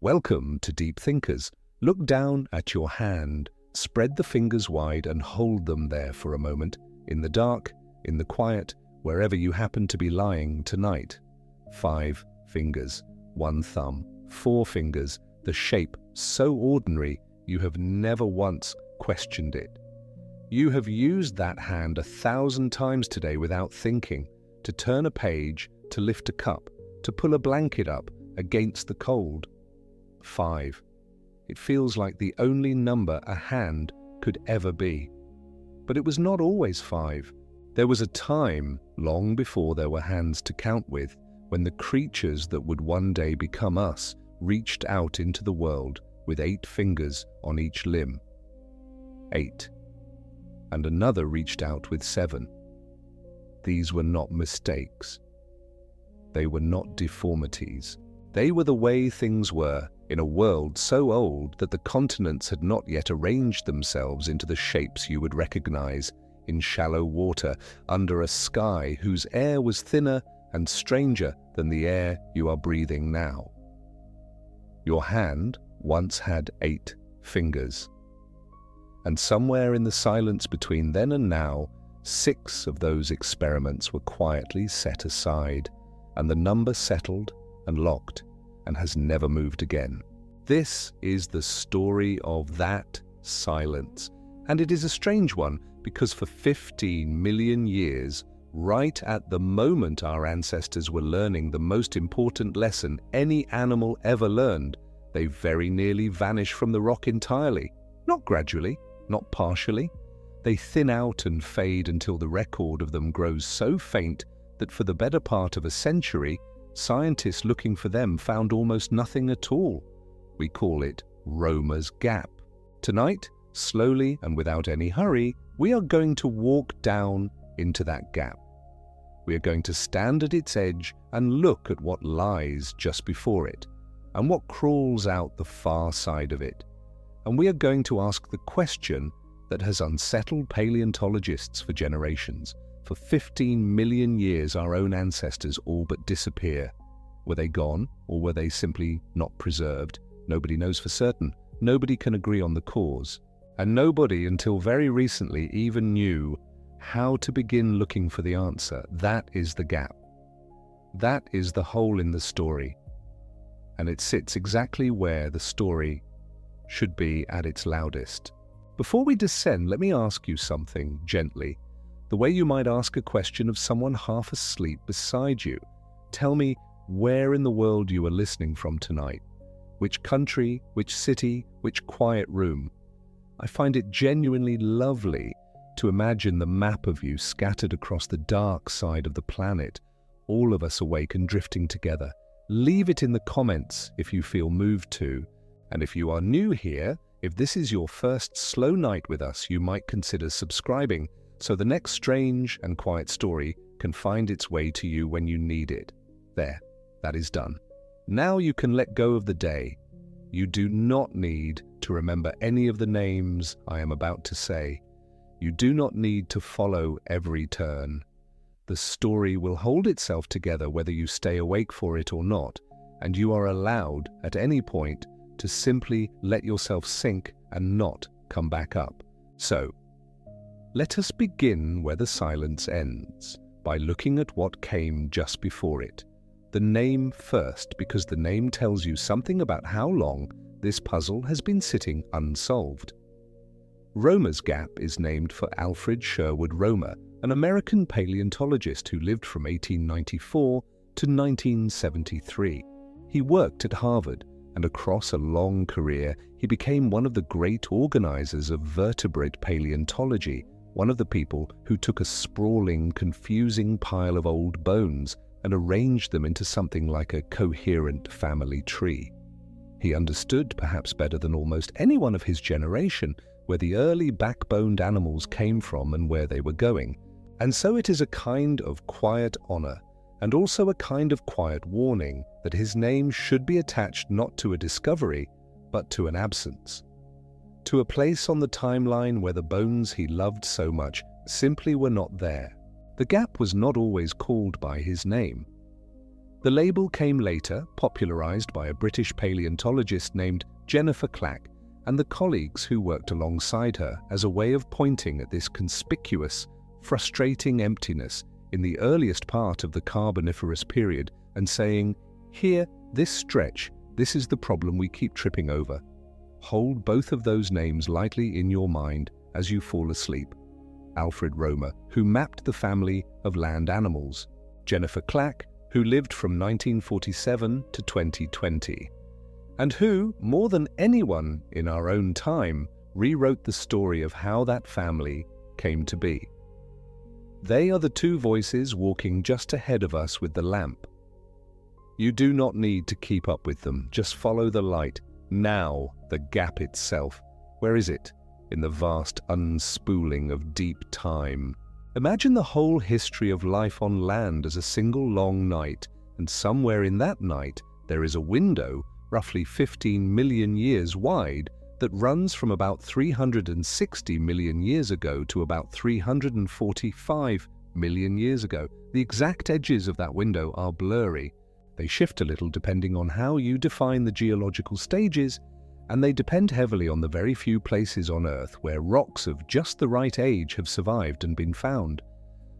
Welcome to Deep Thinkers. Look down at your hand, spread the fingers wide and hold them there for a moment, in the dark, in the quiet, wherever you happen to be lying tonight. 5 fingers, 1 thumb, 4 fingers, the shape so ordinary you have never once questioned it. You have used that hand 1,000 times today without thinking, to turn a page, to lift a cup, to pull a blanket up against the cold. 5. It feels like the only number a hand could ever be. But it was not always 5. There was a time, long before there were hands to count with, when the creatures that would one day become us reached out into the world with 8 fingers on each limb. 8. And another reached out with 7. These were not mistakes. They were not deformities. They were the way things were in a world so old that the continents had not yet arranged themselves into the shapes you would recognize in shallow water under a sky whose air was thinner and stranger than the air you are breathing now. Your hand once had 8 fingers. And somewhere in the silence between then and now, 6 of those experiments were quietly set aside, and the number settled and locked and has never moved again. This is the story of that silence, and it is a strange one because for 15 million years, right at the moment our ancestors were learning the most important lesson any animal ever learned, they very nearly vanish from the rock entirely. Not gradually, not partially. They thin out and fade until the record of them grows so faint that for the better part of a century, scientists looking for them found almost nothing at all. We call it Romer's Gap. Tonight, slowly and without any hurry, we are going to walk down into that gap. We are going to stand at its edge and look at what lies just before it, and what crawls out the far side of it. And we are going to ask the question that has unsettled paleontologists for generations. For 15 million years, our own ancestors all but disappear. Were they gone, or were they simply not preserved? Nobody knows for certain. Nobody can agree on the cause. And nobody, until very recently, even knew how to begin looking for the answer. That is the gap. That is the hole in the story. And it sits exactly where the story should be at its loudest. Before we descend, let me ask you something gently, the way you might ask a question of someone half asleep beside you. Tell me where in the world you are listening from tonight. Which country, which city, which quiet room. I find it genuinely lovely to imagine the map of you scattered across the dark side of the planet, all of us awake and drifting together. Leave it in the comments if you feel moved to. And if you are new here, if this is your first slow night with us, you might consider subscribing so the next strange and quiet story can find its way to you when you need it. There, that is done. Now you can let go of the day. You do not need to remember any of the names I am about to say. You do not need to follow every turn. The story will hold itself together whether you stay awake for it or not, and you are allowed at any point to simply let yourself sink and not come back up. So, let us begin where the silence ends, by looking at what came just before it. The name first, because the name tells you something about how long this puzzle has been sitting unsolved. Romer's Gap is named for Alfred Sherwood Romer, an American paleontologist who lived from 1894 to 1973. He worked at Harvard, and across a long career, he became one of the great organizers of vertebrate paleontology, one of the people who took a sprawling, confusing pile of old bones and arranged them into something like a coherent family tree. He understood, perhaps better than almost anyone of his generation, where the early backboned animals came from and where they were going. And so it is a kind of quiet honor, and also a kind of quiet warning, that his name should be attached not to a discovery, but to an absence. To a place on the timeline where the bones he loved so much simply were not there. The gap was not always called by his name. The label came later, popularized by a British paleontologist named Jennifer Clack and the colleagues who worked alongside her as a way of pointing at this conspicuous, frustrating emptiness in the earliest part of the Carboniferous period and saying, "Here, this stretch, this is the problem we keep tripping over." Hold both of those names lightly in your mind as you fall asleep. Alfred Romer, who mapped the family of land animals. Jennifer Clack, who lived from 1947 to 2020. And who, more than anyone in our own time, rewrote the story of how that family came to be. They are the two voices walking just ahead of us with the lamp. You do not need to keep up with them, just follow the light. Now, the gap itself. Where is it? In the vast unspooling of deep time. Imagine the whole history of life on land as a single long night, and somewhere in that night there is a window, roughly 15 million years wide, that runs from about 360 million years ago to about 345 million years ago. The exact edges of that window are blurry. They shift a little depending on how you define the geological stages, and they depend heavily on the very few places on Earth where rocks of just the right age have survived and been found.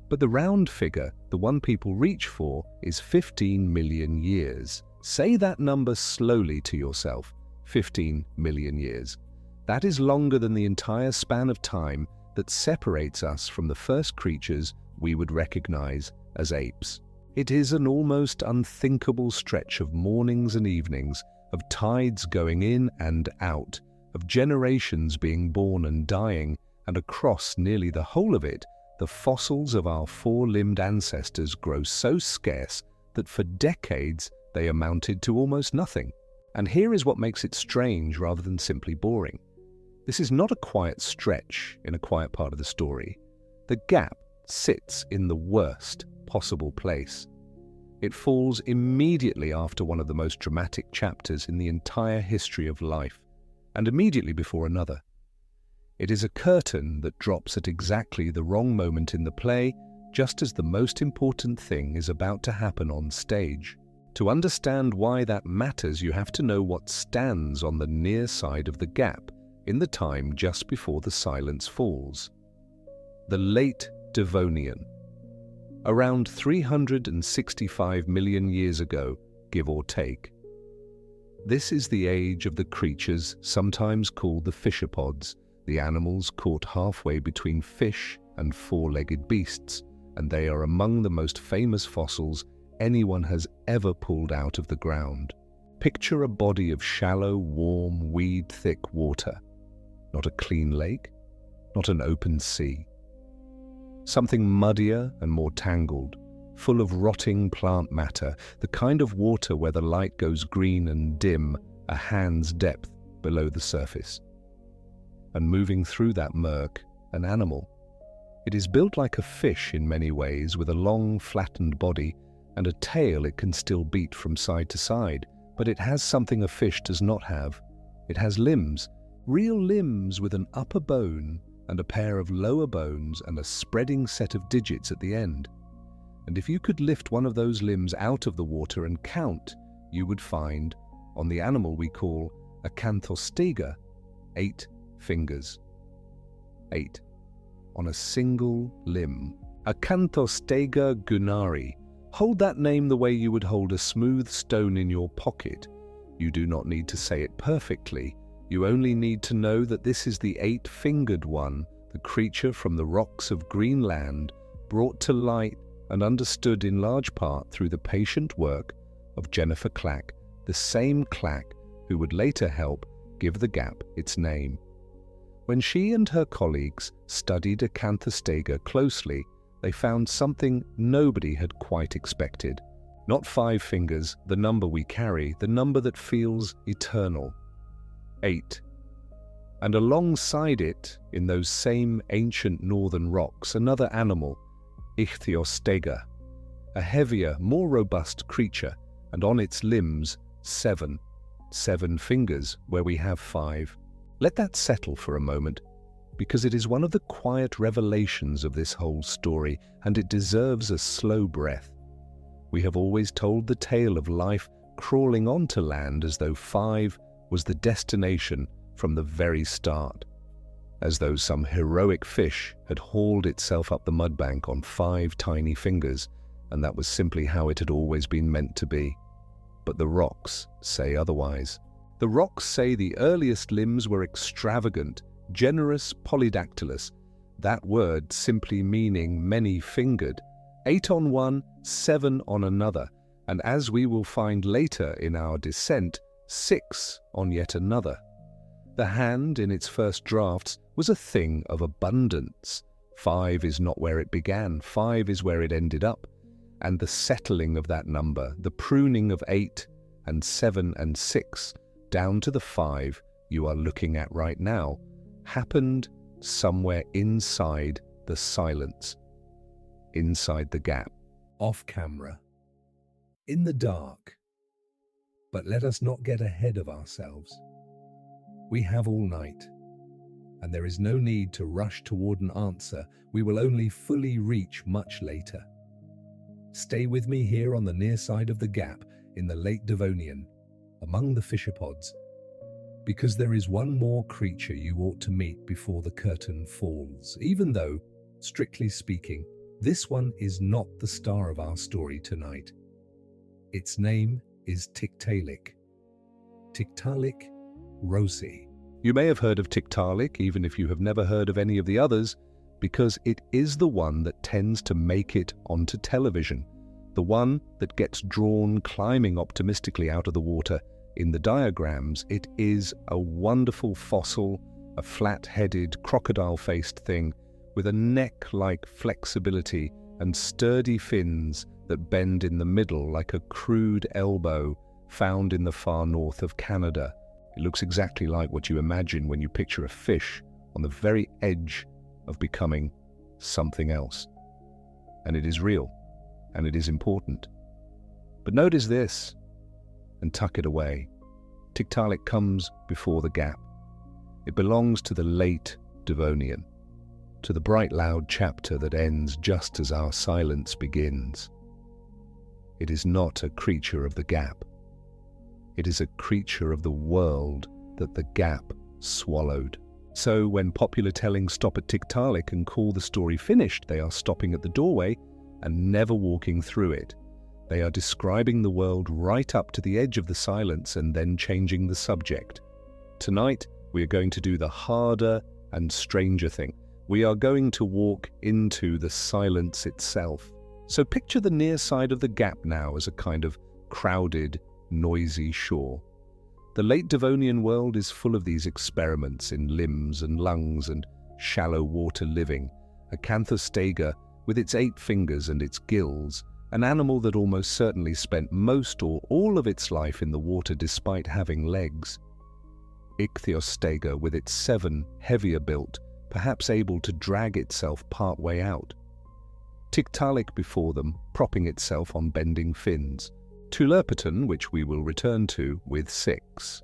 But the round figure, the one people reach for, is 15 million years. Say that number slowly to yourself. 15 million years. That is longer than the entire span of time that separates us from the first creatures we would recognize as apes. It is an almost unthinkable stretch of mornings and evenings, of tides going in and out, of generations being born and dying, and across nearly the whole of it, the fossils of our four-limbed ancestors grow so scarce that for decades they amounted to almost nothing. And here is what makes it strange rather than simply boring. This is not a quiet stretch in a quiet part of the story. The gap sits in the worst possible place. It falls immediately after one of the most dramatic chapters in the entire history of life, and immediately before another. It is a curtain that drops at exactly the wrong moment in the play, just as the most important thing is about to happen on stage. To understand why that matters, you have to know what stands on the near side of the gap in the time just before the silence falls. The late-Devonian. Around 365 million years ago, give or take. This is the age of the creatures sometimes called the fishapods, the animals caught halfway between fish and four-legged beasts, and they are among the most famous fossils anyone has ever pulled out of the ground. Picture a body of shallow, warm, weed-thick water. Not a clean lake, not an open sea. Something muddier and more tangled, full of rotting plant matter, the kind of water where the light goes green and dim a hand's depth below the surface. And moving through that murk, an animal. It is built like a fish in many ways, with a long, flattened body and a tail it can still beat from side to side, but it has something a fish does not have. It has limbs, real limbs with an upper bone and a pair of lower bones and a spreading set of digits at the end. And if you could lift one of those limbs out of the water and count, you would find, on the animal we call Acanthostega, 8 fingers. 8. On a single limb. Acanthostega gunnari. Hold that name the way you would hold a smooth stone in your pocket. You do not need to say it perfectly. You only need to know that this is the 8-fingered one, the creature from the rocks of Greenland, brought to light and understood in large part through the patient work of Jennifer Clack, the same Clack who would later help give the gap its name. When she and her colleagues studied Acanthostega closely, they found something nobody had quite expected. Not 5 fingers, the number we carry, the number that feels eternal. 8. And alongside it, in those same ancient northern rocks, another animal, Acanthostega, a heavier, more robust creature, and on its limbs, 7. 7 fingers, where we have 5. Let that settle for a moment, because it is one of the quiet revelations of this whole story, and it deserves a slow breath. We have always told the tale of life crawling onto land as though 5 was the destination from the very start, as though some heroic fish had hauled itself up the mudbank on 5 tiny fingers, and that was simply how it had always been meant to be. But the rocks say otherwise. The rocks say the earliest limbs were extravagant, generous, polydactylous, that word simply meaning many-fingered, 8 on one, 7 on another, and as we will find later in our descent, 6 on yet another. The hand, in its first drafts, was a thing of abundance. 5 is not where it began, 5 is where it ended up. And the settling of that number, the pruning of 8 and 7 and 6, down to the 5 you are looking at right now, happened somewhere inside the silence, inside the gap. Off camera, in the dark. But let us not get ahead of ourselves. We have all night, and there is no need to rush toward an answer we will only fully reach much later. Stay with me here on the near side of the gap in the late-Devonian, among the fishapods, because there is one more creature you ought to meet before the curtain falls, even though, strictly speaking, this one is not the star of our story tonight. Its name is Tiktaalik. Tiktaalik rosi. You may have heard of Tiktaalik, even if you have never heard of any of the others, because it is the one that tends to make it onto television, the one that gets drawn climbing optimistically out of the water. In the diagrams, it is a wonderful fossil, a flat-headed, crocodile-faced thing with a neck-like flexibility and sturdy fins that bend in the middle like a crude elbow found in the far north of Canada. It looks exactly like what you imagine when you picture a fish on the very edge of becoming something else. And it is real, and it is important. But notice this, and tuck it away. Tiktaalik comes before the gap. It belongs to the late-Devonian, to the bright loud chapter that ends just as our silence begins. It is not a creature of the gap. It is a creature of the world that the gap swallowed. So when popular tellings stop at Tiktaalik and call the story finished, they are stopping at the doorway and never walking through it. They are describing the world right up to the edge of the silence and then changing the subject. Tonight, we are going to do the harder and stranger thing. We are going to walk into the silence itself. So picture the near side of the gap now as a kind of crowded, noisy shore. The late-Devonian world is full of these experiments in limbs and lungs and shallow water living. Acanthostega, with its 8 fingers and its gills, an animal that almost certainly spent most or all of its life in the water despite having legs. Acanthostega, with its 7, heavier built, perhaps able to drag itself part way out. Tiktaalik before them, propping itself on bending fins. Tulerpaton, which we will return to, with 6.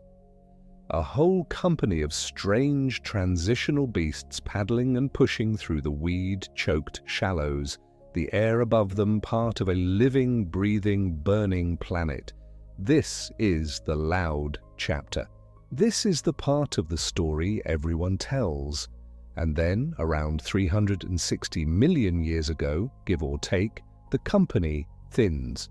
A whole company of strange transitional beasts paddling and pushing through the weed-choked shallows, the air above them part of a living, breathing, burning planet. This is the loud chapter. This is the part of the story everyone tells. And then, around 360 million years ago, give or take, the company thins.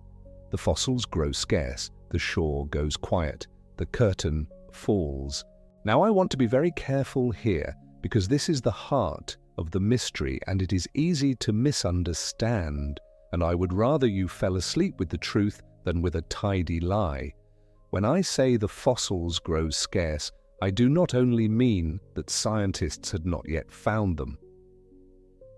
The fossils grow scarce, the shore goes quiet, the curtain falls. Now I want to be very careful here, because this is the heart of the mystery and it is easy to misunderstand, and I would rather you fell asleep with the truth than with a tidy lie. When I say the fossils grow scarce, I do not only mean that scientists had not yet found them.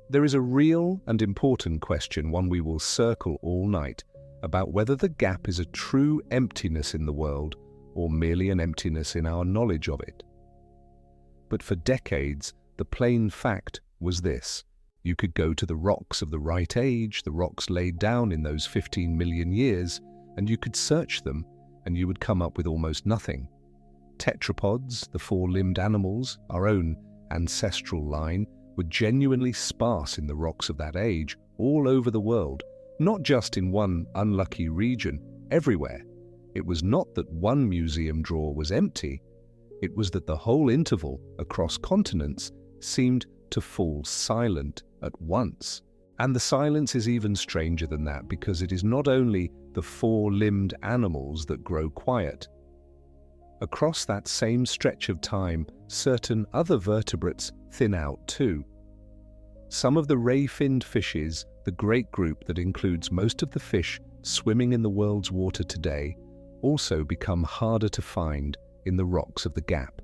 There is a real and important question, one we will circle all night, about whether the gap is a true emptiness in the world or merely an emptiness in our knowledge of it. But for decades, the plain fact was this. You could go to the rocks of the right age, the rocks laid down in those 15 million years, and you could search them, and you would come up with almost nothing. Tetrapods, the 4-limbed animals, our own ancestral line, were genuinely sparse in the rocks of that age, all over the world, Not just in one unlucky region, everywhere. It was not that one museum drawer was empty, it was that the whole interval across continents seemed to fall silent at once. And the silence is even stranger than that, because it is not only the four-limbed animals that grow quiet. Across that same stretch of time, certain other vertebrates thin out too. Some of the ray-finned fishes, the great group that includes most of the fish swimming in the world's water today, also become harder to find in the rocks of the gap.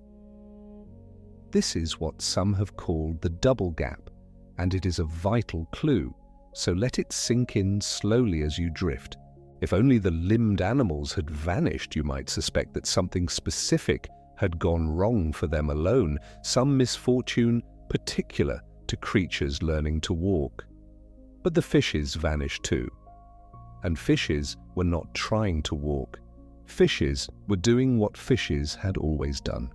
This is what some have called the double gap, and it is a vital clue, so let it sink in slowly as you drift. If only the limbed animals had vanished, you might suspect that something specific had gone wrong for them alone, some misfortune particular to creatures learning to walk. But the fishes vanished too. And fishes were not trying to walk. Fishes were doing what fishes had always done.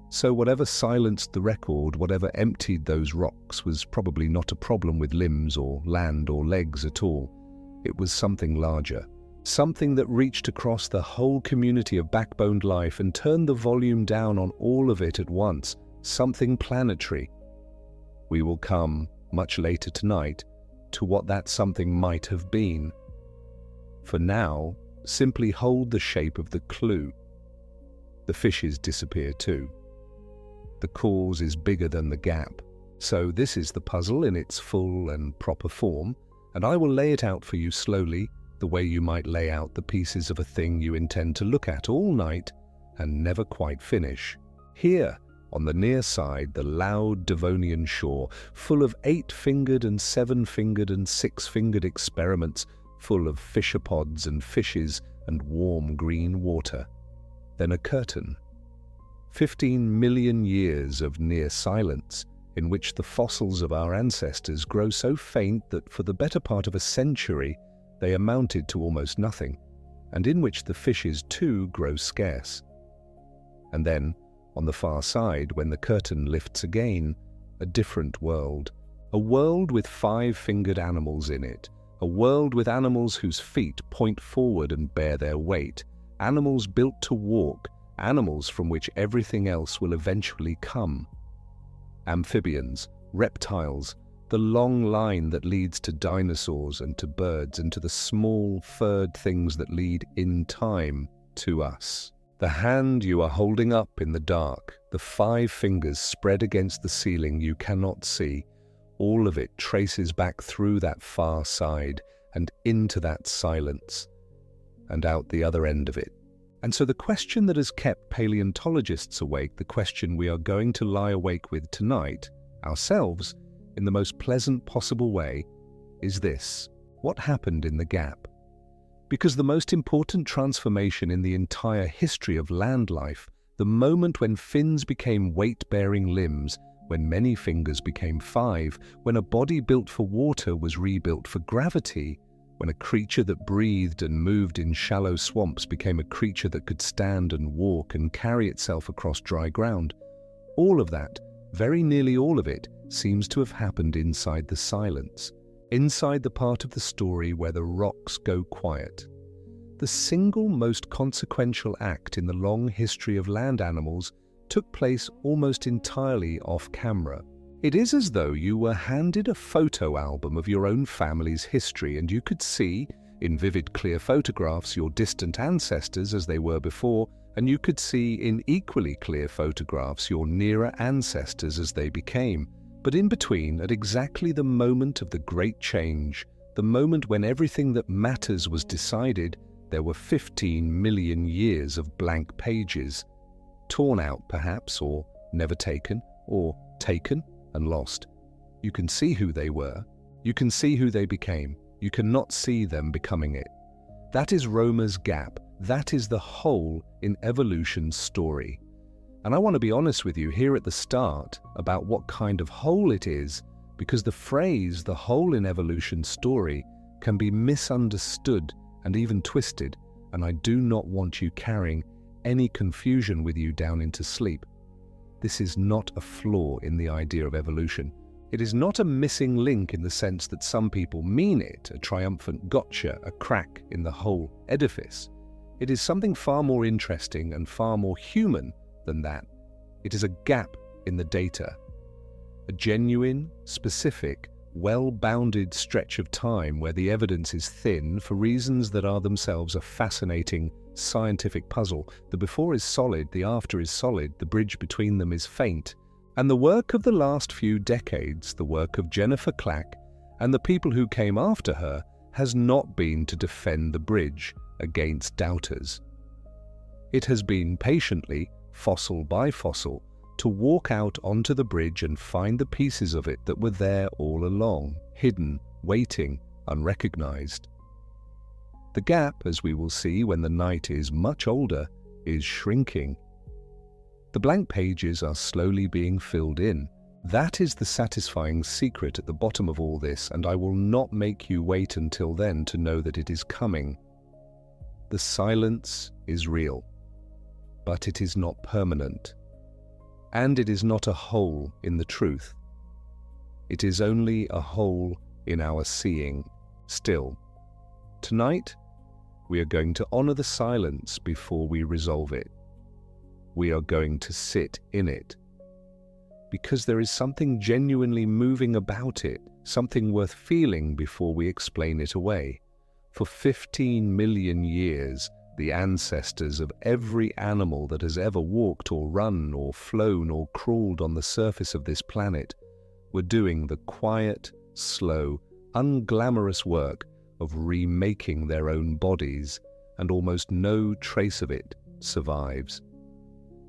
So whatever silenced the record, whatever emptied those rocks, was probably not a problem with limbs or land or legs at all. It was something larger, something that reached across the whole community of backboned life and turned the volume down on all of it at once, something planetary. We will come, much later tonight, to what that something might have been. For now, simply hold the shape of the clue. The fishes disappear too. The cause is bigger than the gap. So this is the puzzle in its full and proper form, and I will lay it out for you slowly, the way you might lay out the pieces of a thing you intend to look at all night and never quite finish. Here, on the near side, the loud Devonian shore, full of 8-fingered and 7-fingered and 6-fingered experiments, full of fishapods and fishes and warm green water. Then a curtain. 15 million years of near silence, in which the fossils of our ancestors grow so faint that for the better part of a century they amounted to almost nothing, and in which the fishes too grow scarce. And then, on the far side, when the curtain lifts again, a different world. A world with 5-fingered animals in it. A world with animals whose feet point forward and bear their weight. Animals built to walk. Animals from which everything else will eventually come. Amphibians, reptiles, the long line that leads to dinosaurs and to birds and to the small furred things that lead in time to us. The hand you are holding up in the dark, the 5 fingers spread against the ceiling you cannot see, all of it traces back through that far side and into that silence, and out the other end of it. And so the question that has kept paleontologists awake, the question we are going to lie awake with tonight, ourselves, in the most pleasant possible way, is this: what happened in the gap? Because the most important transformation in the entire history of land life, the moment when fins became weight-bearing limbs, when many fingers became 5, when a body built for water was rebuilt for gravity, when a creature that breathed and moved in shallow swamps became a creature that could stand and walk and carry itself across dry ground. All of that, very nearly all of it, seems to have happened inside the silence, inside the part of the story where the rocks go quiet. The single most consequential act in the long history of land animals took place almost entirely off camera. It is as though you were handed a photo album of your own family's history, and you could see, in vivid clear photographs, your distant ancestors as they were before, and you could see in equally clear photographs your nearer ancestors as they became. But in between, at exactly the moment of the great change, the moment when everything that matters was decided, there were 15 million years of blank pages, torn out perhaps, or never taken, or taken and lost. You can see who they were. You can see who they became. You cannot see them becoming it. That is Romer's gap. That is the hole in evolution's story. And I want to be honest with you here at the start about what kind of hole it is, because the phrase, the hole in evolution's story, can be misunderstood and even twisted, and I do not want you carrying any confusion with you down into sleep. This is not a flaw in the idea of evolution. It is not a missing link in the sense that some people mean it, a triumphant gotcha, a crack in the whole edifice. It is something far more interesting and far more human than that. It is a gap in the data, a genuine, specific, well-bounded stretch of time where the evidence is thin for reasons that are themselves a fascinating scientific puzzle. The before is solid, the after is solid, the bridge between them is faint. And the work of the last few decades, the work of Jennifer Clack and the people who came after her, has not been to defend the bridge against doubters. It has been patiently, fossil by fossil, to walk out onto the bridge and find the pieces of it that were there all along, hidden, waiting, unrecognized. The gap, as we will see when the night is much older, is shrinking. The blank pages are slowly being filled in. That is the satisfying secret at the bottom of all this, and I will not make you wait until then to know that it is coming. The silence is real, but it is not permanent. And it is not a hole in the truth. It is only a hole in our seeing. Still, tonight, we are going to honor the silence before we resolve it. We are going to sit in it. Because there is something genuinely moving about it, something worth feeling before we explain it away. For 15 million years, the ancestors of every animal that has ever walked or run or flown or crawled on the surface of this planet were doing the quiet, slow, unglamorous work of remaking their own bodies, and almost no trace of it survives.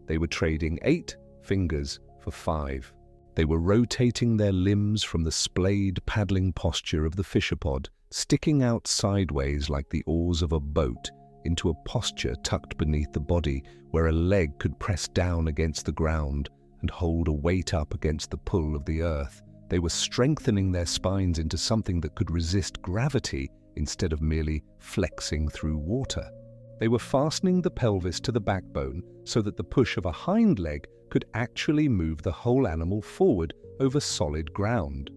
They were trading 8 fingers for 5. They were rotating their limbs from the splayed paddling posture of the fishapod, sticking out sideways like the oars of a boat, into a posture tucked beneath the body where a leg could press down against the ground and hold a weight up against the pull of the earth. They were strengthening their spines into something that could resist gravity instead of merely flexing through water. They were fastening the pelvis to the backbone so that the push of a hind leg could actually move the whole animal forward over solid ground.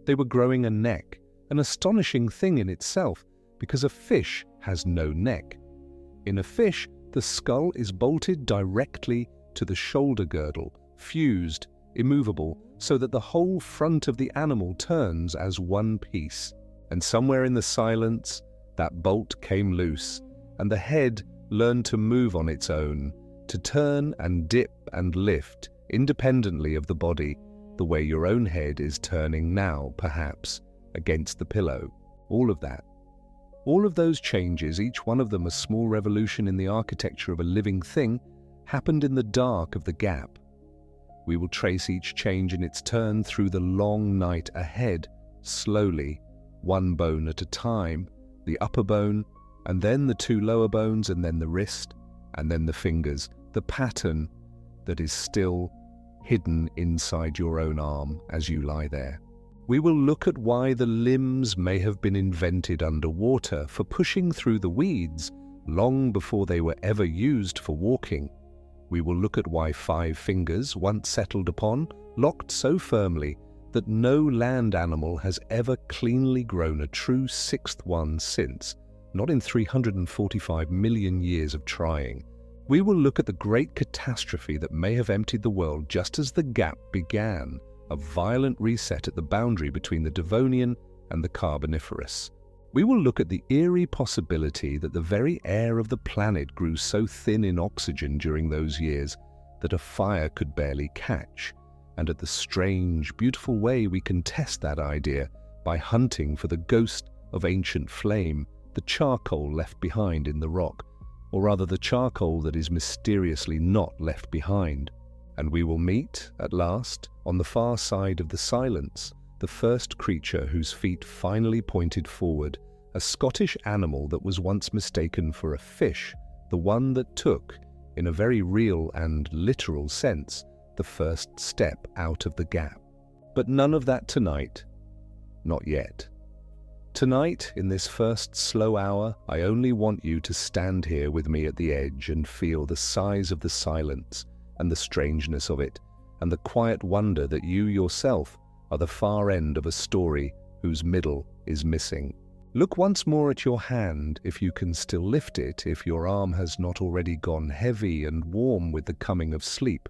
They were growing a neck, an astonishing thing in itself, because a fish has no neck. In a fish, the skull is bolted directly to the shoulder girdle, fused, immovable, so that the whole front of the animal turns as one piece. And somewhere in the silence, that bolt came loose, and the head learned to move on its own, to turn and dip and lift, independently of the body, the way your own head is turning now, perhaps, against the pillow. All of that. All of those changes, each one of them a small revolution in the architecture of a living thing, happened in the dark of the gap. We will trace each change in its turn through the long night ahead, slowly, one bone at a time, the upper bone, and then the 2 lower bones, and then the wrist, and then the fingers, the pattern that is still hidden inside your own arm as you lie there. We will look at why the limbs may have been invented underwater for pushing through the weeds long before they were ever used for walking. We will look at why 5 fingers, once settled upon, locked so firmly that no land animal has ever cleanly grown a true 6th one since, not in 345 million years of trying. We will look at the great catastrophe that may have emptied the world just as the gap began, a violent reset at the boundary between the Devonian and the Carboniferous. We will look at the eerie possibility that the very air of the planet grew so thin in oxygen during those years that a fire could barely catch, and at the strange, beautiful way we can test that idea by hunting for the ghost of ancient flame, the charcoal left behind in the rock, or rather the charcoal that is mysteriously not left behind. And we will meet, at last, on the far side of the silence, the first creature whose feet finally pointed forward, a Scottish animal that was once mistaken for a fish, the one that took, in a very real and literal sense, the first step out of the gap. But none of that tonight. Not yet. Tonight, in this first slow hour, I only want you to stand here with me at the edge and feel the size of the silence, and the strangeness of it, and the quiet wonder that you yourself are the far end of a story whose middle is missing. Look once more at your hand, if you can still lift it, if your arm has not already gone heavy and warm with the coming of sleep.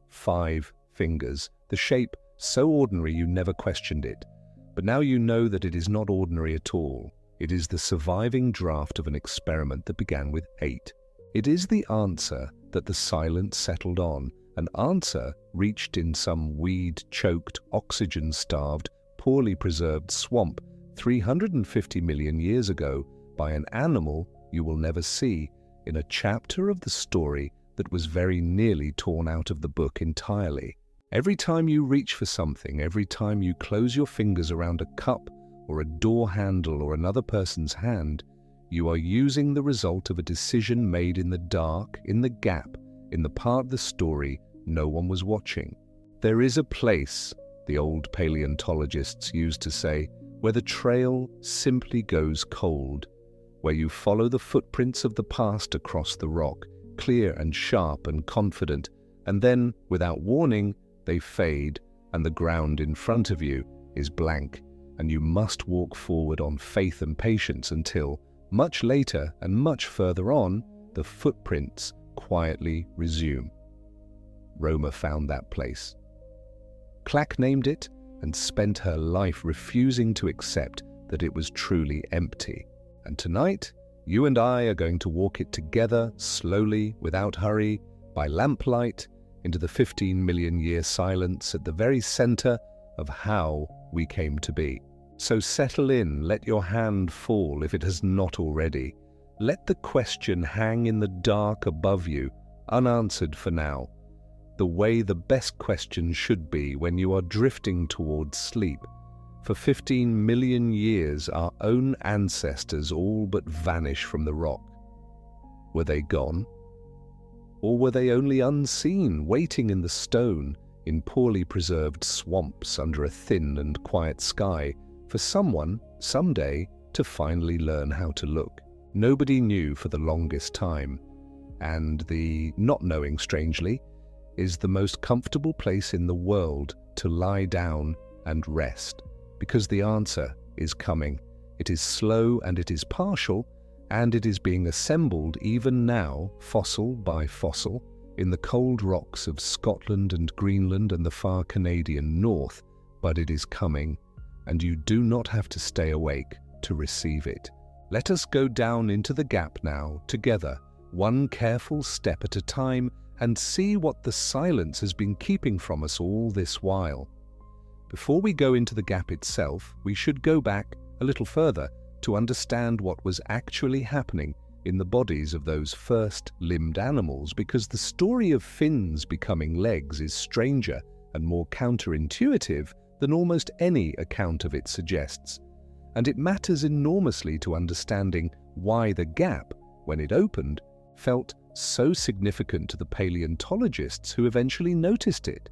5 fingers, the shape so ordinary you never questioned it. But now you know that it is not ordinary at all. It is the surviving draft of an experiment that began with 8. It is the answer that the silence settled on, an answer reached in some weed-choked, oxygen-starved, poorly preserved swamp 350 million years ago by an animal you will never see, in a chapter of the story that was very nearly torn out of the book entirely. Every time you reach for something, every time you close your fingers around a cup or a door handle or another person's hand, you are using the result of a decision made in the dark, in the gap, in the part of the story no one was watching. There is a place, the old paleontologists used to say, where the trail simply goes cold, where you follow the footprints of the past across the rock, clear and sharp and confident, and then, without warning, they fade, and the ground in front of you is blank, and you must walk forward on faith and patience until, much later and much further on, the footprints quietly resume. Roma found that place. Clack named it and spent her life refusing to accept that it was truly empty. And tonight, you and I are going to walk it together, slowly, without hurry, by lamplight, into the 15 million year silence at the very center of how we came to be. So settle in, let your hand fall if it has not already. Let the question hang in the dark above you, unanswered for now, the way the best question should be when you are drifting towards sleep. For 15 million years, our own ancestors all but vanished from the rock. Were they gone? Or were they only unseen, waiting in the stone, in poorly preserved swamps under a thin and quiet sky, for someone, someday, to finally learn how to look? Nobody knew for the longest time, and the not knowing, strangely, is the most comfortable place in the world to lie down and rest, because the answer is coming. It is slow and it is partial, and it is being assembled even now, fossil by fossil, in the cold rocks of Scotland and Greenland and the far Canadian north, but it is coming, and you do not have to stay awake to receive it. Let us go down into the gap now, together, one careful step at a time, and see what the silence has been keeping from us all this while. Before we go into the gap itself, we should go back a little further to understand what was actually happening in the bodies of those first-limbed animals, because the story of fins becoming legs is stranger and more counterintuitive than almost any account of it suggests. And it matters enormously to understanding why the gap, when it opened, felt so significant to the paleontologists who eventually noticed it.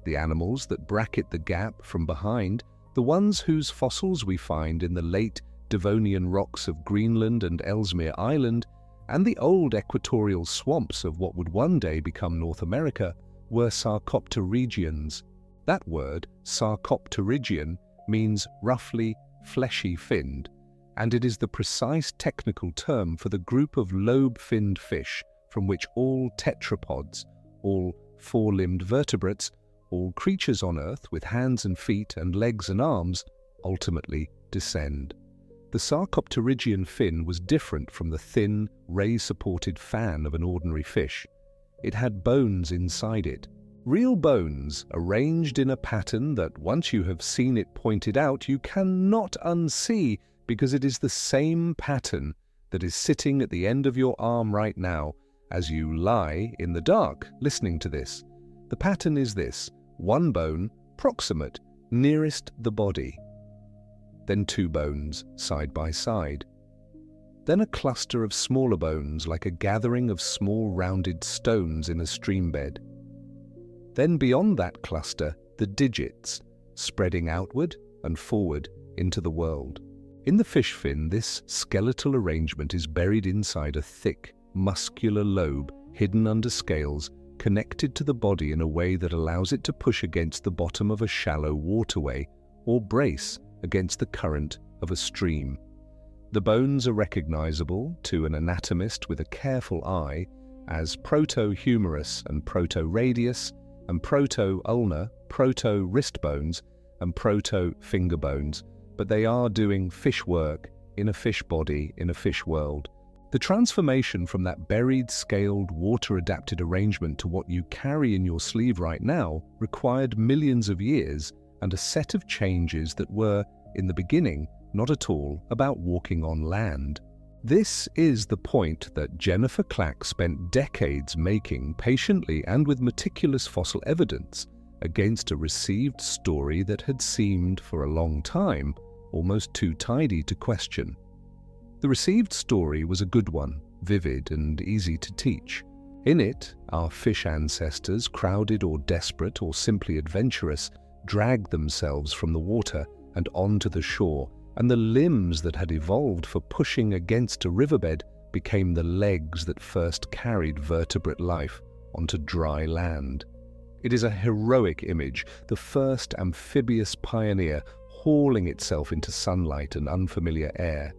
The animals that bracket the gap from behind, the ones whose fossils we find in the late-Devonian rocks of Greenland and Ellesmere Island, and the old equatorial swamps of what would one day become North America, were sarcopterygians. That word, sarcopterygian, means roughly fleshy-finned, and it is the precise technical term for the group of lobe-finned fish from which all tetrapods, all four-limbed vertebrates, all creatures on Earth with hands and feet and legs and arms ultimately descend. The sarcopterygian fin was different from the thin, ray-supported fan of an ordinary fish. It had bones inside it, real bones arranged in a pattern that, once you have seen it pointed out, you cannot unsee, because it is the same pattern that is sitting at the end of your arm right now as you lie in the dark listening to this. The pattern is this: one bone, proximate, nearest the body. Then two bones, side by side. Then a cluster of smaller bones, like a gathering of small rounded stones in a stream bed. Then beyond that cluster, the digits, spreading outward and forward into the world. In the fish fin, this skeletal arrangement is buried inside a thick, muscular lobe hidden under scales connected to the body in a way that allows it to push against the bottom of a shallow waterway or brace against the current of a stream. The bones are recognizable to an anatomist with a careful eye as proto-humerus and proto-radius and proto-ulnar, proto-wrist bones and proto-finger bones, but they are doing fish work in a fish body in a fish world. The transformation from that buried, scaled, water-adapted arrangement to what you carry in your sleeve right now required millions of years and a set of changes that were, in the beginning, not at all about walking on land. This is the point that Jennifer Clack spent decades making patiently and with meticulous fossil evidence against a received story that had seemed, for a long time, almost too tidy to question. The received story was a good one, vivid and easy to teach. In it, our fish ancestors, crowded or desperate or simply adventurous, dragged themselves from the water and onto the shore, and the limbs that had evolved for pushing against a riverbed became the legs that first carried vertebrate life onto dry land. It is a heroic image, the first amphibious pioneer hauling itself into sunlight and unfamiliar air,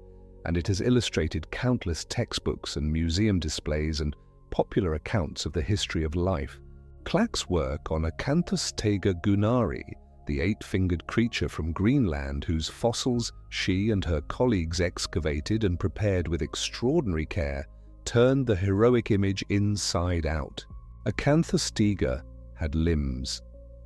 and it has illustrated countless textbooks and museum displays and popular accounts of the history of life. Clack's work on Acanthostega gunnari, the eight-fingered creature from Greenland whose fossils she and her colleagues excavated and prepared with extraordinary care, turned the heroic image inside out. Acanthostega had limbs,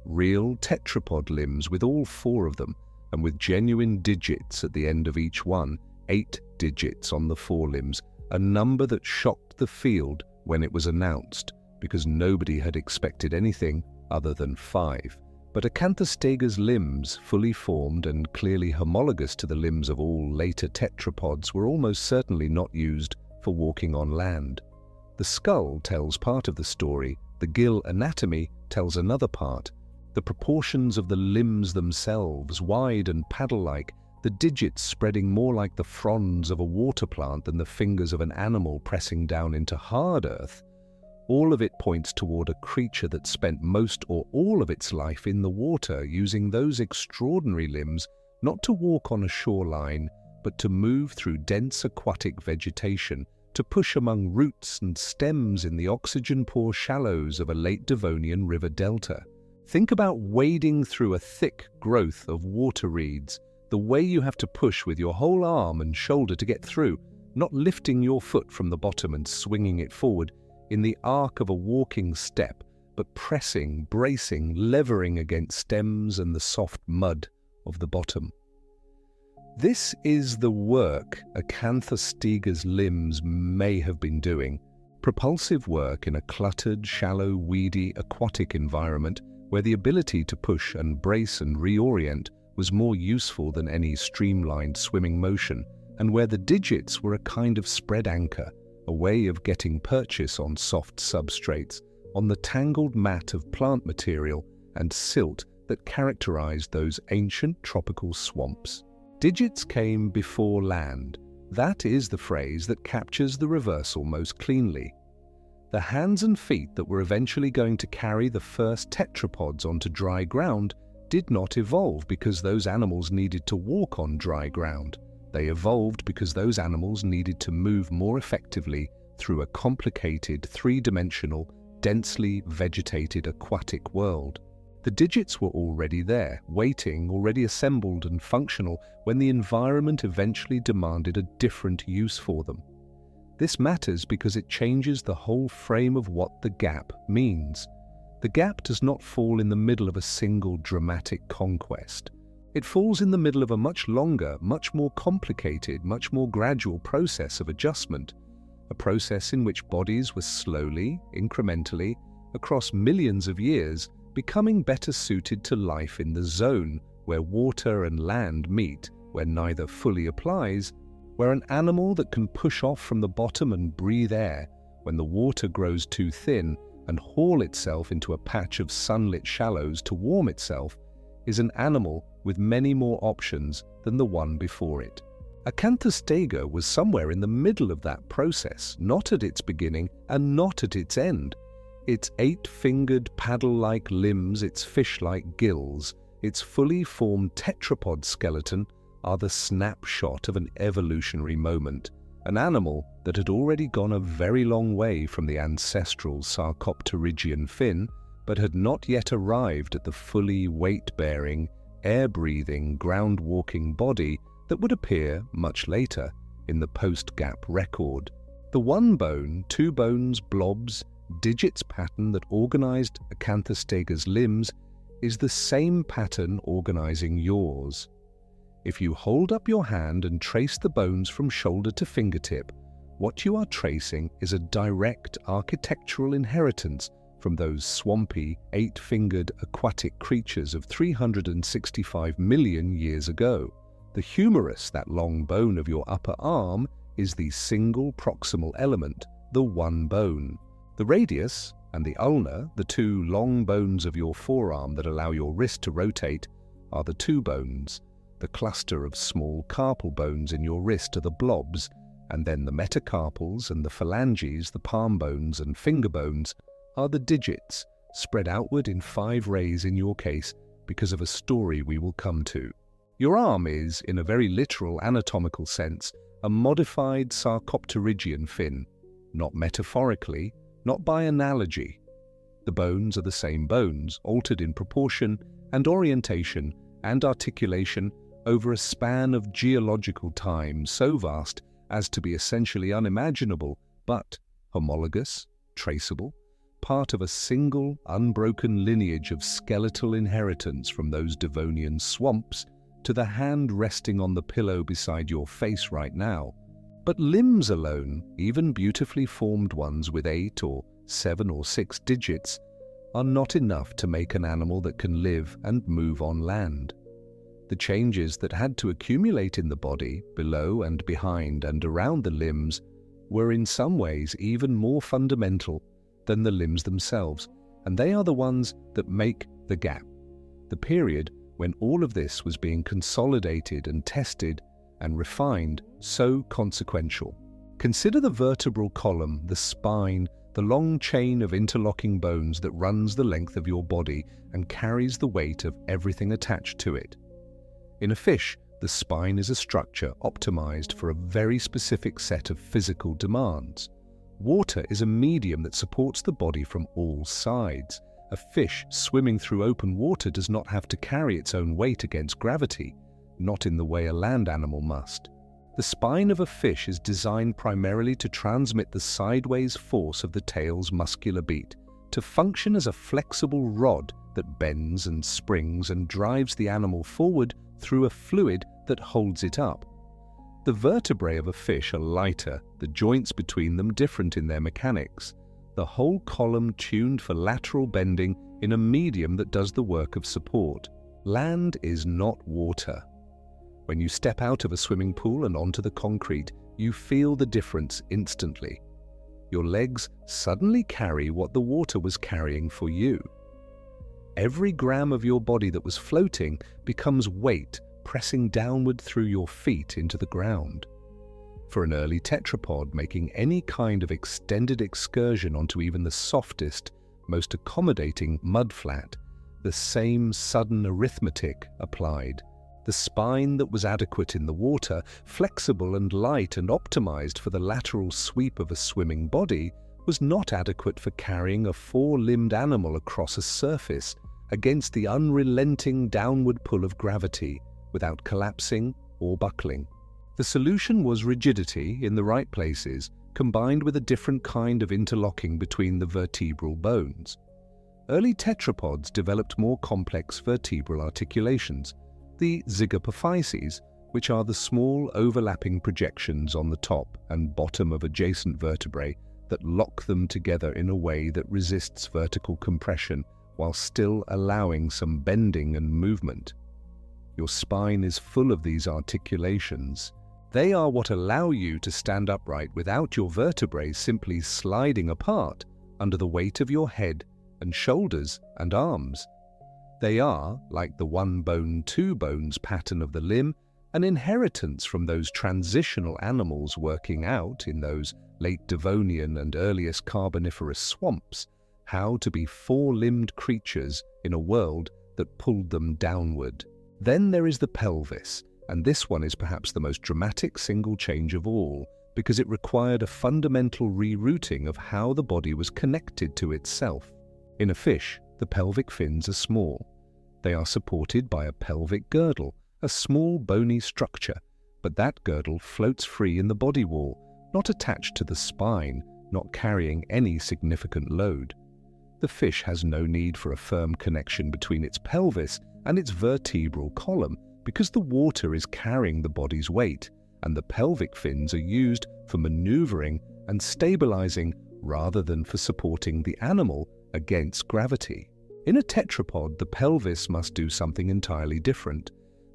real tetrapod limbs with all four of them, and with genuine digits at the end of each one, 8 digits on the forelimbs, a number that shocked the field when it was announced, because nobody had expected anything other than 5. But Acanthostega's limbs, fully formed and clearly homologous to the limbs of all later tetrapods, were almost certainly not used for walking on land. The skull tells part of the story, the gill anatomy tells another part. The proportions of the limbs themselves, wide and paddle-like, the digits spreading more like the fronds of a water plant than the fingers of an animal pressing down into hard earth, all of it points toward a creature that spent most or all of its life in the water, using those extraordinary limbs not to walk on a shoreline, but to move through dense aquatic vegetation, to push among roots and stems in the oxygen-poor shallows of a late-Devonian river delta. Think about wading through a thick growth of water reeds, the way you have to push with your whole arm and shoulder to get through, not lifting your foot from the bottom and swinging it forward in the arc of a walking step, but pressing, bracing, levering against stems and the soft mud of the bottom. This is the work Acanthostega's limbs may have been doing, propulsive work in a cluttered, shallow, weedy, aquatic environment where the ability to push and brace and reorient was more useful than any streamlined swimming motion, and where the digits were a kind of spread anchor, a way of getting purchase on soft substrates, on the tangled mat of plant material and silt that characterized those ancient tropical swamps. Digits came before land. That is the phrase that captures the reversal most cleanly. The hands and feet that were eventually going to carry the first tetrapods onto dry ground did not evolve because those animals needed to walk on dry ground. They evolved because those animals needed to move more effectively through a complicated, three-dimensional, densely vegetated aquatic world. The digits were already there, waiting, already assembled and functional when the environment eventually demanded a different use for them. This matters because it changes the whole frame of what the gap means. The gap does not fall in the middle of a single dramatic conquest. It falls in the middle of a much longer, much more complicated, much more gradual process of adjustment, a process in which bodies were slowly, incrementally, across millions of years, becoming better suited to life in the zone where water and land meet, where neither fully applies, where an animal that can push off from the bottom and breathe air when the water grows too thin and haul itself into a patch of sunlit shallows to warm itself, is an animal with many more options than the one before it. Acanthostega was somewhere in the middle of that process, not at its beginning and not at its end. Its 8-fingered paddle-like limbs, its fish-like gills, its fully formed tetrapod skeleton are the snapshot of an evolutionary moment, an animal that had already gone a very long way from the ancestral Tournaisian fin, but had not yet arrived at the fully weight-bearing, air-breathing, ground-walking body that would appear much later in the post-gap record. The one-bone, two-bones, blobs, digits pattern that organized Acanthostega's limbs is the same pattern organizing yours. If you hold up your hand and trace the bones from shoulder to fingertip, what you are tracing is a direct architectural inheritance from those swampy, 8-fingered aquatic creatures of 365 million years ago. The humerus, that long bone of your upper arm, is the single proximal element, the one bone. The radius and the ulna, the two long bones of your forearm that allow your wrist to rotate, are the two bones. The cluster of small carpal bones in your wrist are the blobs, and then the metacarpals and the phalanges, the palm bones and finger bones, are the digits, spread outward in 5 rays in your case because of a story we will come to. Your arm is, in a very literal anatomical sense, a modified Sarcopterygian fin, not metaphorically, not by analogy. The bones are the same bones, altered in proportion and orientation and articulation over a span of geological time so vast as to be essentially unimaginable, but homologous, traceable, part of a single, unbroken lineage of skeletal inheritance from those Devonian swamps to the hand resting on the pillow beside your face right now. But limbs alone, even beautifully formed ones with 8 or 7 or 6 digits, are not enough to make an animal that can live and move on land. The changes that had to accumulate in the body, below and behind and around the limbs, were in some ways even more fundamental than the limbs themselves, and they are the ones that make the gap, the period when all of this was being consolidated and tested and refined, so consequential. Consider the vertebral column, the spine, the long chain of interlocking bones that runs the length of your body and carries the weight of everything attached to it. In a fish, the spine is a structure optimized for a very specific set of physical demands. Water is a medium that supports the body from all sides. A fish swimming through open water does not have to carry its own weight against gravity, not in the way a land animal must. The spine of a fish is designed primarily to transmit the sideways force of the tail's muscular beat, to function as a flexible rod that bends and springs and drives the animal forward through a fluid that holds it up. The vertebrae of a fish are lighter, the joints between them different in their mechanics, the whole column tuned for lateral bending in a medium that does the work of support. Land is not water. When you step out of a swimming pool and onto the concrete, you feel the difference instantly. Your legs suddenly carry what the water was carrying for you. Every gram of your body that was floating becomes weight pressing downward through your feet into the ground. For an early tetrapod making any kind of extended excursion onto even the softest, most accommodating mudflat, the same sudden arithmetic applied. The spine that was adequate in the water, flexible and light and optimized for the lateral sweep of a swimming body, was not adequate for carrying a 4-limbed animal across a surface against the unrelenting downward pull of gravity without collapsing or buckling. The solution was rigidity in the right places, combined with a different kind of interlocking between the vertebral bones. Early tetrapods developed more complex vertebral articulations, the zygapophyses, which are the small overlapping projections on the top and bottom of adjacent vertebrae that lock them together in a way that resists vertical compression while still allowing some bending and movement. Your spine is full of these articulations. They are what allow you to stand upright without your vertebrae simply sliding apart under the weight of your head and shoulders and arms. They are, like the one bone, two bones pattern of the limb, an inheritance from those transitional animals working out in those late-Devonian and earliest Carboniferous swamps, how to be four-limbed creatures in a world that pulled them downward. Then there is the pelvis, and this one is perhaps the most dramatic single change of all, because it required a fundamental rerouting of how the body was connected to itself. In a fish, the pelvic fins are small. They are supported by a pelvic girdle, a small bony structure, but that girdle floats free in the body wall, not attached to the spine, not carrying any significant load. The fish has no need for a firm connection between its pelvis and its vertebral column because the water is carrying the body's weight, and the pelvic fins are used for maneuvering and stabilizing rather than for supporting the animal against gravity. In a tetrapod, the pelvis must do something entirely different.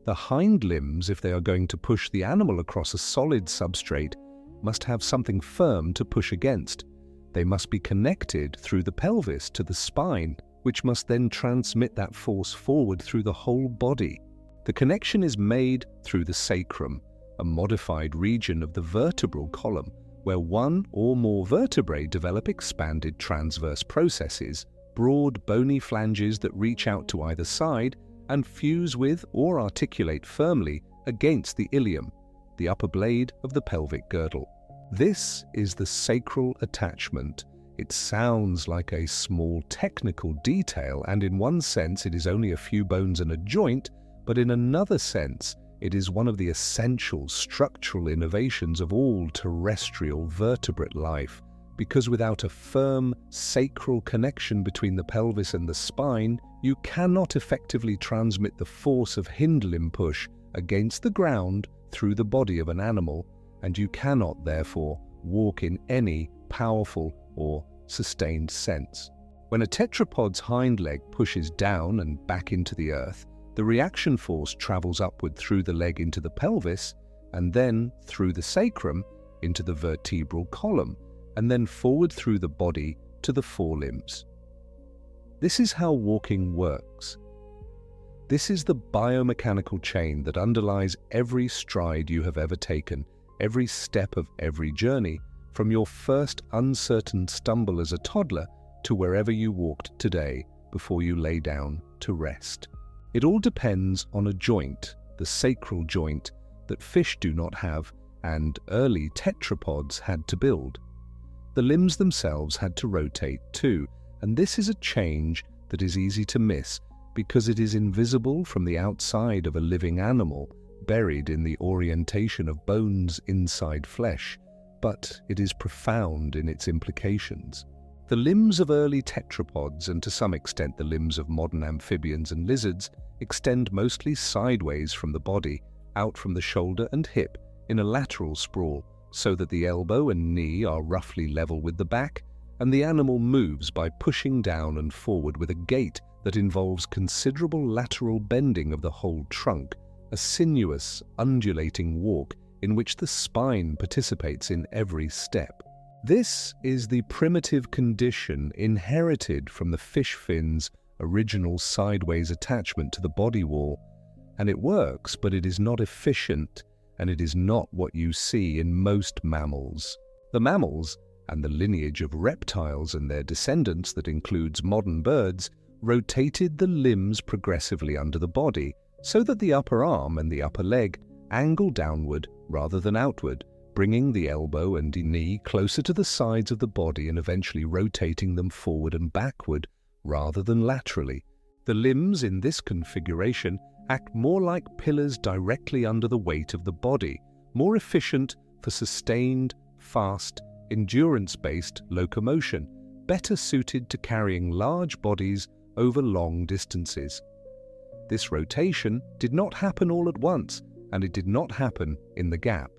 The hind limbs, if they are going to push the animal across a solid substrate, must have something firm to push against. They must be connected through the pelvis to the spine, which must then transmit that force forward through the whole body. The connection is made through the sacrum, a modified region of the vertebral column, where one or more vertebrae develop expanded transverse processes, broad bony flanges that reach out to either side and fuse with or articulate firmly against the ilium, the upper blade of the pelvic girdle. This is the sacral attachment. It sounds like a small technical detail, and in one sense it is only a few bones and a joint, but in another sense it is one of the essential structural innovations of all terrestrial vertebrate life, because without a firm sacral connection between the pelvis and the spine, you cannot effectively transmit the force of hind limb push against the ground through the body of an animal, and you cannot, therefore, walk in any powerful or sustained sense. When a tetrapod's hind leg pushes down and back into the earth, the reaction force travels upward through the leg into the pelvis, and then through the sacrum into the vertebral column, and then forward through the body to the forelimbs. This is how walking works. This is the biomechanical chain that underlies every stride you have ever taken, every step of every journey, from your first uncertain stumble as a toddler to wherever you walked today before you lay down to rest. It all depends on a joint, the sacral joint, that fish do not have and early tetrapods had to build. The limbs themselves had to rotate too, and this is a change that is easy to miss because it is invisible from the outside of a living animal, buried in the orientation of bones inside flesh, but it is profound in its implications. The limbs of early tetrapods, and to some extent the limbs of modern amphibians and lizards, extend mostly sideways from the body, out from the shoulder and hip in a lateral sprawl, so that the elbow and knee are roughly level with the back, and the animal moves by pushing down and forward with a gait that involves considerable lateral bending of the whole trunk, a sinuous, undulating walk in which the spine participates in every step. This is the primitive condition inherited from the fish fin's original sideways attachment to the body wall, and it works, but it is not efficient, and it is not what you see in most mammals. The mammals, and the lineage of reptiles and their descendants that includes modern birds, rotated the limbs progressively under the body, so that the upper arm and the upper leg angle downward rather than outward, bringing the elbow and knee closer to the sides of the body and eventually rotating them forward and backward rather than laterally. The limbs in this configuration act more like pillars directly under the weight of the body, more efficient for sustained, fast, endurance-based locomotion, better suited to carrying large bodies over long distances. This rotation did not happen all at once, and it did not happen in the gap.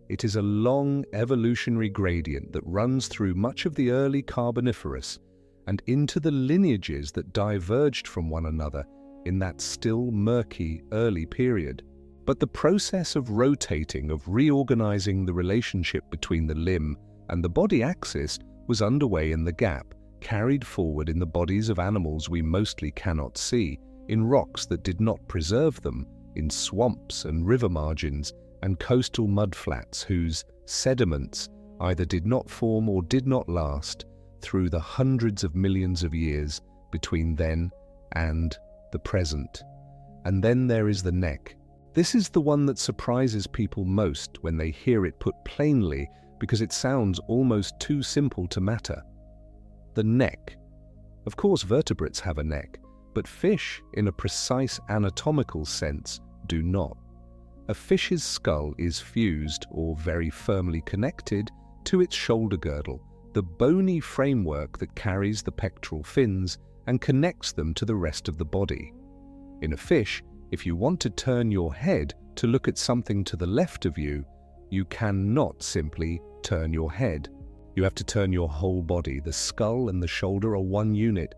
It is a long evolutionary gradient that runs through much of the early Carboniferous and into the lineages that diverged from one another in that still murky early period. But the process of rotating, of reorganizing the relationship between the limb and the body axis was underway in the gap, carried forward in the bodies of animals we mostly cannot see, in rocks that did not preserve them, in swamps and river margins and coastal mudflats whose sediments either did not form or did not last, through the hundreds of millions of years between then and the present. And then there is the neck. This is the one that surprises people most when they hear it put plainly, because it sounds almost too simple to matter. The neck. Of course, vertebrates have a neck, but fish, in a precise anatomical sense, do not. A fish's skull is fused, or very firmly connected, to its shoulder girdle, the bony framework that carries the pectoral fins and connects them to the rest of the body. In a fish, if you want to turn your head to look at something to the left of you, you cannot simply turn your head. You have to turn your whole body. The skull and the shoulder are one unit.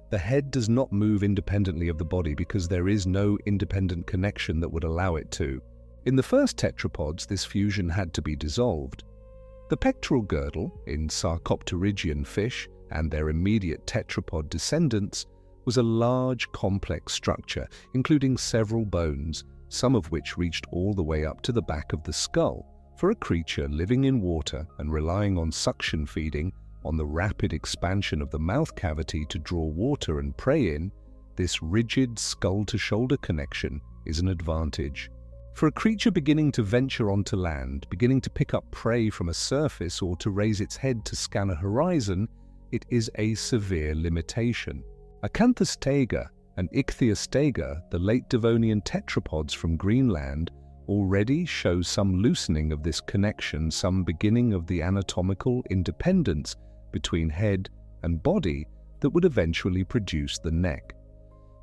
The head does not move independently of the body because there is no independent connection that would allow it to. In the first tetrapods, this fusion had to be dissolved. The pectoral girdle, in Tournaisian fish and their immediate tetrapod descendants, was a large, complex structure, including several bones, some of which reached all the way up to the back of the skull. For a creature living in water and relying on suction feeding, on the rapid expansion of the mouth cavity to draw water and prey in, this rigid skull-to-shoulder connection is an advantage. For a creature beginning to venture onto land, beginning to pick up prey from a surface or to raise its head to scan a horizon, it is a severe limitation. Acanthostega and Acanthostega, the late-Devonian tetrapods from Greenland, already show some loosening of this connection, some beginning of the anatomical independence between head and body that would eventually produce the neck.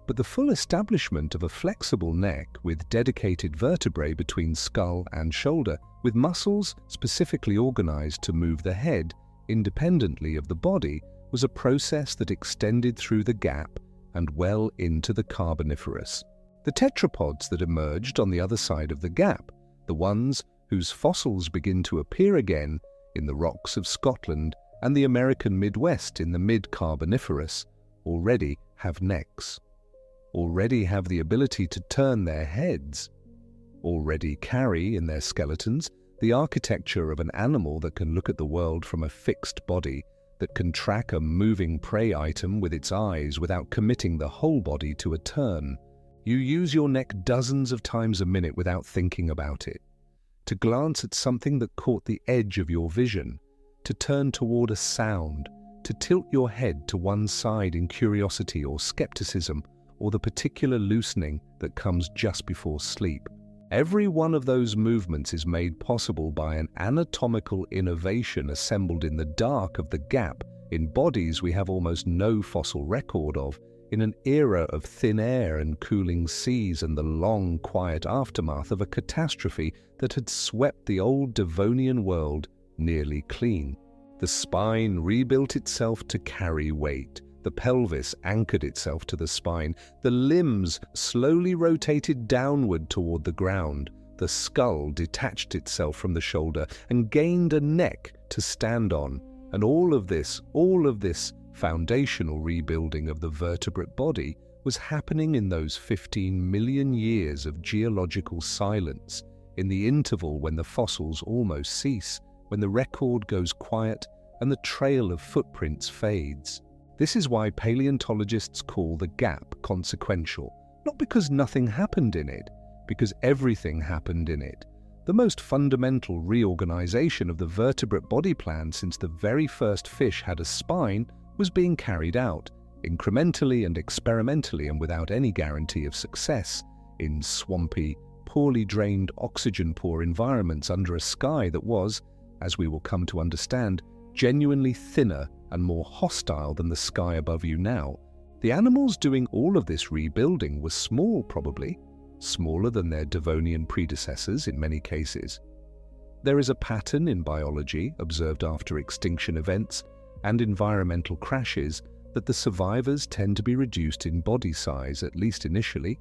But the full establishment of a flexible neck with dedicated vertebrae between skull and shoulder, with muscles specifically organized to move the head independently of the body, was a process that extended through the gap and well into the Carboniferous. The tetrapods that emerged on the other side of the gap, the ones whose fossils begin to appear again in the rocks of Scotland and the American Midwest in the mid-Carboniferous, already have necks, already have the ability to turn their heads, already carry in their skeletons the architecture of an animal that can look at the world from a fixed body, that can track a moving prey item with its eyes without committing the whole body to a turn. You use your neck dozens of times a minute without thinking about it. To glance at something that caught the edge of your vision, to turn toward a sound, to tilt your head to one side in curiosity or skepticism, or the particular loosening that comes just before sleep. Every one of those movements is made possible by an anatomical innovation assembled in the dark of the gap in bodies we have almost no fossil record of, in an era of thin air and cooling seas and the long, quiet aftermath of a catastrophe that had swept the old Devonian world nearly clean. The spine rebuilt itself to carry weight. The pelvis anchored itself to the spine. The limbs slowly rotated downward toward the ground. The skull detached itself from the shoulder and gained a neck to stand on. And all of this foundational rebuilding of the vertebrate body was happening in those 15 million years of geological silence, in the interval when the fossils almost cease, when the record goes quiet and the trail of footprints fades. This is why paleontologists call the gap consequential, not because nothing happened in it, because everything happened in it. The most fundamental reorganization of the vertebrate body plan since the very first fish had a spine was being carried out, incrementally and experimentally and without any guarantee of success, in swampy, poorly drained, oxygen-poor environments under a sky that was, as we will come to understand, genuinely thinner and more hostile than the sky above you now. The animals doing all of this rebuilding were small, probably, smaller than their Devonian predecessors in many cases. There is a pattern in biology, observed after extinction events and environmental crashes, that the survivors tend to be reduced in body size, at least initially,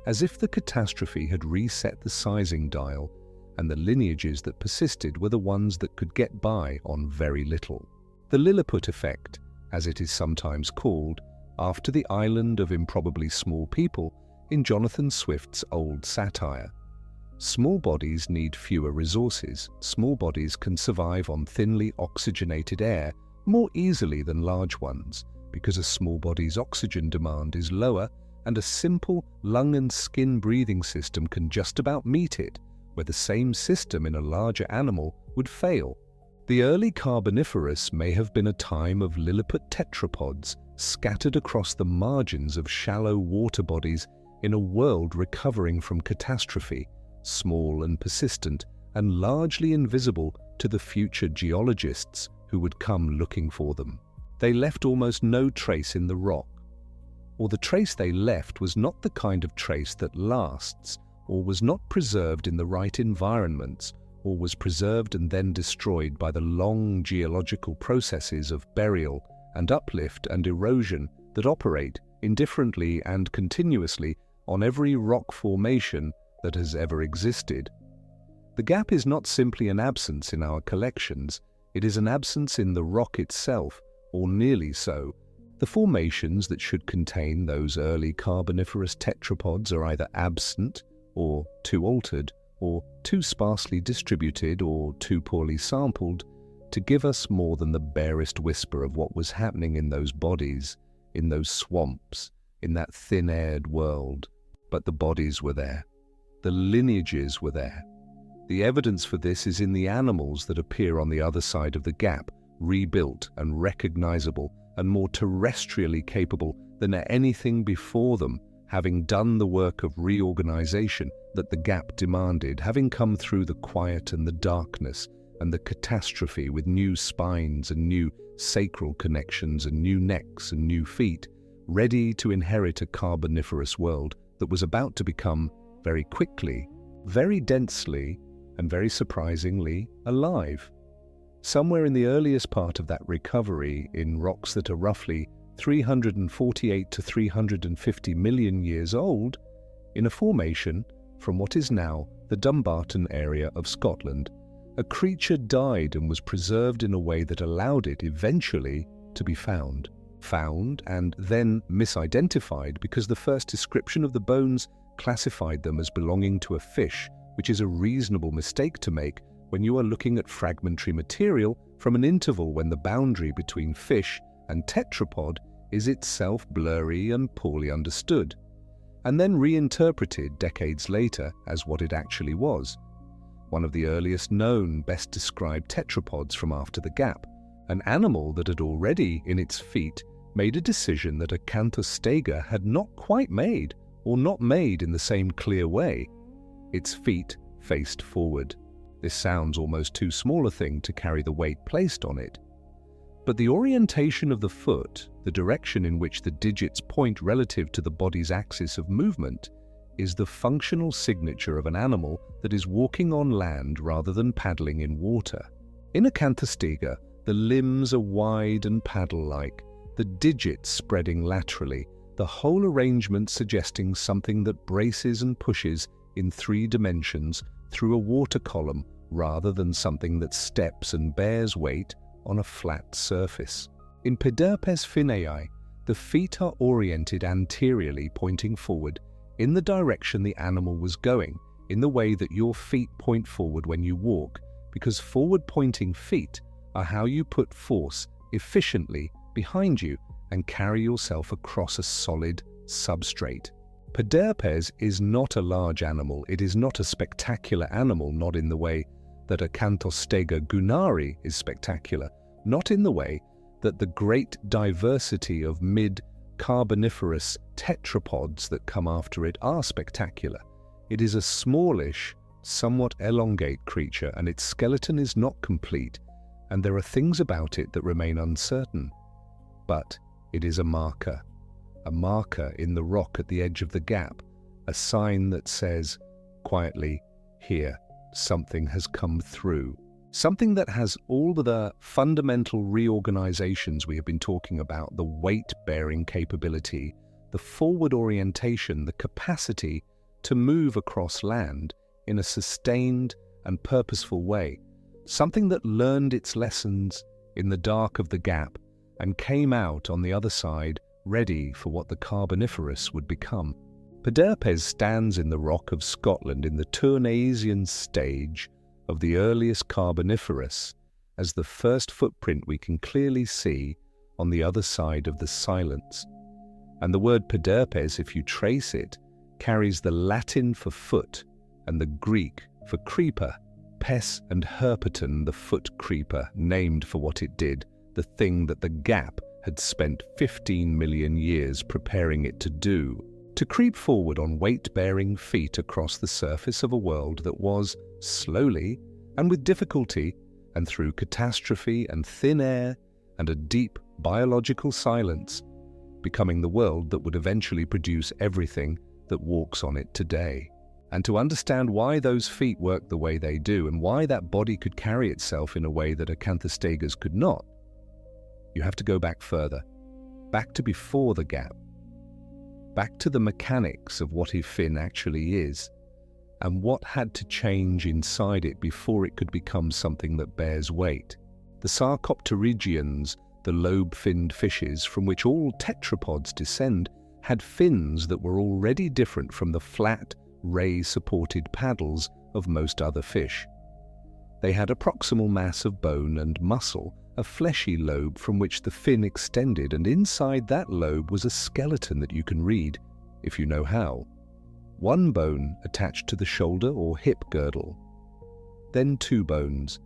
as if the catastrophe had reset the sizing dial, and the lineages that persisted were the ones that could get by on very little. The Lilliput effect, as it is sometimes called, after the island of improbably small people in Jonathan Swift's old satire. Small bodies need fewer resources. Small bodies can survive on thinly oxygenated air more easily than large ones, because a small body's oxygen demand is lower and a simple lung and skin breathing system can just about meet it, where the same system in a larger animal would fail. The early Carboniferous may have been a time of Lilliput tetrapods scattered across the margins of shallow water bodies in a world recovering from catastrophe, small and persistent, and largely invisible to the future geologists who would come looking for them. They left almost no trace in the rock, or the trace they left was not the kind of trace that lasts, or was not preserved in the right environments, or was preserved and then destroyed by the long geological processes of burial and uplift and erosion that operate indifferently and continuously on every rock formation that has ever existed. The gap is not simply an absence in our collections, it is an absence in the rock itself, or nearly so. The formations that should contain those early Carboniferous tetrapods are either absent, or too altered, or too sparsely distributed, or too poorly sampled to give us more than the barest whisper of what was happening in those bodies, in those swamps, in that thin-aired world. But the bodies were there. The lineages were there. The evidence for this is in the animals that appear on the other side of the gap, rebuilt and recognizable and more terrestrially capable than anything before them, having done the work of reorganization that the gap demanded, having come through the quiet and the darkness and the catastrophe with new spines and new sacral connections and new necks and new feet, ready to inherit a Carboniferous world that was about to become, very quickly, very densely, and very surprisingly, alive. Somewhere in the earliest part of that recovery, in rocks that are roughly 348 to 350 million years old, in a formation from what is now the Dumbarton area of Scotland, a creature died and was preserved in a way that allowed it eventually to be found and then misidentified because the first description of the bones classified them as belonging to a fish, which is a reasonable mistake to make when you are looking at fragmentary material from an interval when the boundary between fish and tetrapod is itself blurry and poorly understood, and then reinterpreted decades later as what it actually was. One of the earliest known, best described tetrapods from after the gap, an animal that had already, in its feet, made a decision that Acanthostega had not quite made, or not made in the same clear way. Its feet faced forward. This sounds almost too small a thing to carry the weight placed on it. But the orientation of the foot, the direction in which the digits point relative to the body's axis of movement, is the functional signature of an animal that is walking on land rather than paddling in water. In Acanthostega, the limbs are wide and paddle-like, the digits spreading laterally, the whole arrangement suggesting something that braces and pushes in 3 dimensions through a water column rather than something that steps and bears weight on a flat surface. In Pederpes finei, the feet are oriented anteriorly, pointing forward in the direction the animal was going, in the way that your feet point forward when you walk, because forward-pointing feet are how you put force efficiently behind you and carry yourself across a solid substrate. Pederpes is not a large animal, it is not a spectacular animal, not in the way that Acanthostega gunnari is spectacular, not in the way that the great diversity of mid-Carboniferous tetrapods that come after it are spectacular. It is a smallish, somewhat elongate creature, and its skeleton is not complete, and there are things about it that remain uncertain. But it is a marker in the rock at the edge of the gap, a sign that says, quietly, here, something has come through. Something that has all the fundamental reorganizations we have been talking about, the weight-bearing capability, the forward orientation, the capacity to move across land in a sustained and purposeful way. Something that learned its lessons in the dark of the gap and came out on the other side ready for what the Carboniferous would become. Pederpes stands in the rock of Scotland in the Tournaisian stage of the earliest Carboniferous, as the first footprint we can clearly see on the other side of the silence. And the word pederpes, if you trace it, carries the Latin for foot and the Greek for creeper. Pes and herpeton, the foot creeper, named for what it did, the thing that the gap had spent 15 million years preparing it to do, to creep forward on weight-bearing feet across the surface of a world that was, slowly and with difficulty, and through catastrophe and thin air and a deep biological silence, becoming the world that would eventually produce everything that walks on it today. And to understand why those feet work the way they do and why that body could carry itself in a way that Acanthostegas could not, you have to go back further, back to before the gap, back to the mechanics of what a fin actually is, and what had to change inside it before it could become something that bears weight. The Sarcopterygians, the lobe-finned fishes from which all tetrapods descend, had fins that were already different from the flat, ray-supported paddles of most other fish. They had a proximal mass of bone and muscle, a fleshy lobe from which the fin extended, and inside that lobe was a skeleton that you can read, if you know how. One bone attached to the shoulder or hip girdle, then two bones,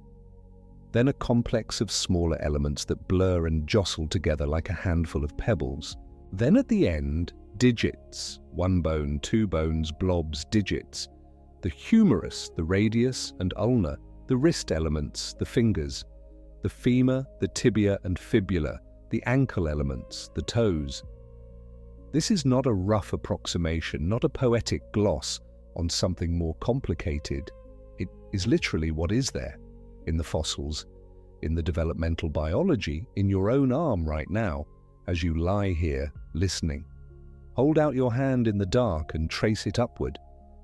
then a complex of smaller elements that blur and jostle together like a handful of pebbles. Then at the end, digits, one bone, two bones, blobs, digits. The humerus, the radius and ulna, the wrist elements, the fingers, the femur, the tibia and fibula, the ankle elements, the toes. This is not a rough approximation, not a poetic gloss on something more complicated. It is literally what is there, in the fossils, in the developmental biology, in your own arm right now, as you lie here listening. Hold out your hand in the dark and trace it upward,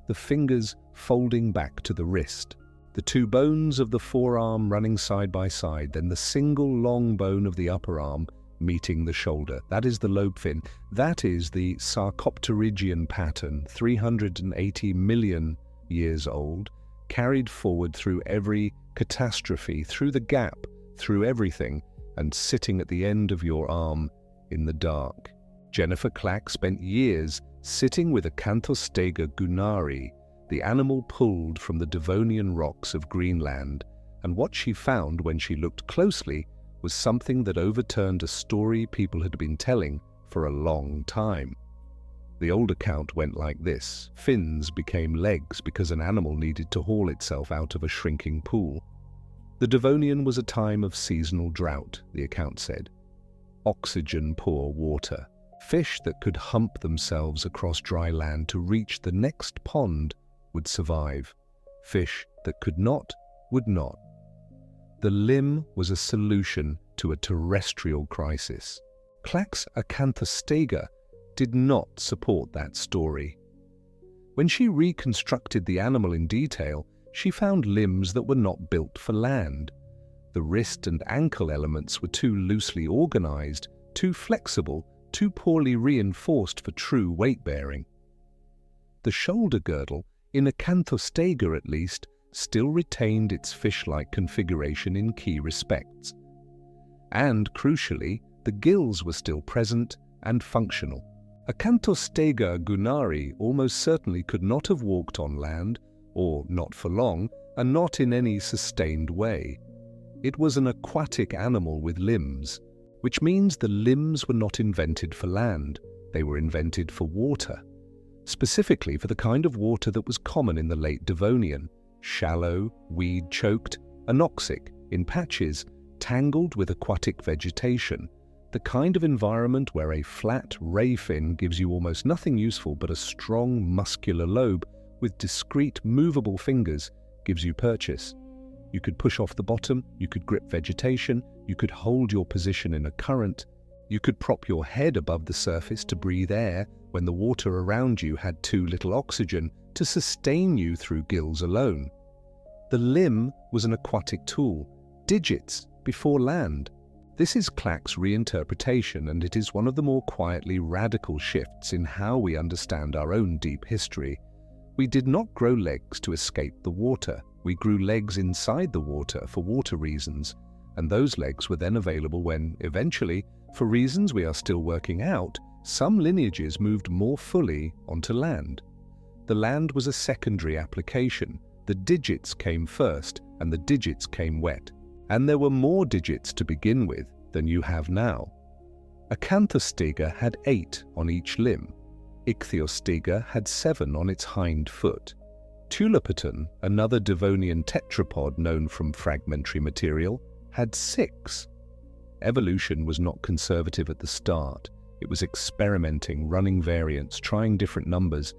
the fingers folding back to the wrist, the two bones of the forearm running side by side, then the single long bone of the upper arm meeting the shoulder. That is the lobe fin. That is the Sarcopterygian pattern, 380 million years old, carried forward through every catastrophe, through the gap, through everything, and sitting at the end of your arm in the dark. Jennifer Clack spent years sitting with Acanthostega gunnari, the animal pulled from the Devonian rocks of Greenland, and what she found when she looked closely was something that overturned a story people had been telling for a long time. The old account went like this: fins became legs because an animal needed to haul itself out of a shrinking pool. The Devonian was a time of seasonal drought, the account said. Oxygen-poor water. Fish that could hump themselves across dry land to reach the next pond would survive. Fish that could not would not. The limb was a solution to a terrestrial crisis. Clack's Acanthostega did not support that story. When she reconstructed the animal in detail, she found limbs that were not built for land. The wrist and ankle elements were too loosely organized, too flexible, too poorly reinforced for true weight-bearing. The shoulder girdle, in Acanthostega at least, still retained its fish-like configuration in key respects. And, crucially, the gills were still present and functional. Acanthostega gunnari almost certainly could not have walked on land, or not for long, and not in any sustained way. It was an aquatic animal with limbs, which means the limbs were not invented for land, they were invented for water. Specifically for the kind of water that was common in the late-Devonian, shallow, weed-choked, anoxic, in patches, tangled with aquatic vegetation, the kind of environment where a flat ray fin gives you almost nothing useful but a strong muscular lobe with discrete movable fingers gives you purchase. You could push off the bottom, you could grip vegetation, you could hold your position in a current, you could prop your head above the surface to breathe air when the water around you had too little oxygen to sustain you through gills alone. The limb was an aquatic tool, digits before land. This is Clack's reinterpretation, and it is one of the more quietly radical shifts in how we understand our own deep history. We did not grow legs to escape the water. We grew legs inside the water for water reasons, and those legs were then available when, eventually, for reasons we are still working out, some lineages moved more fully onto land. The land was a secondary application. The digits came first, and the digits came wet. And there were more digits to begin with than you have now. Acanthostega had 8 on each limb. Ichthyostega had 7 on its hind foot. Tulipaton, another Devonian tetrapod known from fragmentary material, had 6. Evolution was not conservative at the start. It was experimenting, running variants, trying different numbers,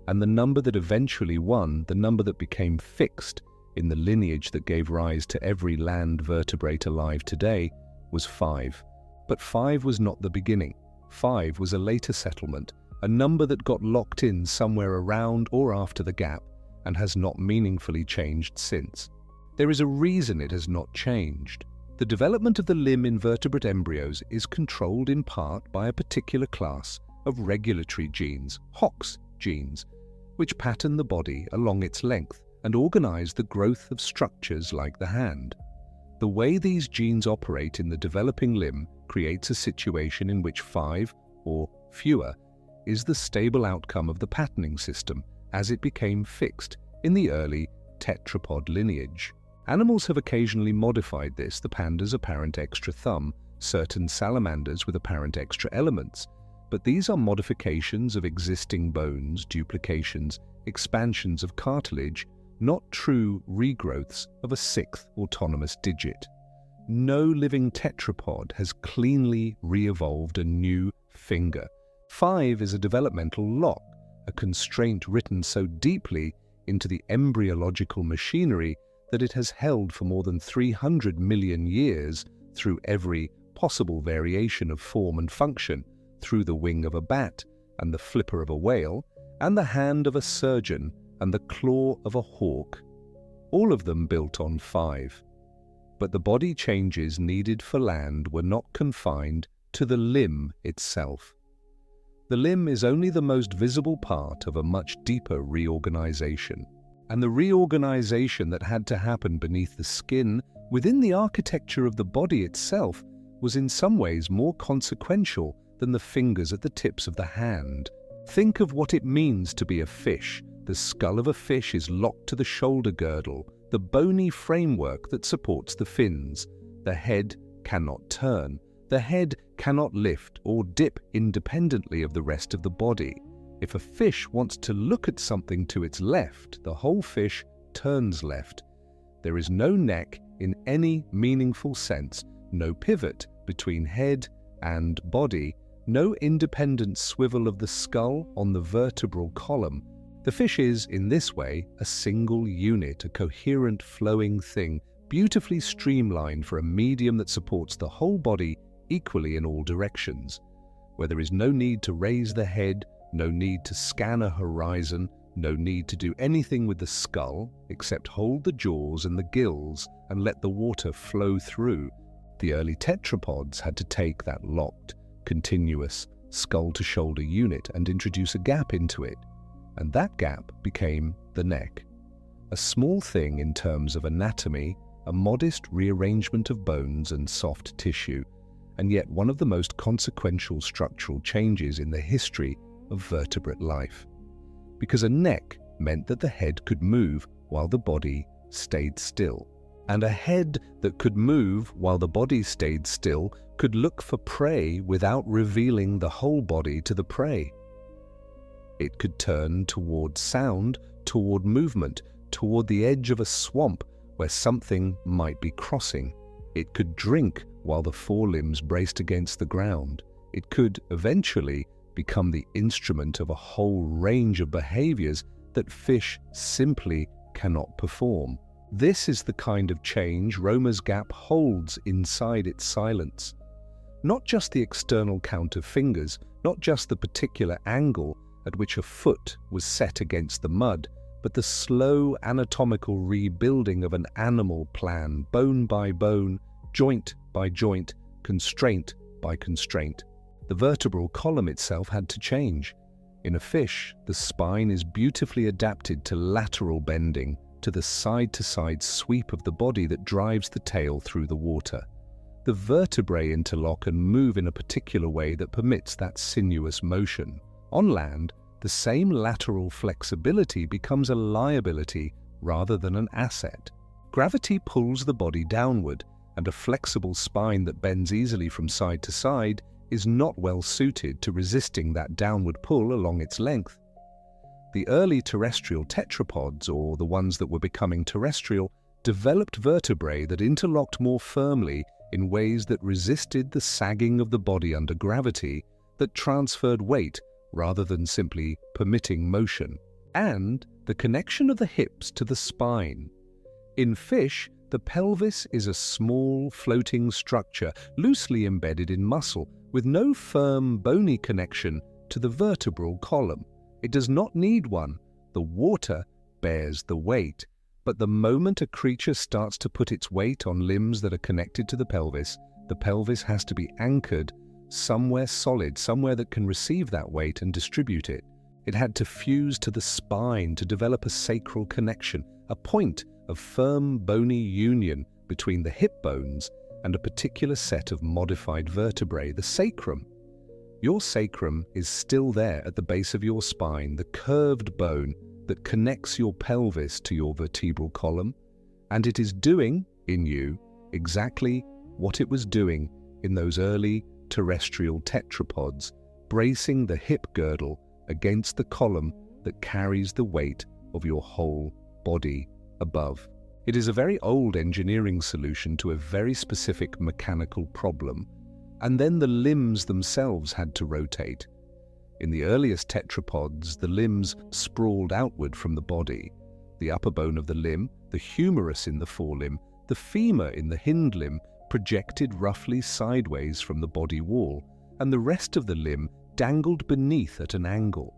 and the number that eventually won, the number that became fixed in the lineage that gave rise to every land vertebrate alive today, was 5. But 5 was not the beginning. 5 was a later settlement, a number that got locked in somewhere around or after the gap and has not meaningfully changed since. There is a reason it has not changed. The development of the limb in vertebrate embryos is controlled in part by a particular class of regulatory genes, Hox genes, which pattern the body along its length and organize the growth of structures like the hand. The way these genes operate in the developing limb creates a situation in which 5, or fewer, is the stable outcome of the patterning system as it became fixed in the early tetrapod lineage. Animals have occasionally modified this, the panda's apparent extra thumb, certain salamanders with apparent extra elements, but these are modifications of existing bones, duplications, expansions of cartilage, not true regrowths of a 6th autonomous digit. No living tetrapod has cleanly re-evolved a new finger. 5 is a developmental lock, a constraint written so deeply into the embryological machinery that it has held for more than 300 million years through every possible variation of form and function, through the wing of a bat and the flipper of a whale, and the hand of a surgeon and the claw of a hawk, all of them built on 5. But the body changes needed for land were not confined to the limb itself. The limb is only the most visible part of a much deeper reorganization, and the reorganization that had to happen beneath the skin, within the architecture of the body itself, was in some ways more consequential than the fingers at the tips of the hand. Think of what it means to be a fish. The skull of a fish is locked to the shoulder girdle, the bony framework that supports the fins. The head cannot turn. The head cannot lift or dip independently of the rest of the body. If a fish wants to look at something to its left, the whole fish turns left. There is no neck in any meaningful sense, no pivot between head and body, no independent swivel of the skull on the vertebral column. The fish is, in this way, a single unit, a coherent flowing thing, beautifully streamlined for a medium that supports the whole body equally in all directions, where there is no need to raise the head, no need to scan a horizon, no need to do anything with the skull except hold the jaws and the gills and let the water flow through. The early tetrapods had to take that locked, continuous, skull-to-shoulder unit and introduce a gap into it, and that gap became the neck. A small thing in terms of anatomy, a modest rearrangement of bones and soft tissue, and yet one of the most consequential structural changes in the history of vertebrate life. Because a neck meant that the head could move while the body stayed still. And a head that could move while the body stayed still could look for prey without revealing the whole body to the prey. It could turn toward sound, toward movement, toward the edge of a swamp where something might be crossing. It could drink while the forelimbs braced against the ground. It could eventually become the instrument of a whole range of behaviors that fish simply cannot perform. This is the kind of change Romer's gap holds inside its silence. Not just the external count of fingers, not just the particular angle at which a foot was set against the mud, but the slow anatomical rebuilding of an animal plan, bone by bone, joint by joint, constraint by constraint. The vertebral column itself had to change. In a fish, the spine is beautifully adapted to lateral bending, to the side-to-side sweep of the body that drives the tail through the water. The vertebrae interlock and move in a particular way that permits that sinuous motion. On land, the same lateral flexibility becomes a liability rather than an asset. Gravity pulls the body downward, and a flexible spine that bends easily from side to side is not well suited to resisting that downward pull along its length. The early terrestrial tetrapods, or the ones that were becoming terrestrial, developed vertebrae that interlocked more firmly in ways that resisted the sagging of the body under gravity, that transferred weight rather than simply permitting motion. And the connection of the hips to the spine. In fish, the pelvis is a small, floating structure loosely embedded in muscle, with no firm, bony connection to the vertebral column. It does not need one. The water bears the weight. But the moment a creature starts to put its weight on limbs that are connected to the pelvis has to be anchored somewhere solid, somewhere that can receive that weight and distribute it. It had to fuse to the spine to develop a sacral connection, a point of firm, bony union between the hip bones and a particular set of modified vertebrae, the sacrum. Your sacrum is still there at the base of your spine, the curved bone that connects your pelvis to your vertebral column, and it is doing, in you, exactly what it was doing in those early terrestrial tetrapods, bracing the hip girdle against the column that carries the weight of your whole body above. It is a very old engineering solution to a very specific mechanical problem, and then the limbs themselves had to rotate. In the earliest tetrapods, the limbs sprawled outward from the body. The upper bone of the limb, the humerus in the forelimb, the femur in the hind limb projected roughly sideways from the body wall, and the rest of the limb dangled beneath at an angle.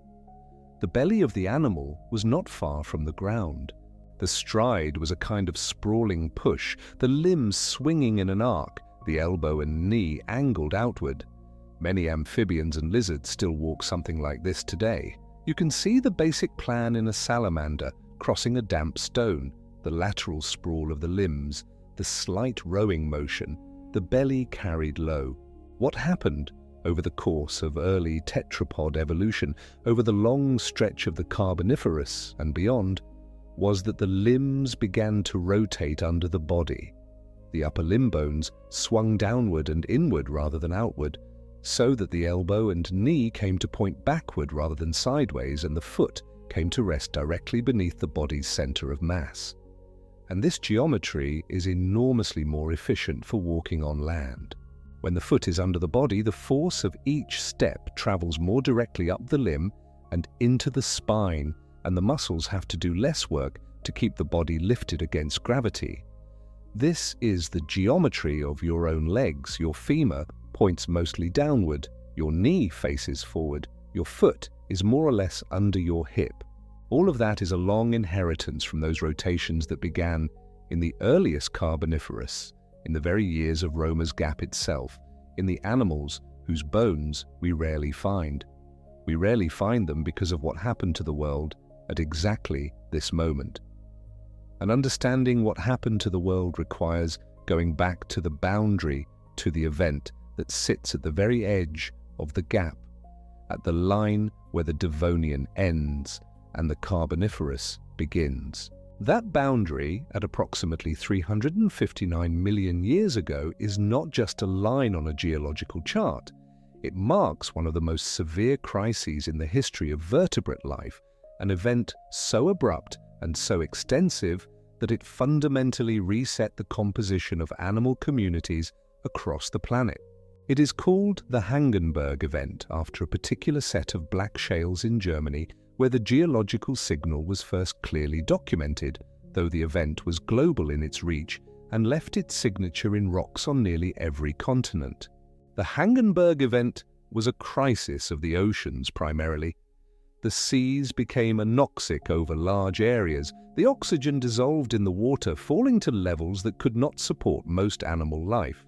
The belly of the animal was not far from the ground. The stride was a kind of sprawling push, the limbs swinging in an arc, the elbow and knee angled outward. Many amphibians and lizards still walk something like this today. You can see the basic plan in a salamander crossing a damp stone, the lateral sprawl of the limbs, the slight rowing motion, the belly carried low. What happened over the course of early tetrapod evolution, over the long stretch of the Carboniferous and beyond, was that the limbs began to rotate under the body. The upper limb bones swung downward and inward rather than outward, so that the elbow and knee came to point backward rather than sideways, and the foot came to rest directly beneath the body's center of mass. And this geometry is enormously more efficient for walking on land. When the foot is under the body, the force of each step travels more directly up the limb and into the spine, and the muscles have to do less work to keep the body lifted against gravity. This is the geometry of your own legs. Your femur points mostly downward, your knee faces forward, your foot is more or less under your hip. All of that is a long inheritance from those rotations that began in the earliest Carboniferous, in the very years of Romer's Gap itself, in the animals whose bones we rarely find. We rarely find them because of what happened to the world at exactly this moment. And understanding what happened to the world requires going back to the boundary, to the event that sits at the very edge of the gap, at the line where the Devonian ends and the Carboniferous begins. That boundary, at approximately 359 million years ago, is not just a line on a geological chart. It marks one of the most severe crises in the history of vertebrate life, an event so abrupt and so extensive that it fundamentally reset the composition of animal communities across the planet. It is called the Hagenberg event, after a particular set of black shales in Germany where the geological signal was first clearly documented, though the event was global in its reach and left its signature in rocks on nearly every continent. The Hagenberg event was a crisis of the oceans primarily. The seas became anoxic over large areas, the oxygen dissolved in the water, falling to levels that could not support most animal life.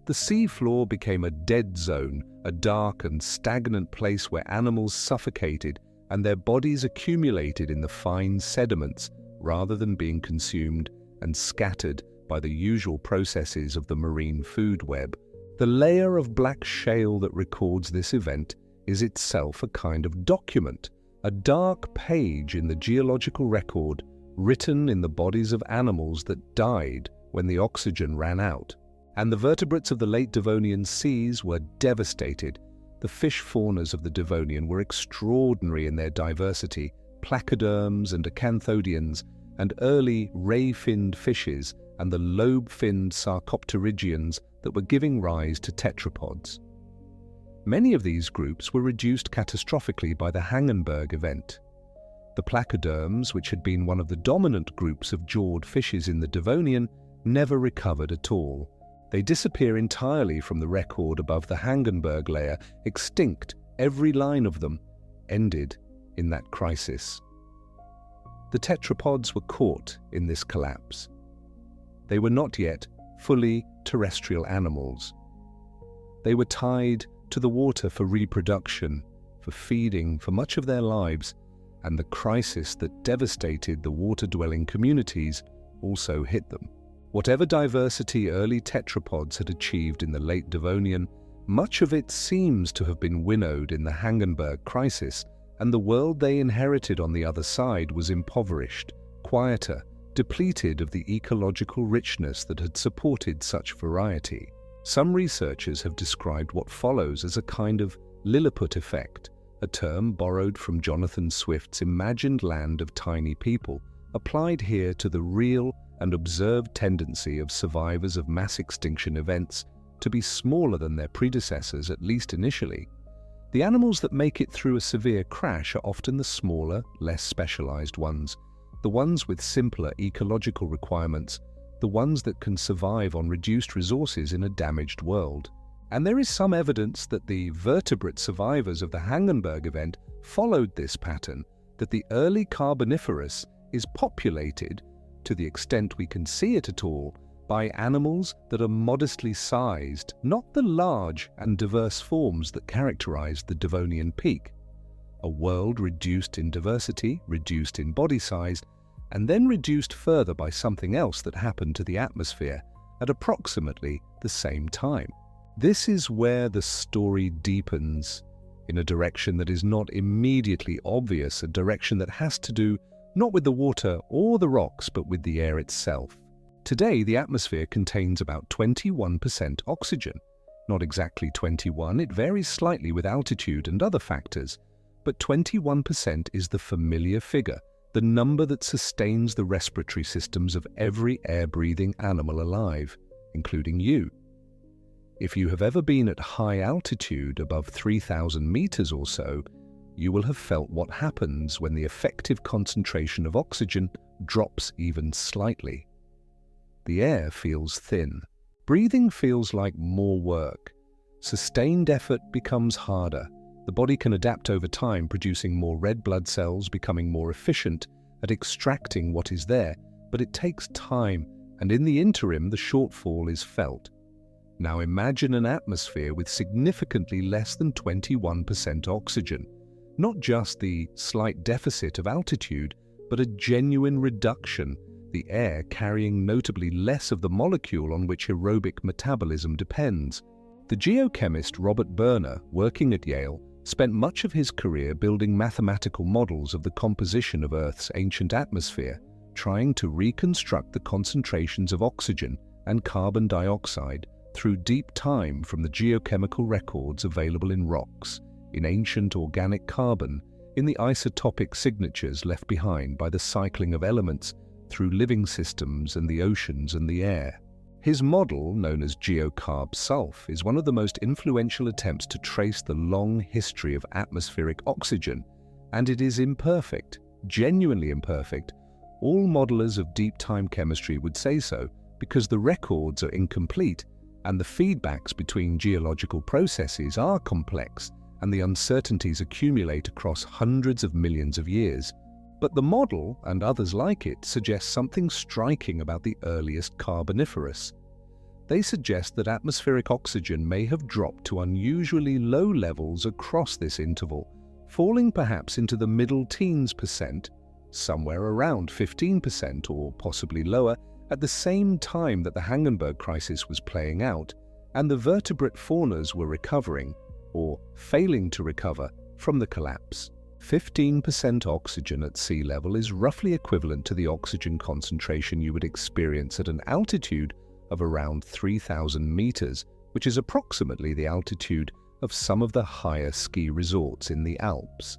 The sea floor became a dead zone, a dark and stagnant place where animals suffocated and their bodies accumulated in the fine sediments, rather than being consumed and scattered by the usual processes of the marine food web. The layer of black shale that records this event is itself a kind of document, a dark page in the geological record written in the bodies of animals that died when the oxygen ran out. And the vertebrates of the late Devonian seas were devastated. The fish faunas of the Devonian were extraordinary in their diversity, placoderms and acanthodians, and early ray-finned fishes and the lobe-finned sarcopterygians that were giving rise to tetrapods. Many of these groups were reduced catastrophically by the Hangenberg event. The placoderms, which had been one of the dominant groups of jawed fishes in the Devonian, never recovered at all. They disappear entirely from the record above the Hangenberg layer, extinct, every line of them, ended in that crisis. The tetrapods were caught in this collapse. They were not yet fully terrestrial animals. They were tied to the water for reproduction, for feeding, for much of their lives, and the crisis that devastated the water-dwelling communities also hit them. Whatever diversity early tetrapods had achieved in the late Devonian, much of it seems to have been winnowed in the Hangenberg crisis, and the world they inherited on the other side was impoverished, quieter, depleted of the ecological richness that had supported such variety. Some researchers have described what follows as a kind of Lilliput effect, a term borrowed from Jonathan Swift's imagined land of tiny people, applied here to the real and observed tendency of survivors of mass extinction events to be smaller than their predecessors, at least initially. The animals that make it through a severe crash are often the smaller, less specialized ones, the ones with simpler ecological requirements, the ones that can survive on reduced resources in a damaged world. And there is some evidence that the vertebrate survivors of the Hangenberg event followed this pattern, that the early Carboniferous is populated, to the extent we can see it at all, by animals that are modestly sized, not the large and diverse forms that characterized the Devonian peak. A world reduced in diversity, reduced in body size, and then reduced further by something else that happened to the atmosphere at approximately the same time. This is where the story deepens, in a direction that is not immediately obvious, a direction that has to do not with the water or the rocks, but with the air itself. Today, the atmosphere contains about 21% oxygen. Not exactly 21, it varies slightly with altitude and other factors, but 21% is the familiar figure, the number that sustains the respiratory systems of every air-breathing animal alive, including you. If you have ever been at high altitude, above 3,000 meters or so, you will have felt what happens when the effective concentration of oxygen drops even slightly. The air feels thin. Breathing feels like more work. Sustained effort becomes harder. The body can adapt over time, producing more red blood cells, becoming more efficient at extracting what is there, but it takes time, and in the interim, the shortfall is felt. Now imagine an atmosphere with significantly less than 21% oxygen. Not just the slight deficit of altitude, but a genuine reduction, the air carrying notably less of the molecule on which aerobic metabolism depends. The geochemist Robert Berner, working at Yale, spent much of his career building mathematical models of the composition of Earth's ancient atmosphere, trying to reconstruct the concentrations of oxygen and carbon dioxide through deep time from the geochemical records available in rocks, in ancient organic carbon, in the isotopic signatures left behind by the cycling of elements through living systems and the oceans and the air. His model, known as geocarb-sulf, is one of the most influential attempts to trace the long history of atmospheric oxygen, and it is imperfect, genuinely imperfect. All modelers of deep-time chemistry would say so, because the records are incomplete, and the feedbacks between geological processes are complex, and the uncertainties accumulate across hundreds of millions of years. But the model, and others like it, suggest something striking about the earliest Carboniferous. They suggest that atmospheric oxygen may have dropped to unusually low levels across this interval, falling perhaps into the middle teens %, somewhere around 15% or possibly lower, at the same time that the Hangenberg crisis was playing out and the vertebrate faunas were recovering, or failing to recover, from the collapse. 15% oxygen at sea level is roughly equivalent to the oxygen concentration you would experience at an altitude of around 3,000 meters, which is approximately the altitude of some of the higher ski resorts in the Alps.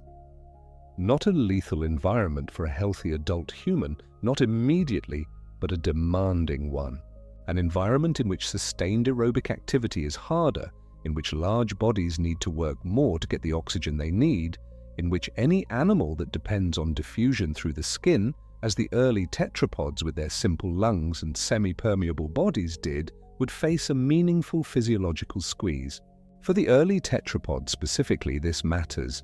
Not a lethal environment for a healthy adult human, not immediately, but a demanding one. An environment in which sustained aerobic activity is harder, in which large bodies need to work more to get the oxygen they need, in which any animal that depends on diffusion through the skin, as the early tetrapods with their simple lungs and semi-permeable bodies did, would face a meaningful physiological squeeze. For the early tetrapods specifically, this matters.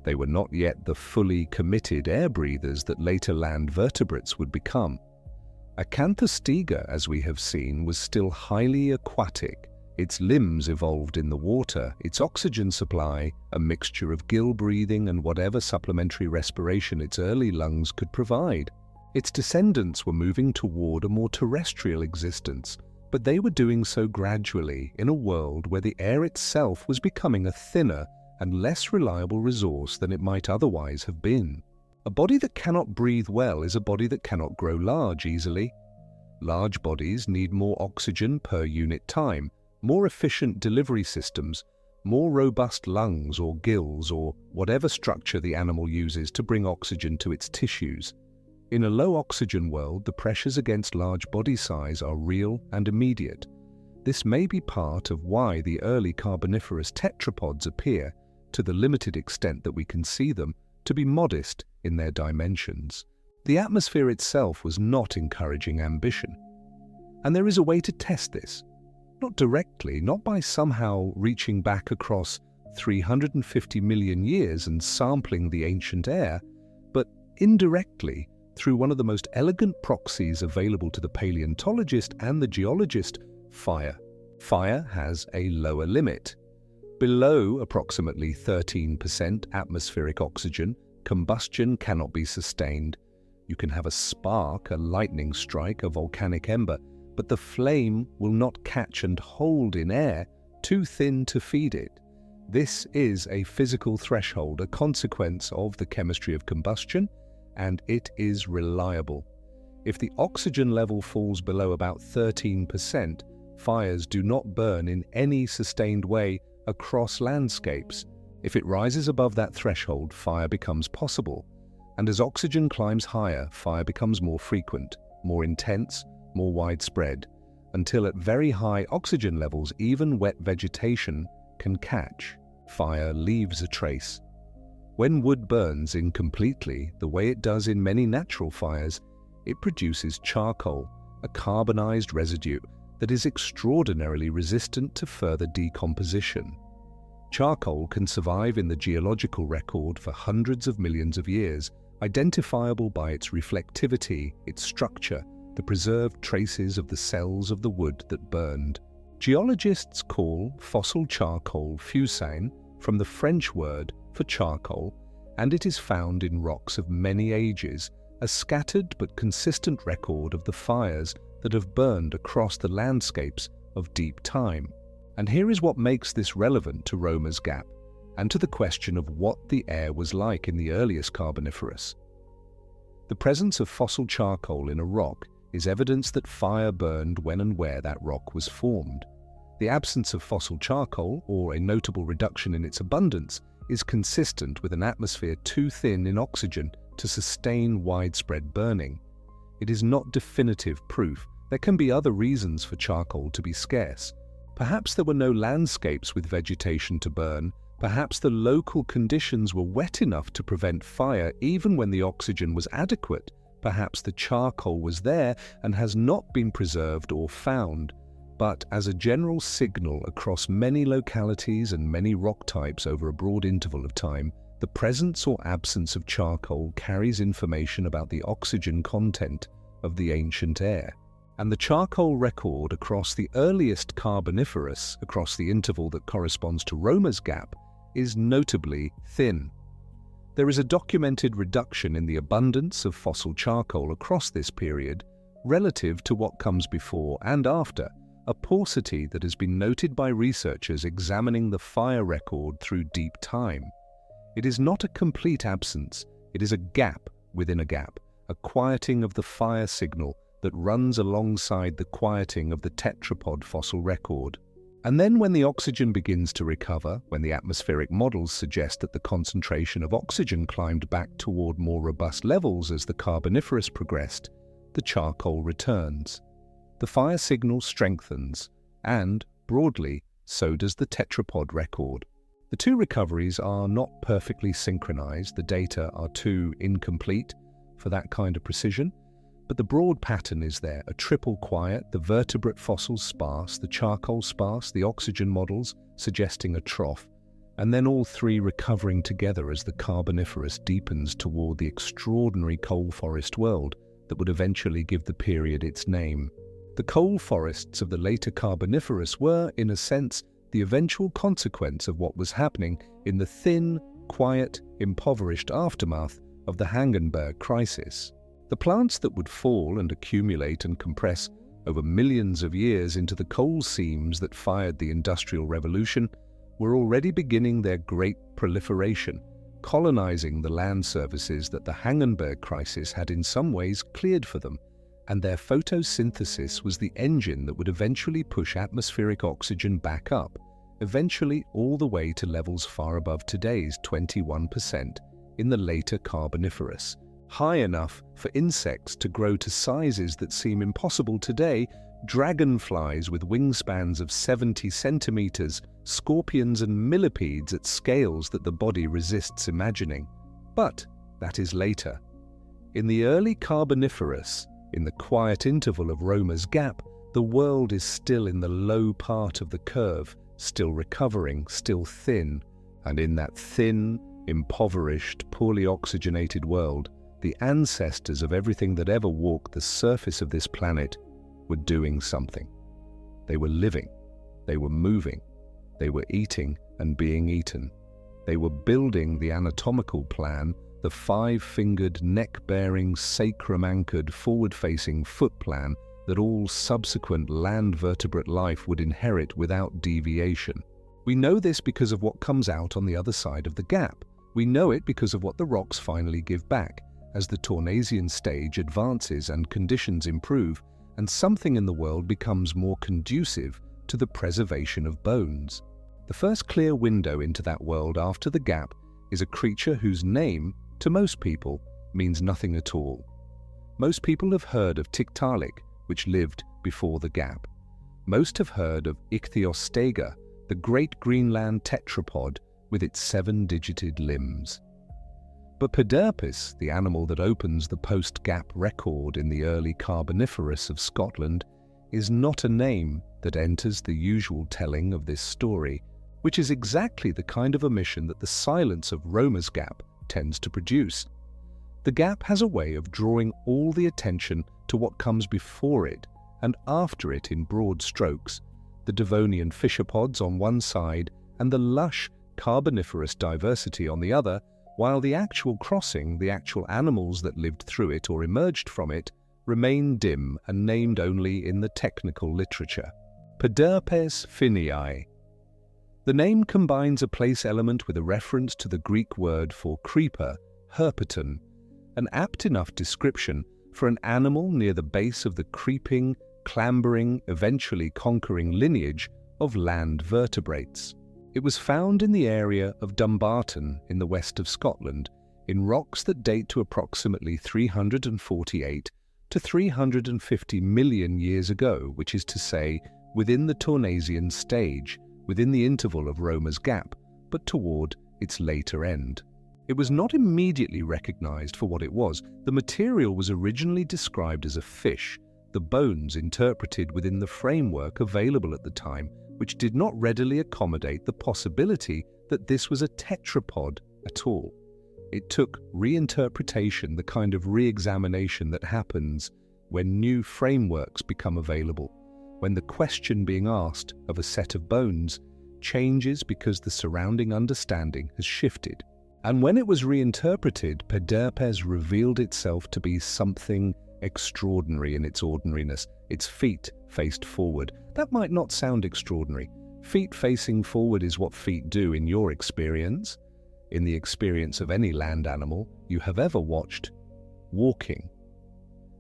They were not yet the fully committed air breathers that later land vertebrates would become. Acanthostega, as we have seen, was still highly aquatic. Its limbs evolved in the water, its oxygen supply a mixture of gill breathing and whatever supplementary respiration its early lungs could provide. Its descendants were moving toward a more terrestrial existence, but they were doing so gradually in a world where the air itself was becoming a thinner and less reliable resource than it might otherwise have been. A body that cannot breathe well is a body that cannot grow large easily. Large bodies need more oxygen per unit time, more efficient delivery systems, more robust lungs or gills or whatever structure the animal uses to bring oxygen to its tissues. In a low-oxygen world, the pressures against large body size are real and immediate. This may be part of why the early Carboniferous tetrapods appear, to the limited extent that we can see them, to be modest in their dimensions. The atmosphere itself was not encouraging ambition. And there is a way to test this. Not directly, not by somehow reaching back across 350 million years and sampling the ancient air, but indirectly through one of the most elegant proxies available to the paleontologist and the geologist, fire. Fire has a lower limit. Below approximately 13% atmospheric oxygen, combustion cannot be sustained. You can have a spark, a lightning strike, a volcanic ember, but the flame will not catch and hold in air, too thin to feed it. This is a physical threshold, a consequence of the chemistry of combustion, and it is reliable. If the oxygen level falls below about 13%, fires do not burn in any sustained way across landscapes. If it rises above that threshold, fire becomes possible. And as oxygen climbs higher, fire becomes more frequent, more intense, more widespread, until at very high oxygen levels, even wet vegetation can catch. Fire leaves a trace. When wood burns incompletely, the way it does in many natural fires, it produces charcoal, a carbonized residue that is extraordinarily resistant to further decomposition. Charcoal can survive in the geological record for hundreds of millions of years, identifiable by its reflectivity, its structure, the preserved traces of the cells of the wood that burned. Geologists call fossil charcoal fusain, from the French word for charcoal, and it is found in rocks of many ages, a scattered but consistent record of the fires that have burned across the landscapes of deep time. And here is what makes this relevant to Romer's Gap, and to the question of what the air was like in the earliest Carboniferous. The presence of fossil charcoal in a rock is evidence that fire burned when and where that rock was formed. The absence of fossil charcoal, or a notable reduction in its abundance, is consistent with an atmosphere too thin in oxygen to sustain widespread burning. It is not definitive proof. There can be other reasons for charcoal to be scarce. Perhaps there were no landscapes with vegetation to burn. Perhaps the local conditions were wet enough to prevent fire even when the oxygen was adequate. Perhaps the charcoal was there and has not been preserved or found. But as a general signal across many localities and many rock types over a broad interval of time, the presence or absence of charcoal carries information about the oxygen content of the ancient air. And the charcoal record across the earliest Carboniferous, across the interval that corresponds to Romer's Gap, is notably thin. There is a documented reduction in the abundance of fossil charcoal across this period relative to what comes before and after, a paucity that has been noted by researchers examining the fire record through deep time. It is not a complete absence, it is a gap within a gap, a quieting of the fire signal that runs alongside the quieting of the tetrapod fossil record. And then when the oxygen begins to recover, when the atmospheric models suggest that the concentration of oxygen climbed back toward more robust levels as the Carboniferous progressed, the charcoal returns. The fire signal strengthens, and, broadly, so does the tetrapod record. The two recoveries are not perfectly synchronized, the data are too incomplete for that kind of precision, but the broad pattern is there, a triple quiet, the vertebrate fossils sparse, the charcoal sparse, the oxygen models suggesting a trough, and then all three recovering together as the Carboniferous deepens toward the extraordinary coal forest world that would eventually give the period its name. The coal forests of the later Carboniferous were, in a sense, the eventual consequence of what was happening in the thin, quiet, impoverished aftermath of the Hangenberg crisis. The plants that would fall and accumulate and compress over millions of years into the coal seams that fired the Industrial Revolution were already beginning their great proliferation, colonizing the land surfaces that the Hangenberg crisis had in some ways cleared for them, and their photosynthesis was the engine that would eventually push atmospheric oxygen back up, eventually all the way to levels far above today's 21% in the later Carboniferous, high enough for insects to grow to sizes that seem impossible today, dragonflies with wingspans of 70 centimeters, scorpions and millipedes at scales that the body resists imagining. But that is later. In the early Carboniferous, in the quiet interval of Romer's Gap, the world is still in the low part of the curve, still recovering, still thin, and in that thin, impoverished, poorly oxygenated world, the ancestors of everything that ever walked the surface of this planet were doing something. They were living, they were moving, they were eating and being eaten. They were building the anatomical plan, the five-fingered, neck-bearing, sacrum-anchored, forward-facing foot plan that all subsequent land vertebrate life would inherit without deviation. We know this because of what comes out on the other side of the gap. We know it because of what the rocks finally give back as the Tournaisian stage advances and conditions improve and something in the world becomes more conducive to the preservation of bones. The first clear window into that world after the gap is a creature whose name, to most people, means nothing at all. Most people have heard of Tiktaalik, which lived before the gap. Most have heard of Acanthostega, the great Greenland tetrapod with its 7-digited limbs. But Pederpis, the animal that opens the post-gap record in the early Carboniferous of Scotland, is not a name that enters the usual telling of this story, which is exactly the kind of omission that the silence of Romer's Gap tends to produce. The gap has a way of drawing all the attention to what comes before it and after it in broad strokes, the Devonian fishapods on one side and the lush Carboniferous diversity on the other, while the actual crossing, the actual animals that lived through it or emerged from it, remain dim and named only in the technical literature. Pederpes finii. The name combines a place element with a reference to the Greek word for creeper, herpeton, an apt enough description for an animal near the base of the creeping, clambering, eventually conquering lineage of land vertebrates. It was found in the area of Dumbarton in the west of Scotland, in rocks that date to approximately 348 to 350 million years ago, which is to say, within the Tournaisian stage, within the interval of Romer's Gap, but toward its later end. It was not immediately recognized for what it was. The material was originally described as a fish, the bones interpreted within the framework available at the time, which did not readily accommodate the possibility that this was a tetrapod at all. It took reinterpretation, the kind of re-examination that happens when new frameworks become available, when the question being asked of a set of bones changes because the surrounding understanding has shifted. And when it was reinterpreted, Pedipes revealed itself to be something extraordinary in its ordinariness. Its feet faced forward. That might not sound extraordinary. Feet facing forward is what feet do in your experience, in the experience of any land animal you have ever watched walking.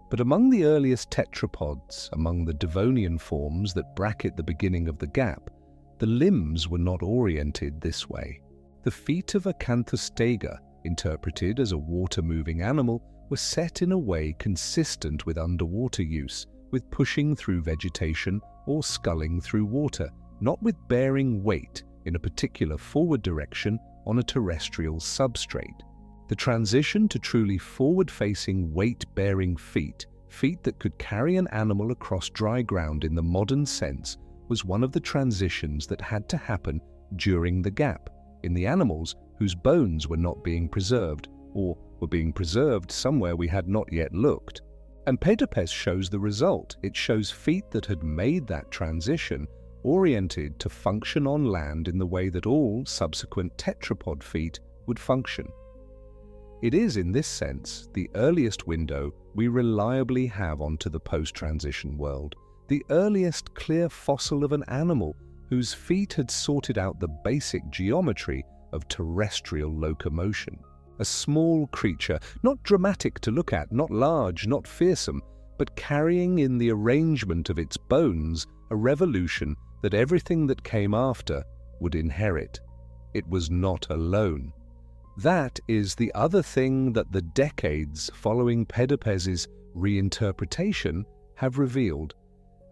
But among the earliest tetrapods, among the Devonian forms that bracket the beginning of the gap, the limbs were not oriented this way. The feet of Acanthostega, interpreted as a water-moving animal, were set in a way consistent with underwater use, with pushing through vegetation or sculling through water, not with bearing weight in a particular forward direction on a terrestrial substrate. The transition to truly forward-facing, weight-bearing feet that could carry an animal across dry ground in the modern sense, was one of the transitions that had to happen during the gap, in the animals whose bones were not being preserved, or were being preserved somewhere we had not yet looked. And Pedipes shows the result. It shows feet that had made that transition, oriented to function on land in the way that all subsequent tetrapod feet would function. It is, in this sense, the earliest window we reliably have onto the post-transition world, the earliest clear fossil of an animal whose feet had sorted out the basic geometry of terrestrial locomotion. A small creature, not dramatic to look at, not large, not fearsome, but carrying in the arrangement of its bones a revolution that everything that came after would inherit. It was not alone. That is the other thing that the decades following Pedipes' reinterpretation have revealed,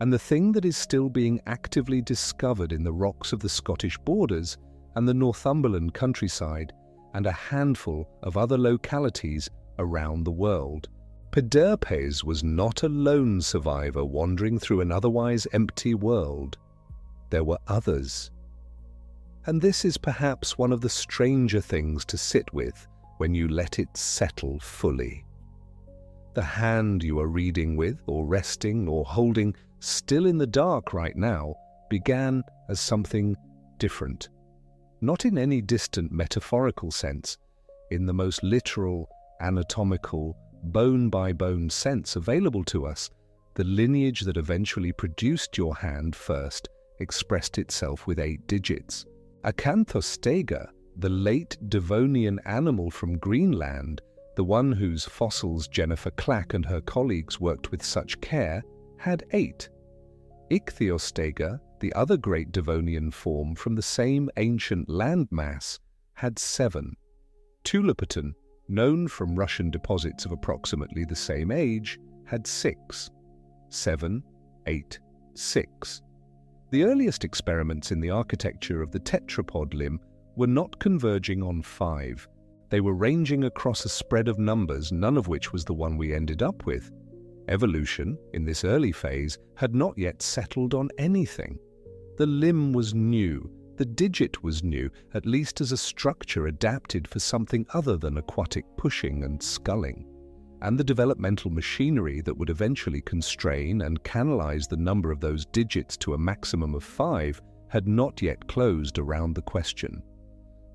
and the thing that is still being actively discovered in the rocks of the Scottish borders and the Northumberland countryside, and a handful of other localities around the world. Pedipes was not a lone survivor wandering through an otherwise empty world. There were others. And this is perhaps one of the stranger things to sit with when you let it settle fully. The hand you are reading with, or resting, or holding still in the dark right now, began as something different. Not in any distant metaphorical sense, in the most literal, anatomical, bone-by-bone sense available to us. The lineage that eventually produced your hand first expressed itself with 8 digits. Acanthostega, the late-Devonian animal from Greenland, the one whose fossils Jennifer Clack and her colleagues worked with such care, had 8. Ichthyostega, the other great Devonian form from the same ancient landmass, had 7. Tulipaton, known from Russian deposits of approximately the same age, had 6. 7, 8, 6. The earliest experiments in the architecture of the tetrapod limb were not converging on 5. They were ranging across a spread of numbers, none of which was the one we ended up with. Evolution, in this early phase, had not yet settled on anything. The limb was new, the digit was new, at least as a structure adapted for something other than aquatic pushing and sculling. And the developmental machinery that would eventually constrain and canalize the number of those digits to a maximum of 5 had not yet closed around the question.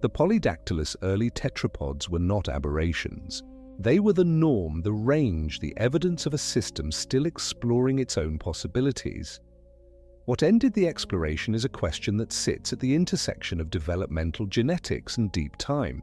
The polydactylous early tetrapods were not aberrations. They were the norm, the range, the evidence of a system still exploring its own possibilities. What ended the exploration is a question that sits at the intersection of developmental genetics and deep time.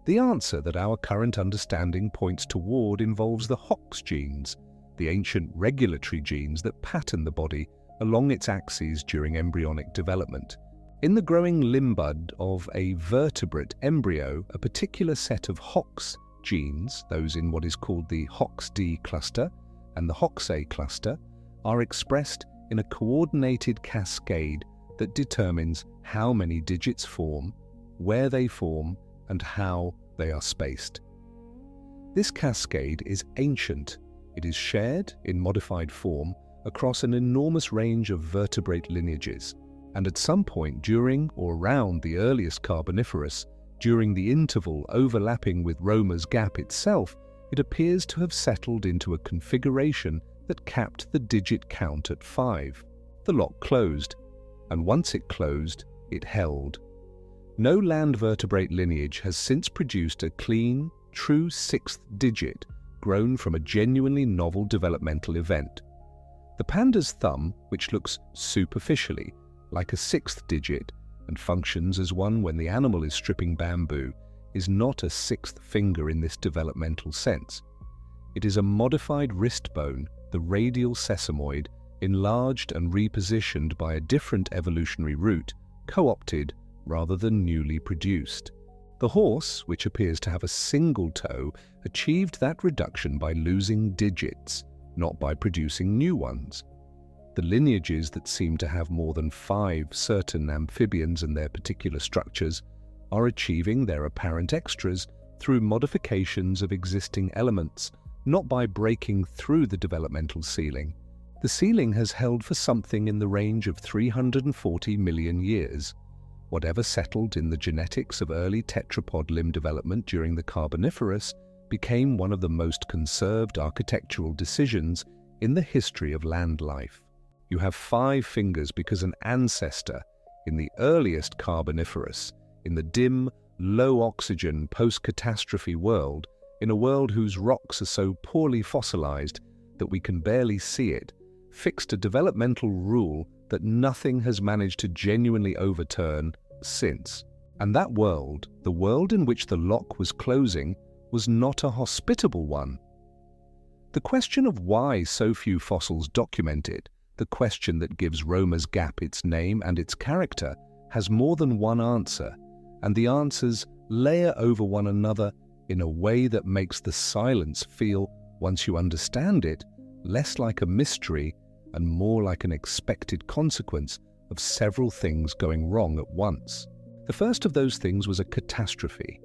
The answer that our current understanding points toward involves the Hox genes, the ancient regulatory genes that pattern the body along its axes during embryonic development. In the growing limb bud of a vertebrate embryo, a particular set of Hox genes, those in what is called the Hox-D cluster and the Hox-A cluster, are expressed in a coordinated cascade that determines how many digits form, where they form, and how they are spaced. This cascade is ancient. It is shared, in modified form, across an enormous range of vertebrate lineages, and at some point during or around the earliest Carboniferous, during the interval overlapping with Romer's Gap itself, it appears to have settled into a configuration that capped the digit count at 5. The lock closed, and once it closed, it held. No land vertebrate lineage has since produced a clean, true sixth digit grown from a genuinely novel developmental event. The panda's thumb, which looks superficially like a sixth digit and functions as one when the animal is stripping bamboo, is not a sixth finger in this developmental sense. It is a modified wrist bone, the radial sesamoid, enlarged and repositioned by a different evolutionary route, co-opted rather than newly produced. The horse, which appears to have a single toe, achieved that reduction by losing digits, not by producing new ones. The lineages that seem to have more than 5 certain amphibians and their particular structures are achieving their apparent extras through modifications of existing elements, not by breaking through the developmental ceiling. The ceiling has held for something in the range of 340 million years. Whatever settled in the genetics of early tetrapod limb development during the Carboniferous became one of the most conserved architectural decisions in the history of land life. You have 5 fingers because an ancestor in the earliest Carboniferous, in the dim, low-oxygen, post-catastrophe world, in a world whose rocks are so poorly fossilized that we can barely see it, fixed a developmental rule that nothing has managed to genuinely overturn since. And that world, the world in which the lock was closing, was not a hospitable one. The question of why so few fossils document it, the question that gives Romer's Gap its name and its character, has more than one answer, and the answers layer over one another in a way that makes the silence feel, once you understand it, less like a mystery and more like an expected consequence of several things going wrong at once. The first of those things was a catastrophe.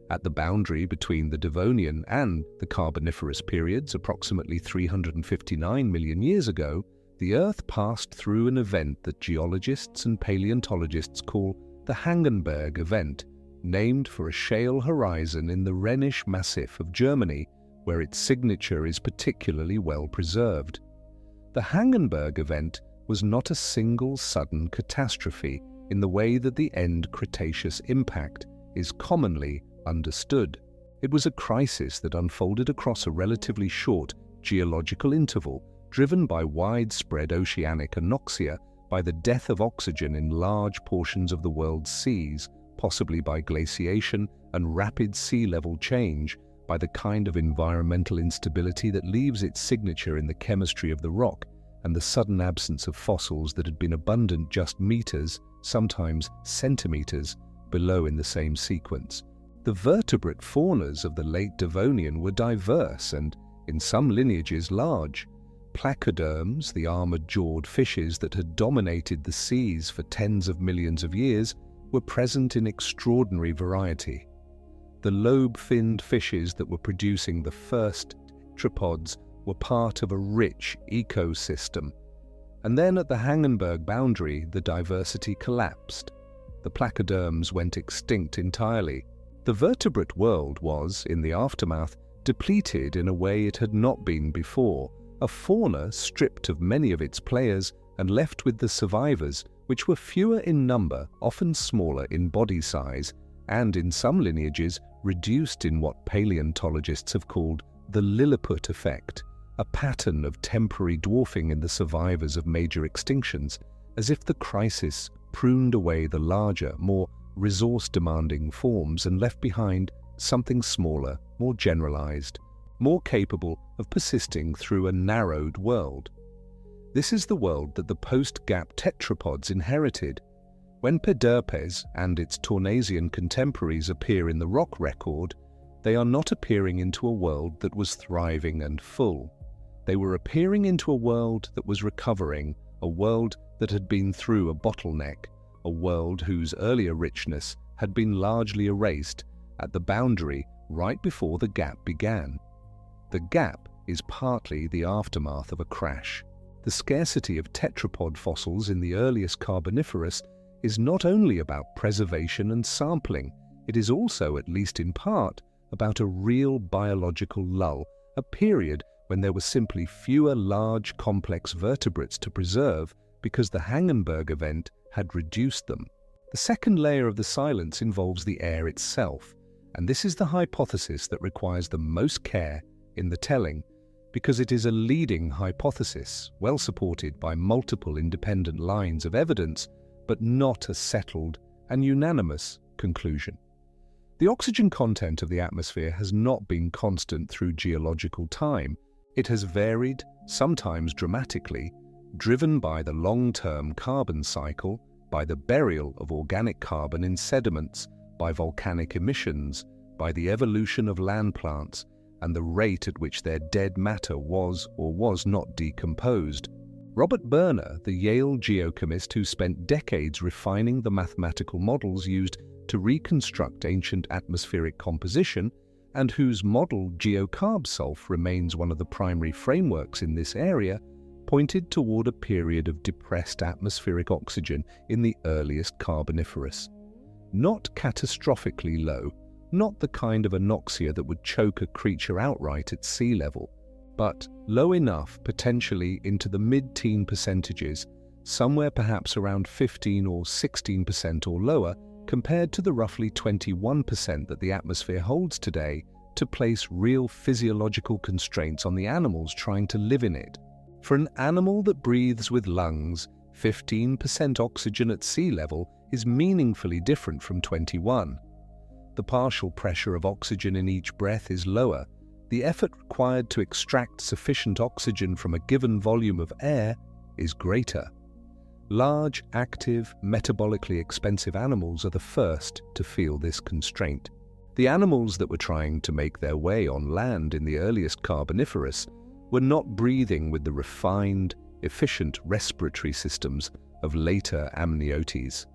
At the boundary between the Devonian and the Carboniferous periods, approximately 359 million years ago, the Earth passed through an event that geologists and paleontologists call the Hangenberg event, named for a shale horizon in the Rhenish Massif of Germany, where its signature is particularly well preserved. The Hangenberg event was not a single sudden catastrophe in the way that the end Cretaceous impact is commonly understood. It was a crisis that unfolded across a relatively short geological interval, driven by widespread oceanic anoxia, by the death of oxygen in large portions of the world's seas, possibly by glaciation and rapid sea level change, by the kind of environmental instability that leaves its signature in the chemistry of the rock, and the sudden absence of fossils that had been abundant just meters, sometimes centimeters, below in the same sequence. The vertebrate faunas of the late-Devonian were diverse and, in some lineages, large. Placoderms, the armored-jawed fishes that had dominated the seas for tens of millions of years, were present in extraordinary variety. The lobe-finned fishes that were producing the first tetrapods were part of a rich ecosystem. And then at the Hangenberg boundary, the diversity collapsed. The placoderms went extinct entirely. The vertebrate world was, in the aftermath, depleted in a way it had not been before, a fauna stripped of many of its players and left with the survivors, which were fewer in number, often smaller in body size, and in some lineages reduced in what paleontologists have called the Lilliput effect, a pattern of temporary dwarfing in the survivors of major extinctions, as if the crisis pruned away the larger, more resource-demanding forms and left behind something smaller, more generalized, more capable of persisting through a narrowed world. This is the world that the post-Gap tetrapods inherited. When Pederpes and its Tournaisian contemporaries appear in the rock record, they are not appearing into a world that was thriving and full. They were appearing into a world that was recovering, a world that had been through a bottleneck, a world whose earlier richness had been largely erased at the boundary right before the Gap began. The Gap is partly the aftermath of a crash. The scarcity of tetrapod fossils in the earliest Carboniferous is not only about preservation and sampling, it is also, at least in part, about a real biological lull, a period when there were simply fewer large, complex vertebrates to preserve because the Hangenberg event had reduced them. The second layer of the silence involves the air itself, and this is the hypothesis that requires the most care in the telling, because it is a leading hypothesis, well supported by multiple independent lines of evidence, but not a settled and unanimous conclusion. The oxygen content of the atmosphere has not been constant through geological time. It has varied, sometimes dramatically, driven by the long-term carbon cycle, by the burial of organic carbon in sediments, by volcanic emissions, by the evolution of land plants, and the rate at which their dead matter was or was not decomposed. Robert Berner, the Yale geochemist who spent decades refining the mathematical models used to reconstruct ancient atmospheric composition, and whose model GeoCarbSulf remains one of the primary frameworks in this area, pointed toward a period of depressed atmospheric oxygen in the earliest Carboniferous. Not catastrophically low, not the kind of anoxia that would choke a creature outright at sea level, but low enough potentially into the mid-teen percentages, somewhere perhaps around 15 or 16% or lower, compared to the roughly 21% that the atmosphere holds today, to place real physiological constraints on the animals trying to live in it. For an animal that breathes with lungs, 15% oxygen at sea level is meaningfully different from 21. The partial pressure of oxygen in each breath is lower. The effort required to extract sufficient oxygen from a given volume of air is greater. Large, active, metabolically expensive animals are the first to feel this constraint. The animals that were trying to make their way on land in the earliest Carboniferous were not breathing with the refined, efficient respiratory systems of later amniotes.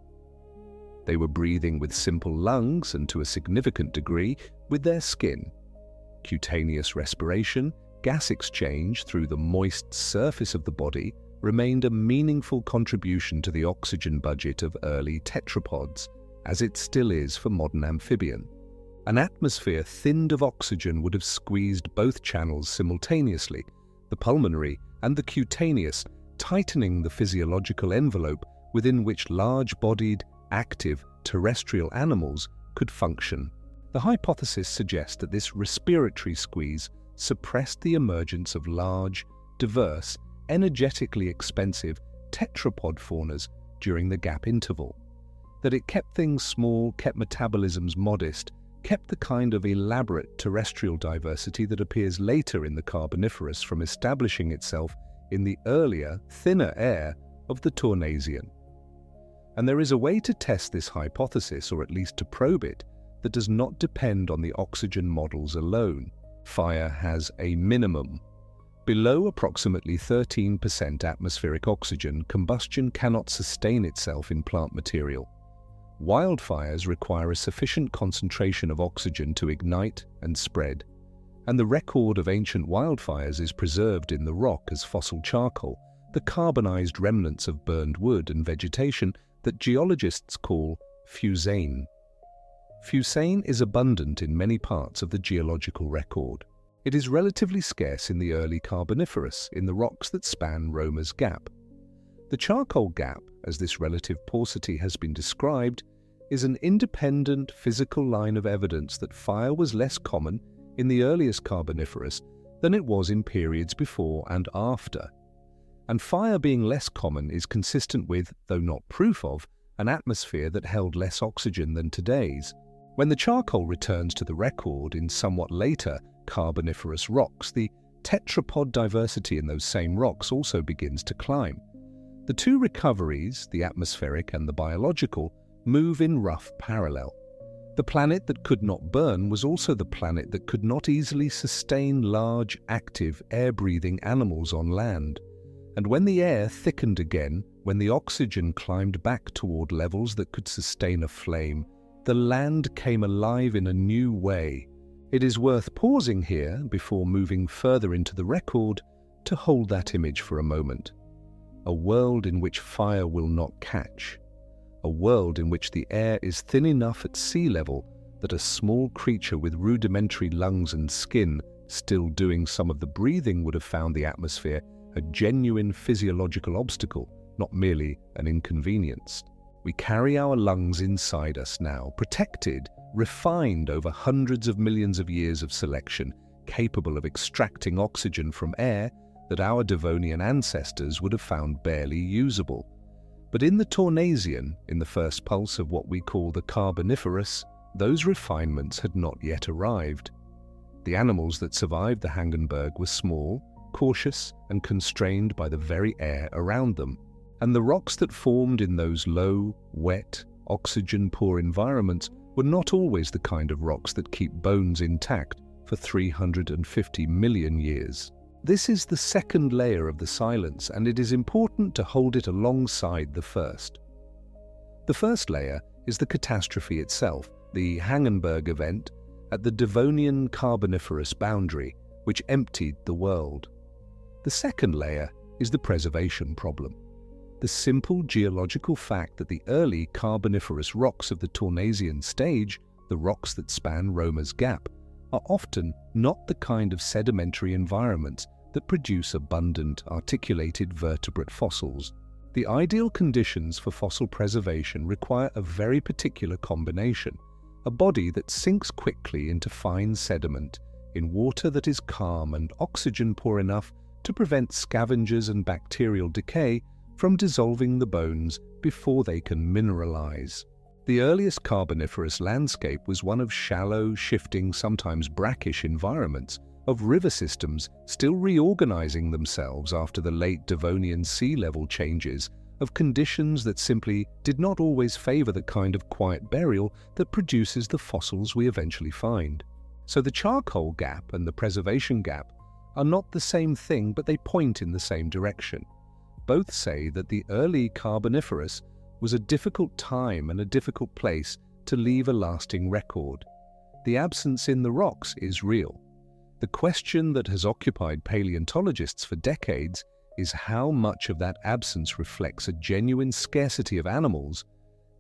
They were breathing with simple lungs and, to a significant degree, with their skin. Cutaneous respiration, gas exchange through the moist surface of the body, remained a meaningful contribution to the oxygen budget of early tetrapods, as it still is for modern amphibian. An atmosphere thinned of oxygen would have squeezed both channels simultaneously, the pulmonary and the cutaneous, tightening the physiological envelope within which large-bodied, active, terrestrial animals could function. The hypothesis suggests that this respiratory squeeze suppressed the emergence of large, diverse, energetically expensive tetrapod faunas during the gap interval. That it kept things small, kept metabolisms modest, kept the kind of elaborate terrestrial diversity that appears later in the Carboniferous from establishing itself in the earlier, thinner air of the Tournaisian. And there is a way to test this hypothesis, or at least to probe it, that does not depend on the oxygen models alone. Fire has a minimum. Below approximately 13% atmospheric oxygen, combustion cannot sustain itself in plant material. Wildfires require a sufficient concentration of oxygen to ignite and spread, and the record of ancient wildfires is preserved in the rock as fossil charcoal, the carbonized remnants of burned wood and vegetation that geologists call fusane. Fusane is abundant in many parts of the geological record. It is relatively scarce in the early Carboniferous, in the rocks that span Romer's Gap. The charcoal gap, as this relative paucity has been described, is an independent physical line of evidence that fire was less common in the earliest Carboniferous than it was in periods before and after. And fire being less common is consistent with, though not proof of, an atmosphere that held less oxygen than today's. When the charcoal returns to the record in somewhat later Carboniferous rocks, the tetrapod diversity in those same rocks also begins to climb. The two recoveries, the atmospheric and the biological, move in rough parallel. The planet that could not burn was also the planet that could not easily sustain large, active, air-breathing animals on land. And when the air thickened again, when the oxygen climbed back toward levels that could sustain a flame, the land came alive in a new way. It is worth pausing here, before moving further into the record, to hold that image for a moment. A world in which fire will not catch. A world in which the air is thin enough at sea level that a small creature with rudimentary lungs and skin still doing some of the breathing would have found the atmosphere a genuine physiological obstacle, not merely an inconvenience. We carry our lungs inside us now, protected, refined over hundreds of millions of years of selection, capable of extracting oxygen from air that our Devonian ancestors would have found barely usable. But in the Tournaisian, in the first pulse of what we call the Carboniferous, those refinements had not yet arrived. The animals that survived the Hagenberg were small, cautious, and constrained by the very air around them. And the rocks that formed in those low, wet, oxygen-poor environments were not always the kind of rocks that keep bones intact for 350 million years. This is the second layer of the silence, and it is important to hold it alongside the first. The first layer is the catastrophe itself, the Hagenberg event at the Devonian Carboniferous boundary, which emptied the world. The second layer is the preservation problem. The simple geological fact that the early Carboniferous rocks of the Tournaisian stage, the rocks that span Romer's Gap, are often not the kind of sedimentary environments that produce abundant, articulated vertebrate fossils. The ideal conditions for fossil preservation require a very particular combination: a body that sinks quickly into fine sediment, in water that is calm and oxygen-poor enough to prevent scavengers and bacterial decay from dissolving the bones before they can mineralize. The earliest Carboniferous landscape was one of shallow, shifting, sometimes brackish environments, of river systems still reorganizing themselves after the late Devonian sea level changes, of conditions that simply did not always favor the kind of quiet burial that produces the fossils we eventually find. So the charcoal gap and the preservation gap are not the same thing, but they point in the same direction. Both say that the early Carboniferous was a difficult time and a difficult place to leave a lasting record. The absence in the rocks is real. The question that has occupied paleontologists for decades is how much of that absence reflects a genuine scarcity of animals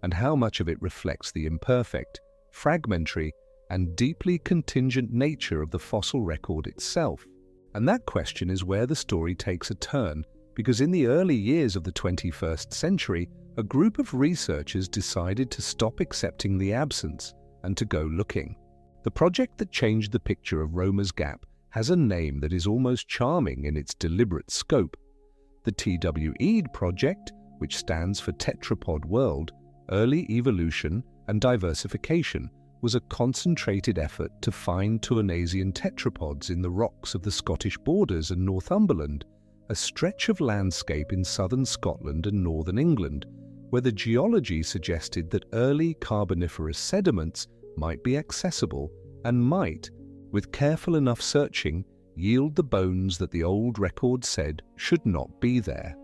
and how much of it reflects the imperfect, fragmentary, and deeply contingent nature of the fossil record itself. And that question is where the story takes a turn, because in the early years of the 21st century, a group of researchers decided to stop accepting the absence and to go looking. The project that changed the picture of Romer's Gap has a name that is almost charming in its deliberate scope. The TWED project, which stands for Tetrapod World, Early Evolution and Diversification, was a concentrated effort to find Tournaisian tetrapods in the rocks of the Scottish borders and Northumberland, a stretch of landscape in southern Scotland and northern England, where the geology suggested that early Carboniferous sediments might be accessible and might, with careful enough searching, yield the bones that the old record said should not be there.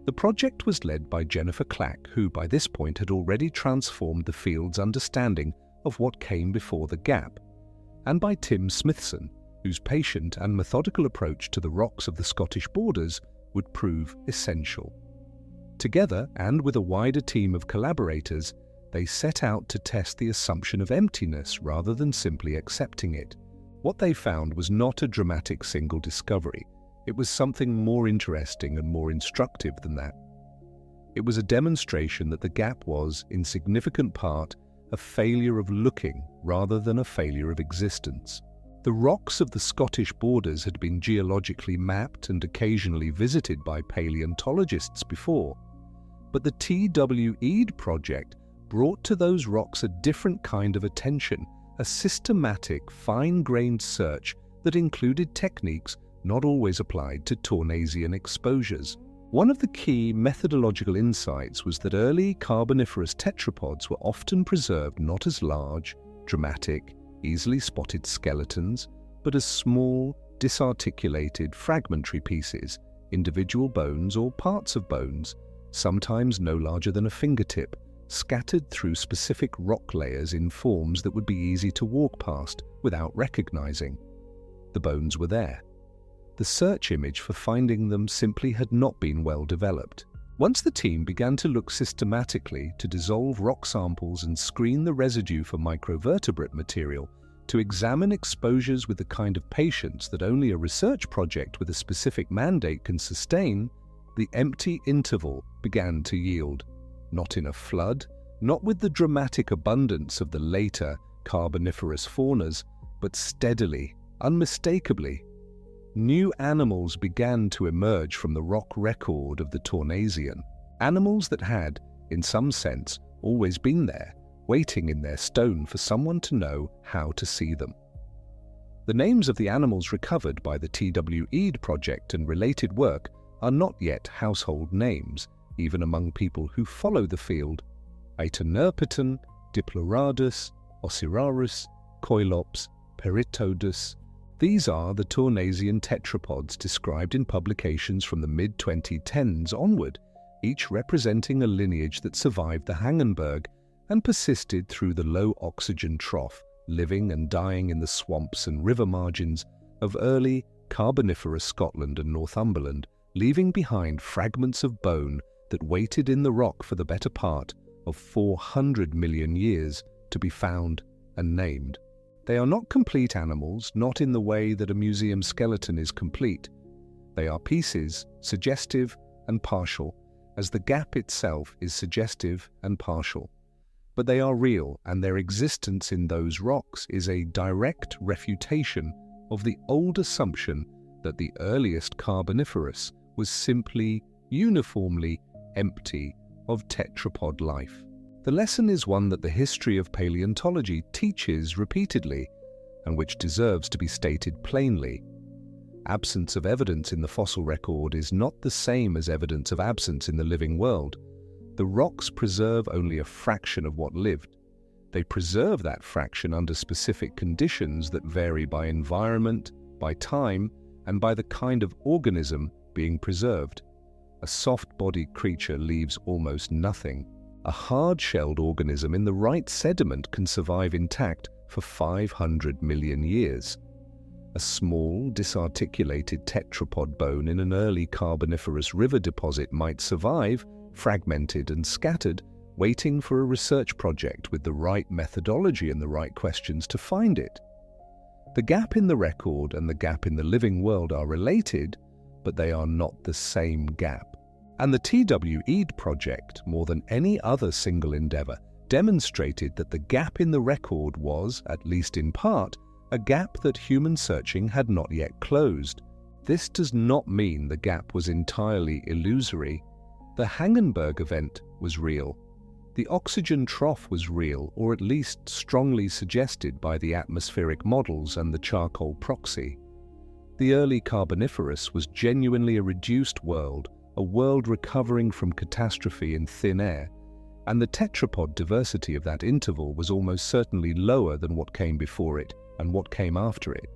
The project was led by Jennifer Clack, who by this point had already transformed the field's understanding of what came before the gap, and by Tim Smithson, whose patient and methodical approach to the rocks of the Scottish borders would prove essential. Together, and with a wider team of collaborators, they set out to test the assumption of emptiness rather than simply accepting it. What they found was not a dramatic single discovery. It was something more interesting and more instructive than that. It was a demonstration that the gap was, in significant part, a failure of looking rather than a failure of existence. The rocks of the Scottish borders had been geologically mapped and occasionally visited by paleontologists before, but the TWED project brought to those rocks a different kind of attention, a systematic, fine-grained search that included techniques not always applied to Tournaisian exposures. One of the key methodological insights was that early Carboniferous tetrapods were often preserved not as large, dramatic, easily spotted skeletons, but as small, disarticulated, fragmentary pieces, individual bones or parts of bones, sometimes no larger than a fingertip, scattered through specific rock layers in forms that would be easy to walk past without recognizing. The bones were there. The search image for finding them simply had not been well developed. Once the team began to look systematically to dissolve rock samples and screen the residue for microvertebrate material, to examine exposures with the kind of patience that only a research project with a specific mandate can sustain, the empty interval began to yield. not in a flood, not with the dramatic abundance of the later Carboniferous faunas, but steadily, unmistakably. New animals began to emerge from the rock record of the Tournaisian, animals that had, in some sense, always been there, waiting in their stone for someone to know how to see them. The names of the animals recovered by the TWED project and related work are not yet household names, even among people who follow the field. Aeternerpeton, Diploradus, Ossirarus, Coilops, Peritodus. These are the Tournaisian tetrapods described in publications from the mid-2010s onward, each representing a lineage that survived the Hangenberg and persisted through the low-oxygen trough, living and dying in the swamps and river margins of early Carboniferous Scotland and Northumberland, leaving behind fragments of bone that waited in the rock for the better part of 400 million years to be found and named. They are not complete animals, not in the way that a museum skeleton is complete. They are pieces, suggestive and partial, as the gap itself is suggestive and partial. But they are real, and their existence in those rocks is a direct refutation of the old assumption that the earliest Carboniferous was simply, uniformly empty of tetrapod life. The lesson is one that the history of paleontology teaches repeatedly, and which deserves to be stated plainly. Absence of evidence in the fossil record is not the same as evidence of absence in the living world. The rocks preserve only a fraction of what lived. They preserve that fraction under specific conditions that vary by environment, by time, and by the kind of organism being preserved. A soft-bodied creature leaves almost nothing. A hard-shelled organism in the right sediment can survive intact for 500 million years. A small, disarticulated tetrapod bone in an early Carboniferous river deposit might survive, fragmented and scattered, waiting for a research project with the right methodology and the right questions to find it. The gap in the record and the gap in the living world are related, but they are not the same gap. And the TWED project, more than any other single endeavor, demonstrated that the gap in the record was, at least in part, a gap that human searching had not yet closed. This does not mean the gap was entirely illusory. The Hangenberg event was real. The oxygen trough was real, or at least strongly suggested by the atmospheric models and the charcoal proxy. The early Carboniferous was genuinely a reduced world, a world recovering from catastrophe in thin air, and the tetrapod diversity of that interval was almost certainly lower than what came before it and what came after it.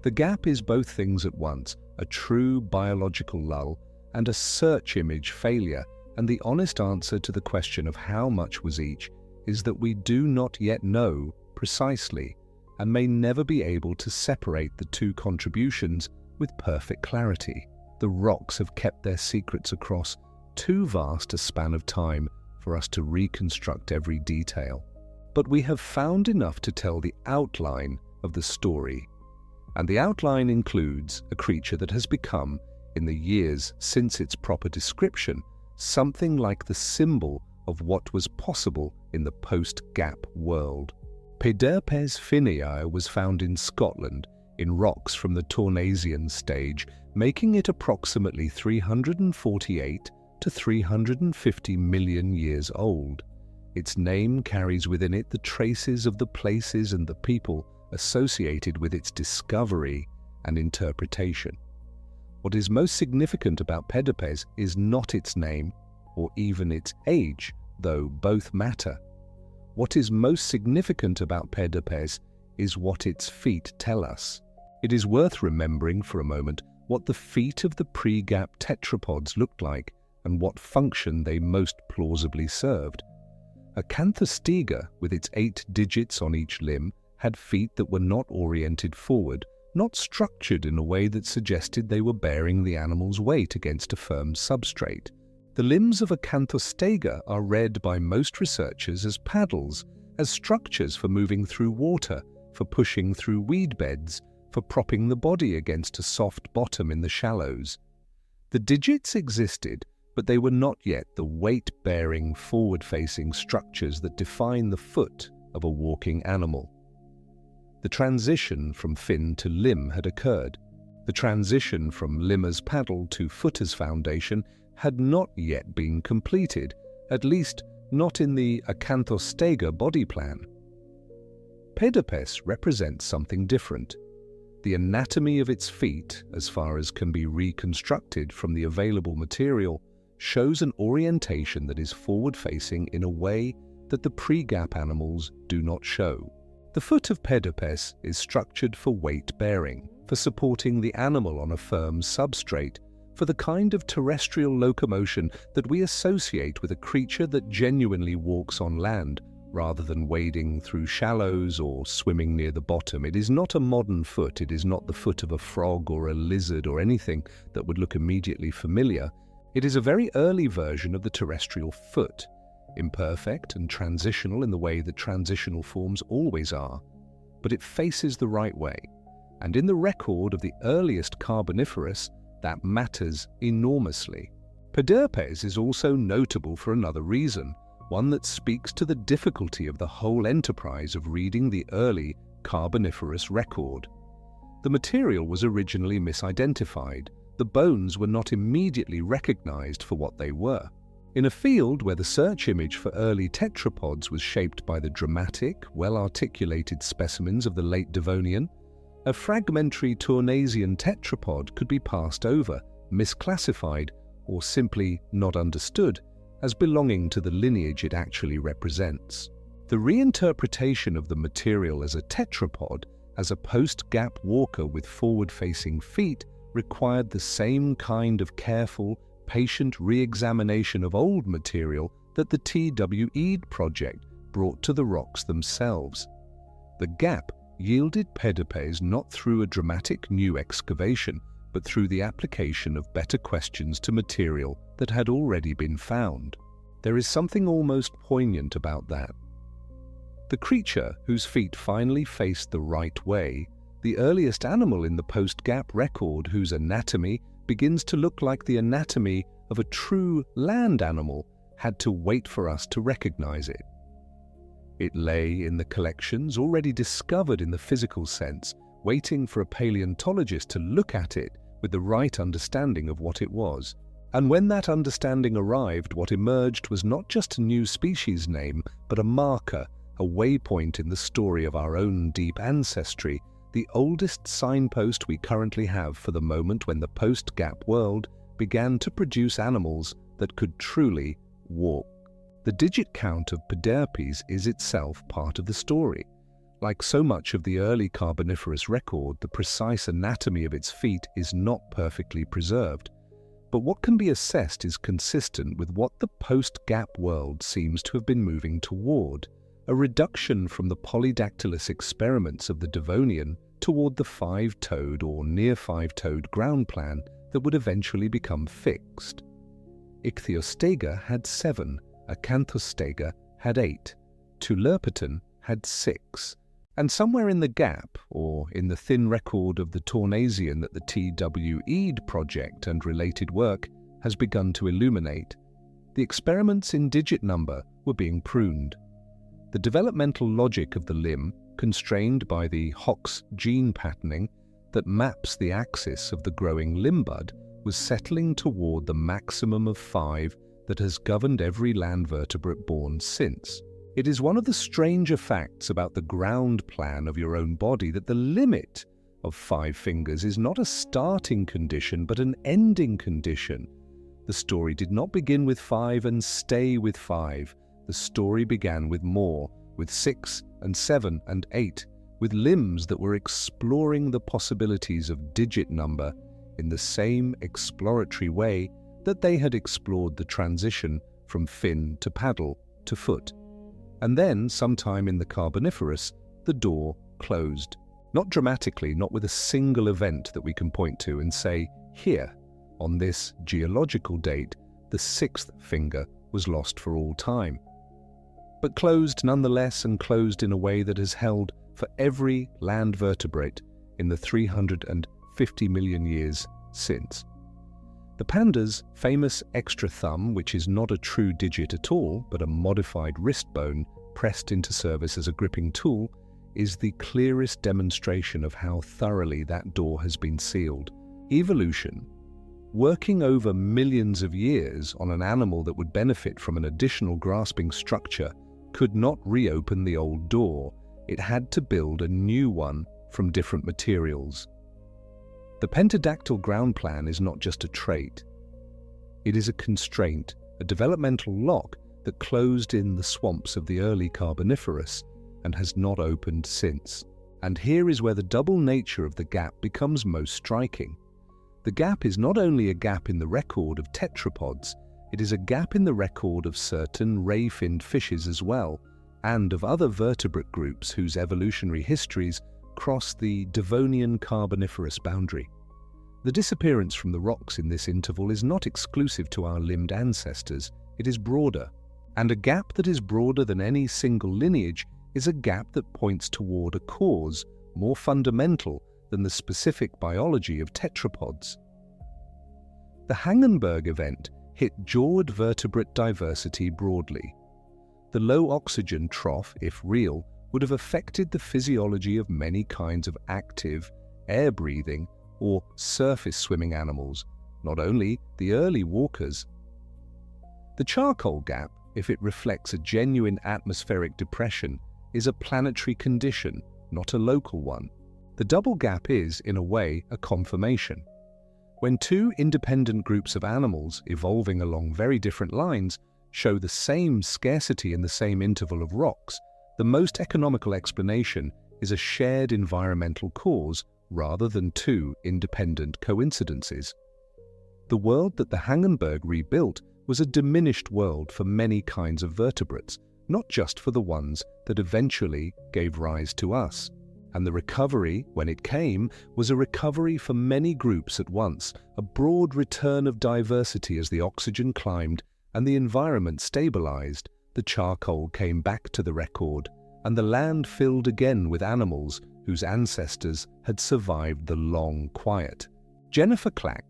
The gap is both things at once, a true biological lull and a search image failure, and the honest answer to the question of how much was each is that we do not yet know precisely and may never be able to separate the two contributions with perfect clarity. The rocks have kept their secrets across too vast a span of time for us to reconstruct every detail. But we have found enough to tell the outline of the story, and the outline includes a creature that has become, in the years since its proper description, something like the symbol of what was possible in the post-gap world. Pederpes finii was found in Scotland in rocks from the Tournaisian stage, making it approximately 348 to 350 million years old. Its name carries within it the traces of the places and the people associated with its discovery and interpretation. What is most significant about Pederpes is not its name or even its age, though both matter. What is most significant about Pederpes is what its feet tell us. It is worth remembering for a moment what the feet of the pre-gap tetrapods looked like and what function they most plausibly served. Acanthostega, with its 8 digits on each limb, had feet that were not oriented forward, not structured in a way that suggested they were bearing the animal's weight against a firm substrate. The limbs of Acanthostega are read by most researchers as paddles, as structures for moving through water, for pushing through weed beds, for propping the body against a soft bottom in the shallows. The digits existed, but they were not yet the weight-bearing, forward-facing structures that define the foot of a walking animal. The transition from fin to limb had occurred. The transition from limmer's paddle to footer's foundation had not yet been completed, at least not in the Acanthostega body plan. Pedipes represents something different. The anatomy of its feet, as far as can be reconstructed from the available material, shows an orientation that is forward-facing in a way that the pre-gap animals do not show. The foot of Pedipes is structured for weight-bearing, for supporting the animal on a firm substrate, for the kind of terrestrial locomotion that we associate with a creature that genuinely walks on land, rather than wading through shallows or swimming near the bottom. It is not a modern foot. It is not the foot of a frog or a lizard or anything that would look immediately familiar. It is a very early version of the terrestrial foot, imperfect and transitional in the way that transitional forms always are, but it faces the right way. And in the record of the earliest Carboniferous, that matters enormously. Pedipes is also notable for another reason, one that speaks to the difficulty of the whole enterprise of reading the early Carboniferous record. The material was originally misidentified. The bones were not immediately recognized for what they were. In a field where the search image for early tetrapods was shaped by the dramatic, well-articulated specimens of the late-Devonian, a fragmentary Tournaisian tetrapod could be passed over, misclassified, or simply not understood as belonging to the lineage it actually represents. The reinterpretation of the material as a tetrapod, as a post-gap walker with forward-facing feet, required the same kind of patient re-examination of old material that the TWE project brought to the rocks themselves. The gap yielded pedipes not through a dramatic new excavation, but through the application of better questions to material that had already been found. There is something almost poignant about that. The creature whose feet finally faced the right way, the earliest animal in the post-gap record whose anatomy begins to look like the anatomy of a true land animal, had to wait for us to recognize it. It lay in the collections already discovered in the physical sense, waiting for a paleontologist to look at it with the right understanding of what it was. And when that understanding arrived, what emerged was not just a new species name, but a marker, a waypoint in the story of our own deep ancestry, the oldest signpost we currently have for the moment when the post-gap world began to produce animals that could truly walk. The digit count of pedipes is itself part of the story. Like so much of the early Carboniferous record, the precise anatomy of its feet is not perfectly preserved. But what can be assessed is consistent with what the post-gap world seems to have been moving toward, a reduction from the polydactylous experiments of the Devonian toward the five-toed or near five-toed ground plan that would eventually become fixed. Ichthyostega had 7, Acanthostega had 8, Tulerpaton had 6, and somewhere in the gap, or in the thin record of the Tournaisian that the TWE project and related work has begun to illuminate, the experiments in digit number were being pruned. The developmental logic of the limb, constrained by the Hox gene patterning that maps the axis of the growing limb bud, was settling toward the maximum of 5 that has governed every land vertebrate born since. It is one of the stranger facts about the ground plan of your own body that the limit of 5 fingers is not a starting condition but an ending condition. The story did not begin with 5 and stay with 5. The story began with more, with 6 and 7 and 8, with limbs that were exploring the possibilities of digit number in the same exploratory way that they had explored the transition from fin to paddle to foot. And then, sometime in the Carboniferous, the door closed. Not dramatically, not with a single event that we can point to and say, here, on this geological date, the 6th finger was lost for all time. But closed nonetheless, and closed in a way that has held for every land vertebrate in the 350 million years since. The panda's famous extra thumb, which is not a true digit at all, but a modified wrist bone pressed into service as a gripping tool, is the clearest demonstration of how thoroughly that door has been sealed. Evolution, working over millions of years on an animal that would benefit from an additional grasping structure, could not reopen the old door. It had to build a new one from different materials. The pentadactyl ground plan is not just a trait. It is a constraint, a developmental lock that closed in the swamps of the early Carboniferous and has not opened since. And here is where the double nature of the gap becomes most striking. The gap is not only a gap in the record of tetrapods, it is a gap in the record of certain ray-finned fishes as well, and of other vertebrate groups whose evolutionary histories cross the Devonian Carboniferous boundary. The disappearance from the rocks in this interval is not exclusive to our limbed ancestors, it is broader. And a gap that is broader than any single lineage is a gap that points toward a cause more fundamental than the specific biology of tetrapods. The Hangenberg event hit jawed vertebrate diversity broadly. The low oxygen trough, if real, would have affected the physiology of many kinds of active, air-breathing, or surface-swimming animals, not only the early walkers. The charcoal gap, if it reflects a genuine atmospheric depression, is a planetary condition, not a local one. The double gap is, in a way, a confirmation. When two independent groups of animals, evolving along very different lines, show the same scarcity in the same interval of rocks, the most economical explanation is a shared environmental cause rather than two independent coincidences. The world that the Hangenberg rebuilt was a diminished world for many kinds of vertebrates, not just for the ones that eventually gave rise to us. And the recovery, when it came, was a recovery for many groups at once, a broad return of diversity as the oxygen climbed and the environment stabilized. The charcoal came back to the record, and the land filled again with animals whose ancestors had survived the long quiet. Jennifer Clack,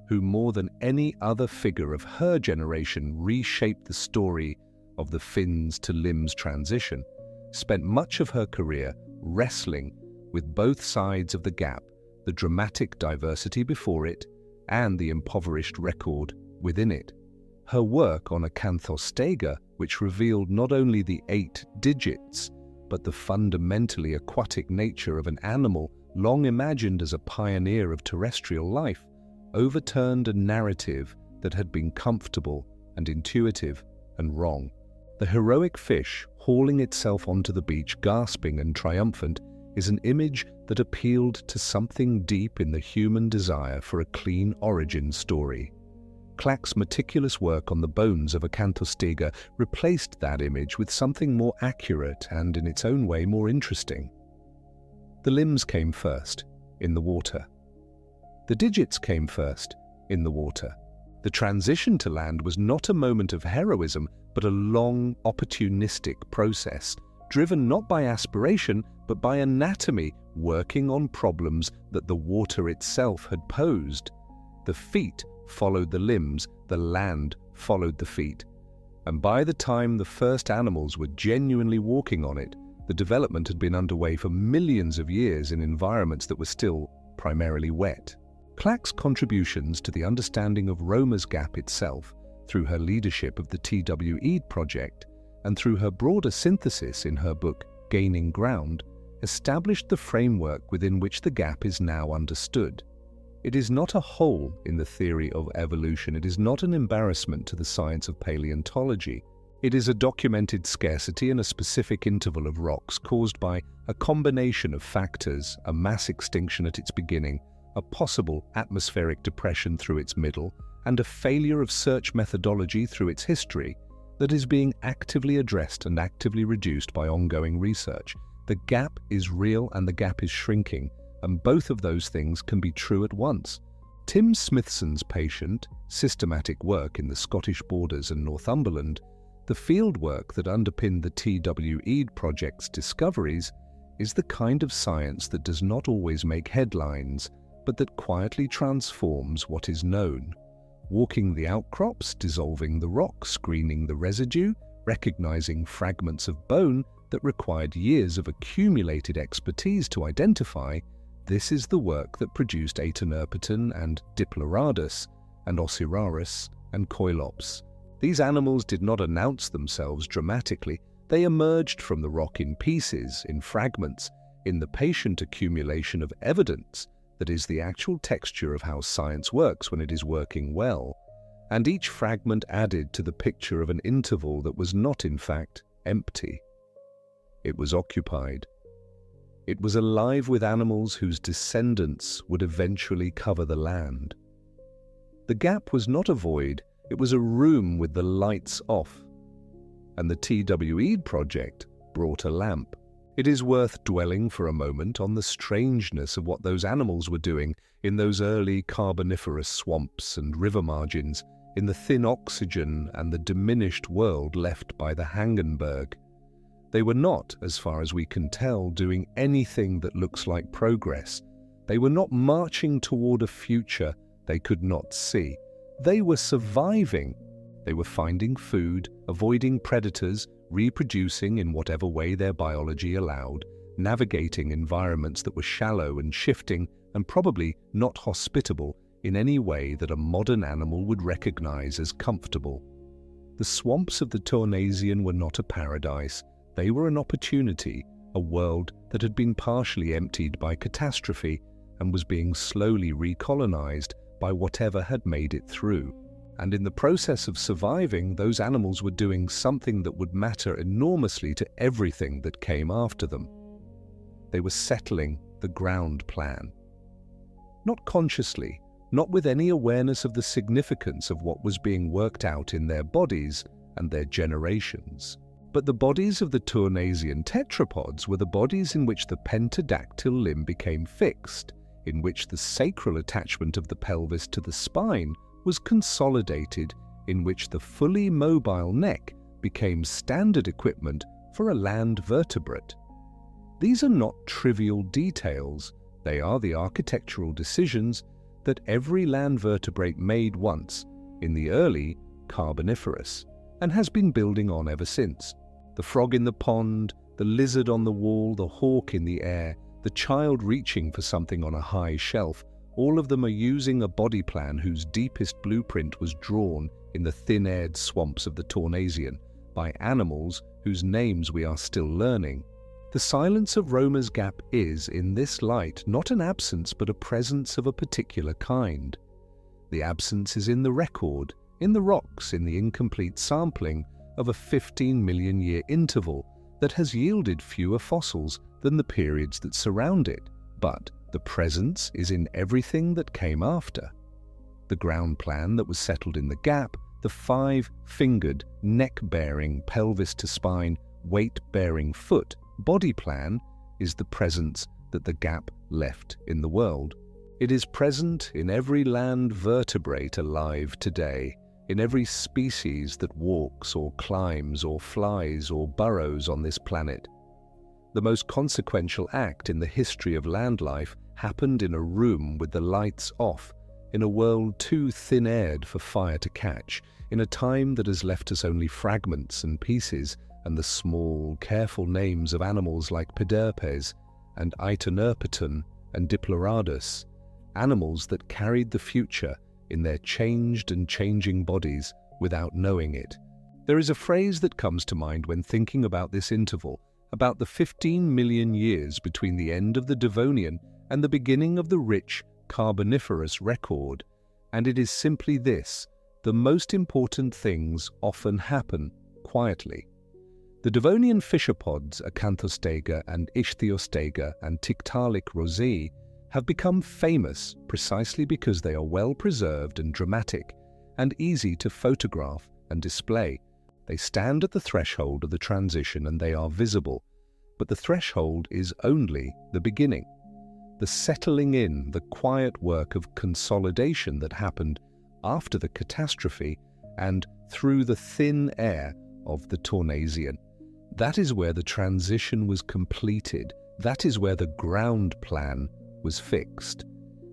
who more than any other figure of her generation reshaped the story of the fins to limbs transition, spent much of her career wrestling with both sides of the gap, the dramatic diversity before it and the impoverished record within it. Her work on Acanthostega, which revealed not only the 8 digits, but the fundamentally aquatic nature of an animal long imagined as a pioneer of terrestrial life, overturned a narrative that had been comfortable and intuitive and wrong. The heroic fish hauling itself onto the beach, gasping and triumphant, is an image that appealed to something deep in the human desire for a clean origin story. Clack's meticulous work on the bones of Acanthostega replaced that image with something more accurate and, in its own way, more interesting. The limbs came first, in the water. The digits came first, in the water. The transition to land was not a moment of heroism, but a long, opportunistic process, driven not by aspiration, but by anatomy, working on problems that the water itself had posed. The feet followed the limbs, the land followed the feet. And by the time the first animals were genuinely walking on it, the development had been underway for millions of years in environments that were still primarily wet. Clack's contributions to the understanding of Romer's gap itself, through her leadership of the TWE project, and through her broader synthesis in her book Gaining Ground, established the framework within which the gap is now understood. It is not a hole in the theory of evolution. It is not an embarrassment to the science of paleontology. It is a documented scarcity in a specific interval of rocks caused by a combination of factors, a mass extinction at its beginning, a possible atmospheric depression through its middle, and a failure of search methodology through its history that is being actively addressed and actively reduced by ongoing research. The gap is real and the gap is shrinking, and both of those things can be true at once. Tim Smithson's patient, systematic work in the Scottish Borders and Northumberland, the field work that underpinned the TWE project's discoveries, is the kind of science that does not always make headlines, but that quietly transforms what is known. walking the outcrops, dissolving the rock, screening the residue, recognizing fragments of bone that required years of accumulated expertise to identify. This is the work that produced Acanthostega and Diploradus, and Ossiraris and Coilops. These animals did not announce themselves dramatically. They emerged from the rock in pieces, in fragments, in the patient accumulation of evidence that is the actual texture of how science works when it is working well. And each fragment added to the picture of an interval that was not, in fact, empty. It was occupied. It was alive with animals whose descendants would eventually cover the land. The gap was not a void, it was a room with the lights off. And the TWE project brought a lamp. It is worth dwelling for a moment on the strangeness of what those animals were doing in those early Carboniferous swamps and river margins, in the thin oxygen and the diminished world left by the Hangenberg. They were not, as far as we can tell, doing anything that looks like progress. They were not marching toward a future they could not see. They were surviving. They were finding food, avoiding predators, reproducing in whatever way their biology allowed, navigating environments that were shallow and shifting and probably not hospitable in any way that a modern animal would recognize as comfortable. The swamps of the Tournaisian were not a paradise. They were an opportunity, a world that had been partially emptied by catastrophe and was being slowly recolonized by whatever had made it through. And in the process of surviving, those animals were doing something that would matter enormously to everything that came after them. They were settling the ground plan. Not consciously, not with any awareness of the significance of what was being worked out in their bodies and their generations. But the bodies of the Tournaisian tetrapods were the bodies in which the pentadactyl limb became fixed, in which the sacral attachment of the pelvis to the spine was consolidated, in which the fully mobile neck became standard equipment for a land vertebrate. These are not trivial details. They are the architectural decisions that every land vertebrate made once in the early Carboniferous and has been building on ever since. The frog in the pond, the lizard on the wall, the hawk in the air, the child reaching for something on a high shelf, all of them are using a body plan whose deepest blueprint was drawn in the thin-aired swamps of the Tournaisian by animals whose names we are still learning. The silence of Romer's Gap is, in this light, not an absence but a presence of a particular kind. The absence is in the record, in the rocks, in the incomplete sampling of a 15-million-year interval that has yielded fewer fossils than the periods that surround it, but the presence is in everything that came after. The ground plan that was settled in the gap, the 5-fingered, neck-bearing, pelvis-to-spine, weight-bearing foot body plan is the presence that the gap left in the world. It is present in every land vertebrate alive today, in every species that walks or climbs or flies or burrows on this planet. The most consequential act in the history of land life happened in a room with the lights off, in a world too thin-aired for fire to catch, in a time that has left us only fragments and pieces and the small, careful names of animals like Pederpes and Acanthostega and Diploradus, animals that carried the future in their changed and changing bodies without knowing it. There is a phrase that comes to mind when thinking about this interval, about the 15 million years between the end of the Devonian and the beginning of the rich Carboniferous record, and it is simply this: the most important things often happen quietly. The Devonian fishapods, Acanthostega and Ichthyostega and Tiktaalik rosea, have become famous precisely because they are well preserved and dramatic, and easy to photograph and display. They stand at the threshold of the transition and they are visible, but the threshold is only the beginning. The settling in, the quiet work of consolidation that happened after the catastrophe and through the thin air of the Tournaisian. That is where the transition was completed. That is where the ground plan was fixed.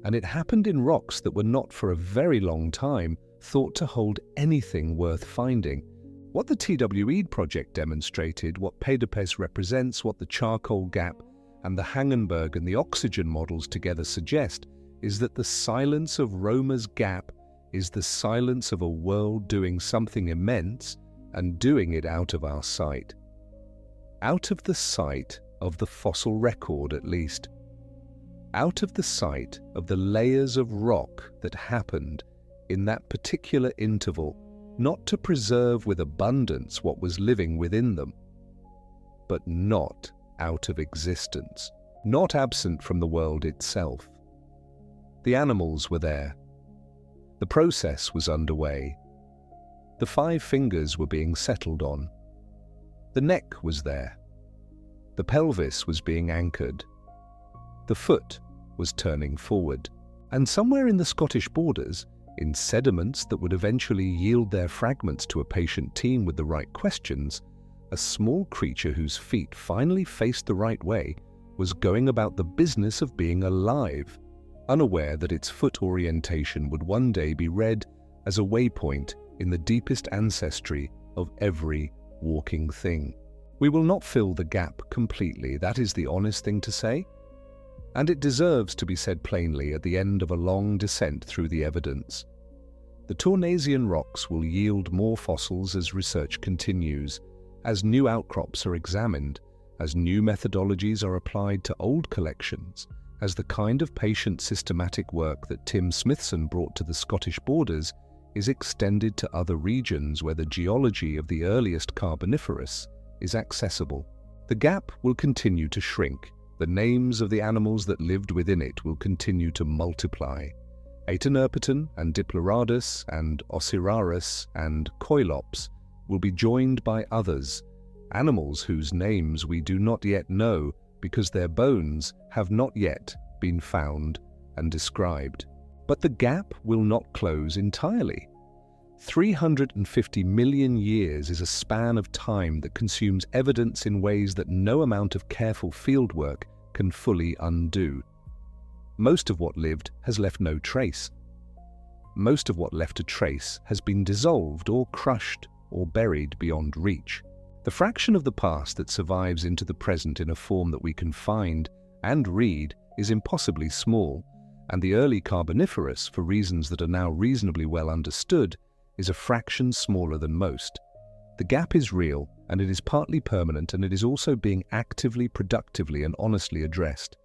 And it happened in rocks that were not for a very long time thought to hold anything worth finding. What the TWE project demonstrated, what Pedipes represents, what the charcoal gap and the Hangenberg and the oxygen models together suggest, is that the silence of Romer's gap is the silence of a world doing something immense and doing it out of our sight. Out of the sight of the fossil record, at least. Out of the sight of the layers of rock that happened in that particular interval, not to preserve with abundance what was living within them, but not out of existence, not absent from the world itself. The animals were there. The process was underway. The 5 fingers were being settled on. The neck was there. The pelvis was being anchored. The foot was turning forward. And somewhere in the Scottish borders, in sediments that would eventually yield their fragments to a patient team with the right questions, a small creature whose feet finally faced the right way was going about the business of being alive, unaware that its foot orientation would one day be read as a waypoint in the deepest ancestry of every walking thing. We will not fill the gap completely, that is the honest thing to say, and it deserves to be said plainly at the end of a long descent through the evidence. The Tournaisian rocks will yield more fossils as research continues, as new outcrops are examined, as new methodologies are applied to old collections, as the kind of patient systematic work that Tim Smithson brought to the Scottish borders is extended to other regions where the geology of the earliest Carboniferous is accessible. The gap will continue to shrink. The names of the animals that lived within it will continue to multiply. Aeternerpeton and Diploradus and Ossirarus and Coilops will be joined by others, animals whose names we do not yet know because their bones have not yet been found and described. But the gap will not close entirely. 350 million years is a span of time that consumes evidence in ways that no amount of careful fieldwork can fully undo. Most of what lived has left no trace. Most of what left a trace has been dissolved or crushed or buried beyond reach. The fraction of the past that survives into the present in a form that we can find and read is impossibly small, and the early Carboniferous, for reasons that are now reasonably well understood, is a fraction smaller than most. The gap is real, and it is partly permanent, and it is also being actively, productively, and honestly addressed.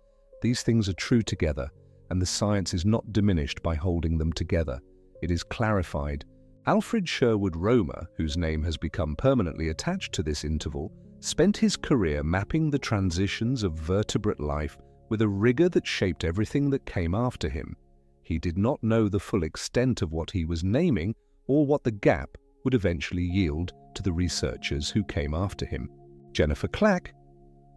These things are true together, and the science is not diminished by holding them together. It is clarified. Alfred Sherwood Romer, whose name has become permanently attached to this interval, spent his career mapping the transitions of vertebrate life with a rigor that shaped everything that came after him. He did not know the full extent of what he was naming or what the gap would eventually yield to the researchers who came after him. Jennifer Clack,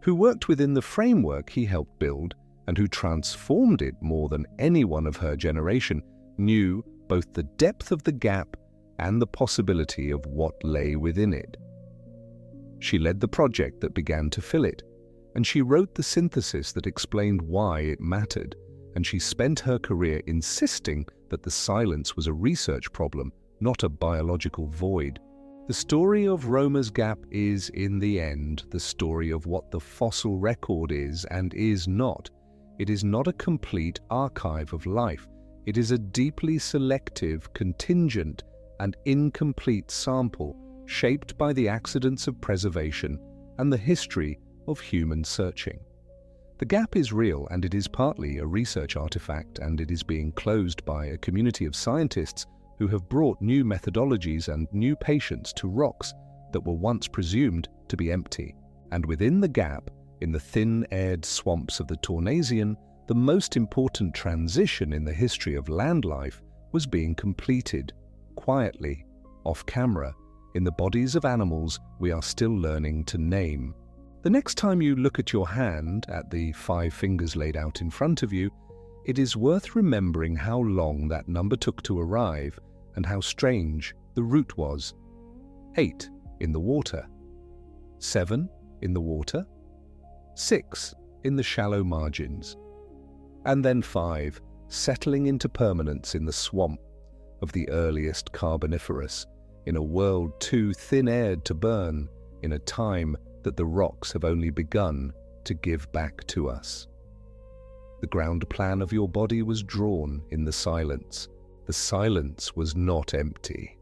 who worked within the framework he helped build and who transformed it more than anyone of her generation, knew both the depth of the gap and the possibility of what lay within it. She led the project that began to fill it, and she wrote the synthesis that explained why it mattered, and she spent her career insisting that the silence was a research problem, not a biological void. The story of Romer's gap is, in the end, the story of what the fossil record is and is not. It is not a complete archive of life. It is a deeply selective, contingent, and incomplete sample shaped by the accidents of preservation and the history of human searching. The gap is real, and it is partly a research artifact, and it is being closed by a community of scientists who have brought new methodologies and new patients to rocks that were once presumed to be empty. And within the gap, in the thin-aired swamps of the Tournaisian, the most important transition in the history of land life was being completed, quietly, off-camera, in the bodies of animals we are still learning to name. The next time you look at your hand, at the 5 fingers laid out in front of you, it is worth remembering how long that number took to arrive and how strange the route was. 8 in the water, 7 in the water, 6 in the shallow margins, and then 5 settling into permanence in the swamp, of the earliest Carboniferous, in a world too thin-aired to burn, in a time that the rocks have only begun to give back to us. The ground plan of your body was drawn in the silence. The silence was not empty.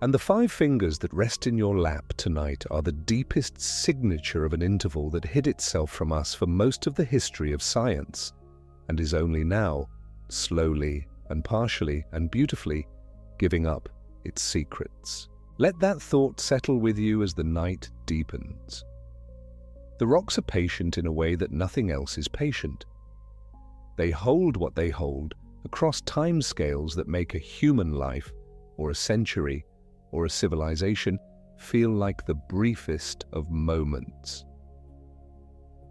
And the 5 fingers that rest in your lap tonight are the deepest signature of an interval that hid itself from us for most of the history of science, and is only now, slowly and partially and beautifully, giving up its secrets. Let that thought settle with you as the night deepens. The rocks are patient in a way that nothing else is patient. They hold what they hold across timescales that make a human life, or a century, or a civilization feel like the briefest of moments.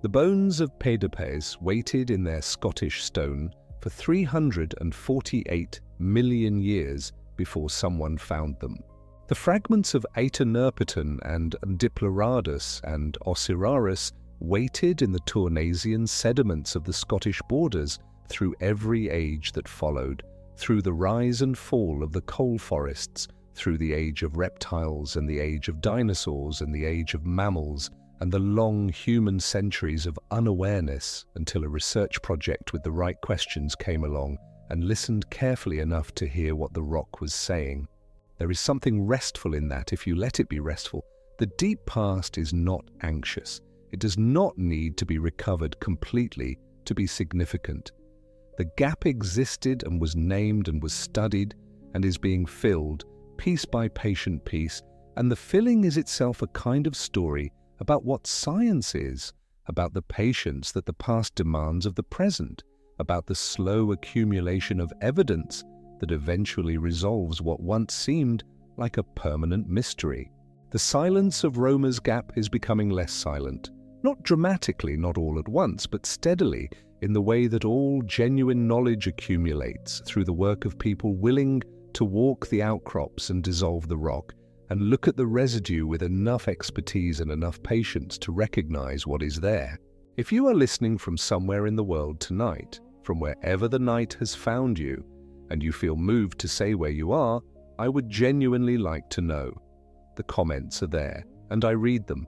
The bones of pedipes waited in their Scottish stone for 348 million years before someone found them. The fragments of Acanthostega and Diploradus and Ossiraris waited in the Tournaisian sediments of the Scottish borders through every age that followed, through the rise and fall of the coal forests, through the age of reptiles and the age of dinosaurs and the age of mammals, and the long human centuries of unawareness, until a research project with the right questions came along and listened carefully enough to hear what the rock was saying. There is something restful in that if you let it be restful. The deep past is not anxious. It does not need to be recovered completely to be significant. The gap existed and was named and was studied and is being filled piece by patient piece, and the filling is itself a kind of story about what science is, about the patience that the past demands of the present, about the slow accumulation of evidence that eventually resolves what once seemed like a permanent mystery. The silence of Romer's gap is becoming less silent, not dramatically, not all at once, but steadily, in the way that all genuine knowledge accumulates through the work of people willing to walk the outcrops and dissolve the rock, and look at the residue with enough expertise and enough patience to recognize what is there. If you are listening from somewhere in the world tonight, from wherever the night has found you, and you feel moved to say where you are, I would genuinely like to know. The comments are there, and I read them.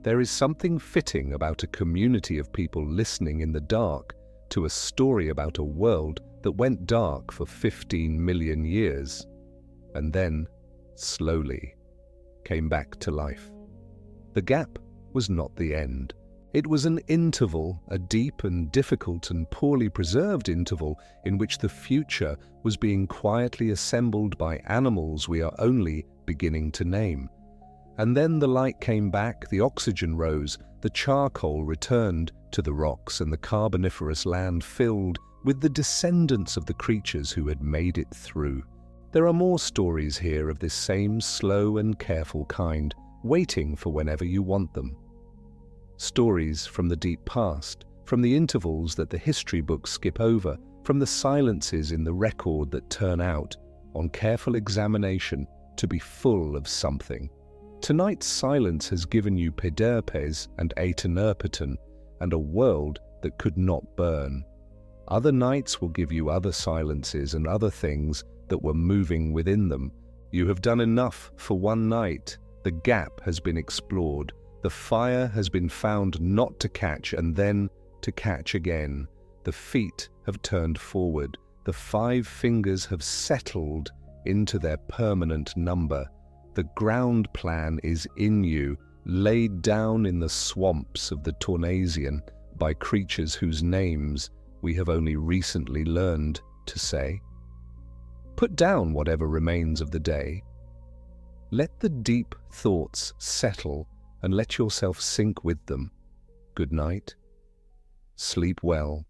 There is something fitting about a community of people listening in the dark to a story about a world that went dark for 15 million years, and then, slowly, came back to life. The gap was not the end. It was an interval, a deep and difficult and poorly preserved interval in which the future was being quietly assembled by animals we are only beginning to name. And then the light came back, the oxygen rose, the charcoal returned to the rocks, and the Carboniferous land filled with the descendants of the creatures who had made it through. There are more stories here of this same slow and careful kind, waiting for whenever you want them. Stories from the deep past, from the intervals that the history books skip over, from the silences in the record that turn out, on careful examination, to be full of something. Tonight's silence has given you pedipes and Acanthostega and a world that could not burn. Other nights will give you other silences and other things that were moving within them. You have done enough for one night. The gap has been explored. The fire has been found not to catch and then to catch again. The feet have turned forward. The 5 fingers have settled into their permanent number. The ground plan is in you, laid down in the swamps of the Tournaisian by creatures whose names we have only recently learned to say. Put down whatever remains of the day. Let the deep thoughts settle and let yourself sink with them. Good night. Sleep well.